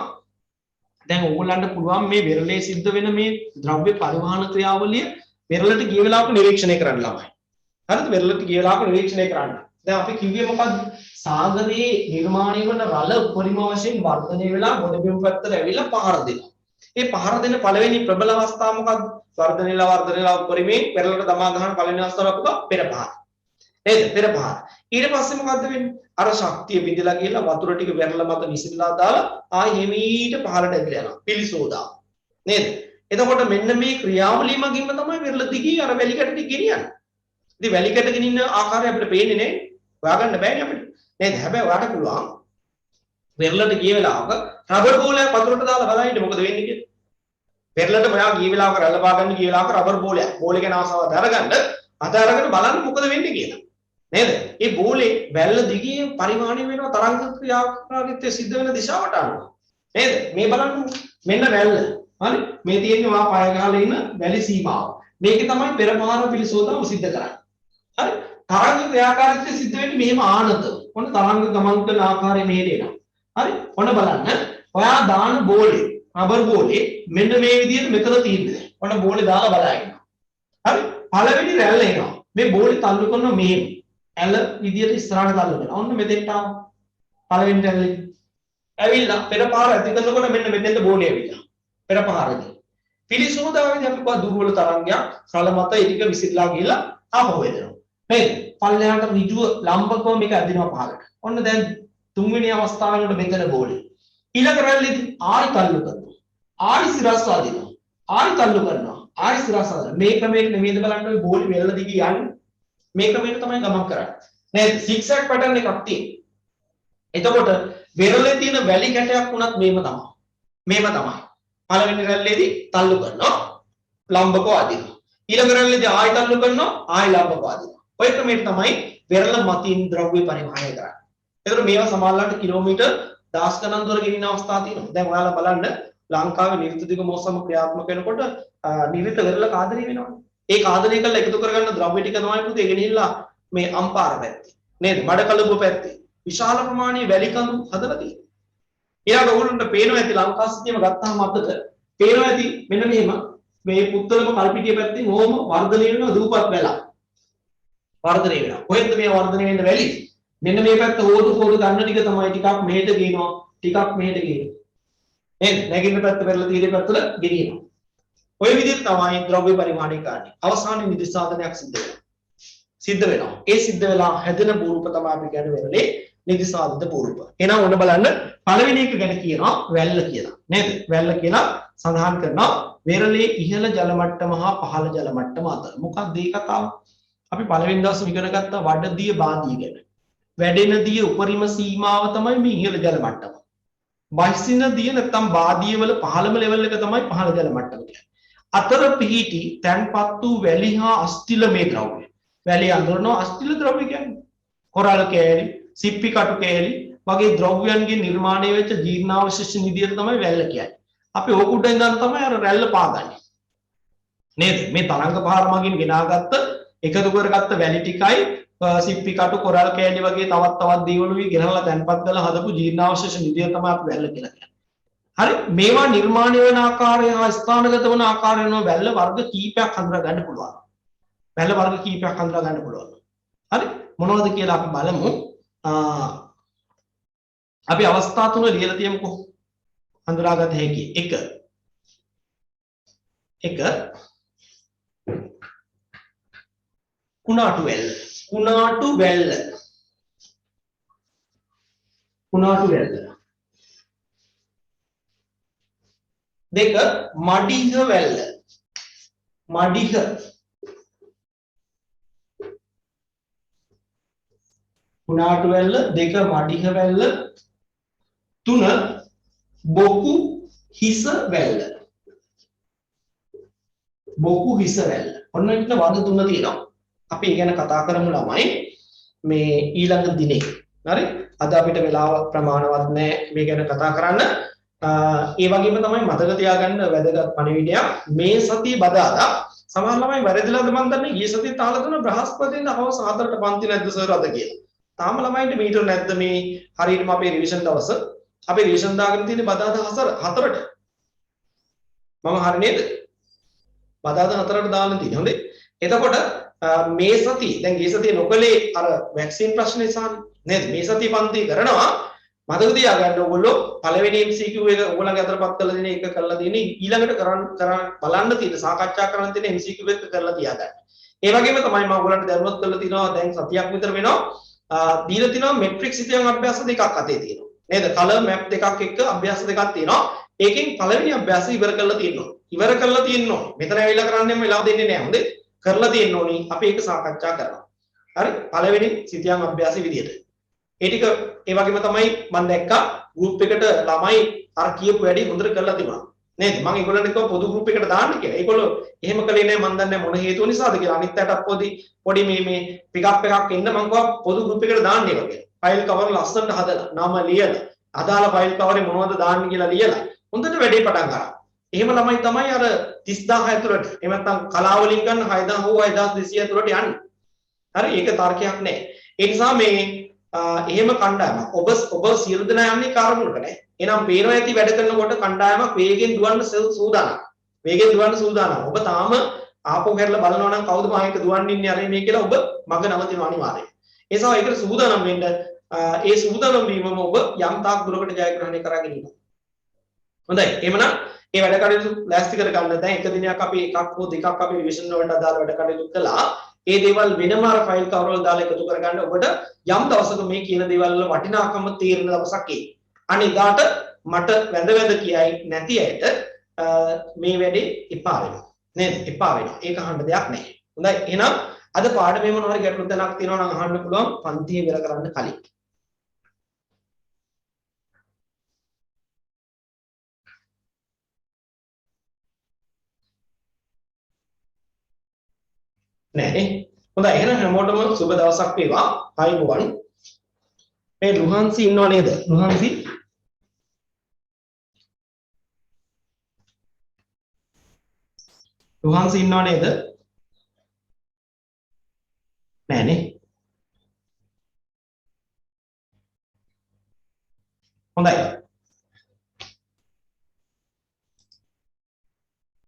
දැන් ඕගොල්ලන්ට පුළුවන් මේ වෙරළේ සිද්ධ වෙන මේ ද්‍රව්‍ය පරිවහන ක්‍රියාවලිය වෙරළට ගිය වෙලාවක නිරීක්ෂණය කරන්න ළමයි. හරිද? වෙරළට ගිය වෙලාවක නිරීක්ෂණය කරන්න. දැන් අපි කිව්වේ මොකද්ද? සාගරයේ නිර්මාණය වන රළ උපරිම වශයෙන් වර්ධනය වෙලා ගොඩබිම් පැත්තට ඇවිල්ලා පහර දෙනවා. ඒ පහර දෙන පළවෙනි ප්‍රබල අවස්ථාව මොකද්ද? වර්ධනයලා උපරිමයෙන් වෙරළට දමා ගන්න පළවෙනි අවස්ථාව අපක පෙරපහර. නේද? පෙරපහර. ඊට පස්සේ මොකද්ද වෙන්නේ? අර ශක්තිය බිඳලා ගිහලා වතුර ටික වෙරළ මත විසිරලා දාලා ආයෙ හිමීට පහළට ඇදලා යනවා. පිලිසෝදා. නේද? එතකොට මෙන්න මේ ක්‍රියාවලිය මගින්ම තමයි වෙරළ දිගේ අර වැලි කැට ටික ගෙනියන්නේ. ඉතින් වැලි කැට ගෙනින්න ආකාරය අපිට පේන්නේ නේ. හොයාගන්න බෑනේ අපිට. නේද? හැබැයි ඔයාලට පුළුවන් වෙරළට ගිය වෙලාවක රබර් බෝලයක් වතුරට දාලා බලන්න මොකද වෙන්නේ කියලා. වෙරළට ඔයා ගිය වෙලාවක රැළ පාගන්න ගිය වෙලාවක රබර් බෝලයක් බෝලේ ගැන ආසාව අරගන්න අරගෙන බලන්න මොකද වෙන්නේ කියලා. නේද? මේ බෝලේ වැල්ල දිගේ පරිමාණය වෙනවා තරංග ක්‍රියාකාරීත්වය සිද්ධ වෙන දිශාවට අනුව. නේද? මේ බලන්න මෙන්න වැල්ල. හරි? මේ තියෙන්නේ මා පය ගහලා ඉන්න වැලි සීමාව. මේකේ තමයි පෙරපහර පිළිසෝදාව සිද්ධ කරන්නේ. හරි? තරංග ක්‍රියාකාරීත්වය සිද්ධ වෙන්නේ මෙහෙම ආනත. ඔන්න තරංග ගමන් කරන ආකාරය මෙහෙට එනවා. හරි? ඔන්න බලන්න. ඔයා දාන බෝලේ රබර් බෝලේ මෙන්න මේ විදිහට මෙතන තියෙන්නේ. ඔන්න බෝලේ දාලා බලන්න. හරි? පළවෙනි රැල්ල එනවා. මේ බෝලේ තල්ලු කරන මෙහෙම. ඇල විදියට ඉස්සරහට තල්ලු කරනවා. ඔන්න මෙතෙන්ට ආවා. පළවෙනි රැල්ලේ. ඇවිල්ලා පෙරපහර ඇති කරනකොට මෙන්න මෙතෙන්ට බෝලේ ඇවිල්ලා. පෙරපහරදී. පිළිසෝදාවේදී අපි කව දුර්වල තරංගයක් සල මත ඉදික විසිරලා ගිහලා ආපහු එනවා. නේද? පල්ලෙහාට ඍජුව ලම්බකව මේක ඇදිනවා පහළට. ඔන්න දැන් තුන්වෙනි අවස්ථාවේකට මෙතන බෝලේ. ඊළඟ රැල්ලේදී ආයි තල්ලු කරනවා. ආයි සිරස් අදිනවා. ආයි තල්ලු කරනවා. ආයි සිරස් අදිනවා. මේ ක්‍රමයක නෙමෙයිද බලන්න ඔය බෝලේ වෙරළ දිගේ යන්නේ. මේ ක්‍රමයට තමයි ගමන් කරන්නේ. නේද? සිග්සැග් පැටර්න් එකක් තියෙනවා. එතකොට වෙරළේ තියෙන වැලි කැටයක් වුණත් මේම තමයි. මේම තමයි. පළවෙනි රැල්ලේදී තල්ලු කරනවා. ලම්බකව අදිනවා. ඊළඟ රැල්ලේදී ආයි තල්ලු කරනවා. ආයි ලම්බකව අදිනවා. ඔය ක්‍රමයට තමයි වෙරළ මතින් ද්‍රව්‍ය පරිවහනය කරන්නේ. එතකොට මේවා සමහරවිට කිලෝමීටර් 10 ගණන් දුර ගෙනින අවස්ථා තියෙනවා. දැන් ඔයාලා බලන්න ලංකාවේ නිරිත දිග මෝසම ක්‍රියාත්මක වෙනකොට නිරිත වෙරළ කාදනය වෙනවා. ඒ කාදනය කරලා එකතු කරගන්න ද්‍රව්‍ය ටික තමයි පුතේ ගෙනිහිල්ලා මේ අම්පාර පැත්තේ. නේද? මඩකලුව පැත්තේ. විශාල ප්‍රමාණයේ වැලි කඳු හදලා තියෙනවා. ඊළඟ ඕගොල්ලන්ට පේනවා ඇති ලංකා සිතියම ගත්තාම අතට පේනවා ඇති මෙන්න මෙහෙම මේ පුත්තලම කල්පිටිය පැත්තෙන් ඕම වර්ධනය වෙනවා දූපත් වෙලා. වර්ධනය වෙනවා. කොහෙන්ද මේ වර්ධනය වෙන්න වැලි? මෙන්න මේ පැත්ත හොදු ගන්න ටික තමයි ටිකක් මෙහෙට ගේනවා ටිකක් මෙහෙට ගේනවා. නේද? නැගින්න පැත්ත පෙරලා තියෙන පැත්තට ගෙනියනවා. ඔය විදිහට තමයි ද්‍රව්‍ය පරිමාණය කරන්නේ. අවසානයේ නිදිසාදනයක් සිද්ධ වෙනවා. ඒ සිද්ධ වෙලා හැදෙන භූරූප තමයි අපි කියන්නේ වෙරළේ නිදිසාදිත භූරූප. එහෙනම් ඔන්න බලන්න පළවෙනි එක ගැන කියනවා වැල්ල කියලා. නේද? වැල්ල කියලා සඳහන් කරනවා වෙරළේ ඉහළ ජල මට්ටම හා පහළ ජල මට්ටම අතර. මොකක්ද මේ කතාව? අපි පළවෙනි දවසේ ඉගෙන ගත්තා වඩදිය බාදිය ගැන. වැඩෙන දිය උපරිම සීමාව තමයි මේ ඉහළ ජල මට්ටම. බහිසින දිය නැත්නම් බාදිය වල පහළම ලෙවල් එක තමයි පහළ ජල මට්ටම කියන්නේ. අතර පිහිටි තැන්පත් වූ වැලි හා අස්තිල මේ ද්‍රව්‍ය. වැලි අඳුරනවා අස්තිල ද්‍රව්‍ය කියන්නේ. කොරල් කෑලි, සිප්පි කටු කෑලි වගේ ද්‍රව්‍යයන්ගේ නිර්මාණය වෙච්ච ජීර්ණාවශේෂ නිදියට තමයි වැල්ල කියන්නේ. අපි ඕක උඩ ඉඳන් තමයි අර රැල්ල පාගන්නේ. නේද? මේ තරංග පහර මගින් ගෙනාගත්ත එකතු කරගත්ත වැලි ටිකයි සිප්පි කටු කොරල් කෑලි වගේ තවත් දේවලුයි ගෙනල්ලා තැන්පත් කරලා හදපු ජීර්ණාවශේෂ නිදිය තමයි අපි වැල්ල කියලා කියන්නේ. හරි මේවා නිර්මාණය වෙන ආකාරය හා ස්ථානගත වන ආකාරය වෙන වැල්ල වර්ග කීපයක් හඳුනා ගන්න පුළුවන්. වැල්ල වර්ග කීපයක් හඳුනා ගන්න පුළුවන්. හරි මොනවද කියලා අපි බලමු. අපි අවස්ථා තුන ලියලා තියමුකෝ. හඳුනාගත හැකි. 1 එක කුණාටු වැල්ල. කුණාටු වැල්ල. කුණාටු වැල්ල. දෙක මඩිහ වැල්ල. මඩිහ. කුණාටු වැල්ල. දෙක මඩිහ වැල්ල. තුන බොකු හිස වැල්ල. බොකු හිස වැල්ල. ඔන්න ඉන්න වද තුන තියෙනවා. අපි ඒ ගැන කතා කරමු ළමයි මේ ඊළඟ දිනේ. හරි? අද අපිට වෙලාව ප්‍රමාණවත් නැහැ මේ ගැන කතා කරන්න. ඒ වගේම තමයි මතක තියාගන්න වැදගත් පණිවිඩයක් මේ සතිය බදාදා සමහර ළමයි වැරදිලාද මන් දන්නේ ඊයේ සතියේ තාල දුන බ්‍රහස්පතින්ද හවස 4ට පන්ති නැද්ද සර් අද කියලා. තාම ළමයින්ට මීටර නැද්ද මේ හරියටම අපේ රිවිෂන් දවස. අපි රිවිෂන් දාගෙන තියෙන්නේ බදාදා 4ට. මම හරි නේද? බදාදා 4ට දාන්න තියෙන්නේ. හොඳේ. එතකොට මේ සතිය දැන් ඊයේ සතියේ නොකලේ අර වැක්සින් ප්‍රශ්නේ සාන්නේ නේද? මේ සතිය පන්ති කරනවා මතක තියාගන්න ඕගොල්ලෝ පළවෙනි MCQ එක ඕගොල්ලන්ගේ අතරපත් කරලා දෙන එක කරලා තියෙන්නේ ඊළඟට කරන්න බලන්න තියෙන සාකච්ඡා කරන්න තියෙන MCQ එක කරලා තියාගන්න. ඒ වගේම තමයි මම ඕගොල්ලන්ට දැනුවත් කරලා තිනවා දැන් සතියක් විතර වෙනවා දීලා තිනවා මෙට්‍රික්ස් ඉතින් අභ්‍යාස දෙකක් අතේ තියෙනවා. නේද? කලර් මැප් දෙකක් එක්ක අභ්‍යාස දෙකක් තියෙනවා. ඒකෙන් පළවෙනි අභ්‍යාසය ඉවර කරලා තියෙනවා. ඉවර කරලා තියෙනවා. මෙතන ඇවිල්ලා කරන්නෙම වෙලාව දෙන්නේ නැහැ. හොඳේ? කරලා තියෙන්න ඕනි. අපි ඒක සාකච්ඡා කරනවා. හරි? පළවෙනි සිතියම් අභ්‍යාසය විදියට. ඒ ටික ඒ වගේම තමයි මම දැක්කා ගෲප් එකට ළමයි අර කියපු වැඩි හොඳට කරලා තිබුණා නේද මම ඒගොල්ලන්ට කිව්වා පොදු ගෲප් එකට දාන්න කියලා. ඒගොල්ලෝ එහෙම කළේ නැහැ මම දන්නේ මොන හේතුව නිසාද කියලා. අනිත් අයටත් පොඩි මේ පිකප් එකක් එන්න මම කිව්වා පොදු ගෲප් එකට දාන්න ඒවා කියලා. ෆයිල් කවර් ලස්සනට හදලා නම ලියලා අදාළ ෆයිල් කවරේ මොනවද දාන්න කියලා ලියලා හොඳට වැඩේ පටන් ගන්නවා. එහෙම ළමයි තමයි අර 30000 ඇතුළට එහෙම නැත්නම් කලාව වලින් ගන්න 6000 හෝ 6200 ඇතුළට යන්නේ. හරි ඒක තර්කයක් නැහැ. ඒ නිසා මේ එහෙම කණ්ඩායමක් ඔබ සියලු දෙනා යන්නේ කාර්මුණක නේ. එහෙනම් පේනවා ඇති වැඩ කරනකොට කණ්ඩායමක් වේගෙන් දුවන්න සූදානම්. වේගෙන් දුවන්න සූදානම්. ඔබ තාම ආපහු හැරලා බලනවා නම් කවුද මායික දුවන්න ඉන්නේ අර මේ කියලා ඔබ මග නවතිනවා අනිවාර්යයෙන්. ඒ නිසා ඒකට සූදානම් වෙන්න ඒ සූදානම් වීමම ඔබ යම් තාක් දුරකට ජයග්‍රහණය කරගෙන ඉන්නවා. හොඳයි. එහෙමනම් මේ වැඩ කටයුතු ලෑස්ති කර ගන්න දැන් එක දිනයක් අපි එකක් හෝ දෙකක් අපි රිවිෂන් වලට අදාළ වැඩ කටයුතු කළා. ඒ දේවල් වෙනම අර ෆයිල් කවර් වල දාලා එකතු කරගන්න ඔබට යම් දවසක මේ කියන දේවල් වල වටිනාකම තේරෙන දවසක් එයි. අනිදාට මට වැඳ කියයි නැති ඇයට මේ වැඩේ එපා වෙනවා. නේද? එපා වෙනවා. ඒක අහන්න දෙයක් නැහැ. හොඳයි. එහෙනම් අද පාඩමේ මොනවා හරි ගැටලු තැනක් තියෙනවා නම් අහන්න පුළුවන් පන්තිය ඉවර කරන්න කලින්. නෑ හොඳයි එහෙනම් හැමෝටම සුබ දවසක් වේවා. ආයුබෝවන්. මේ ලුහන්සි ඉන්නව නේද? ලුහන්සි ඉන්නව නේද? නෑනේ. හොඳයි.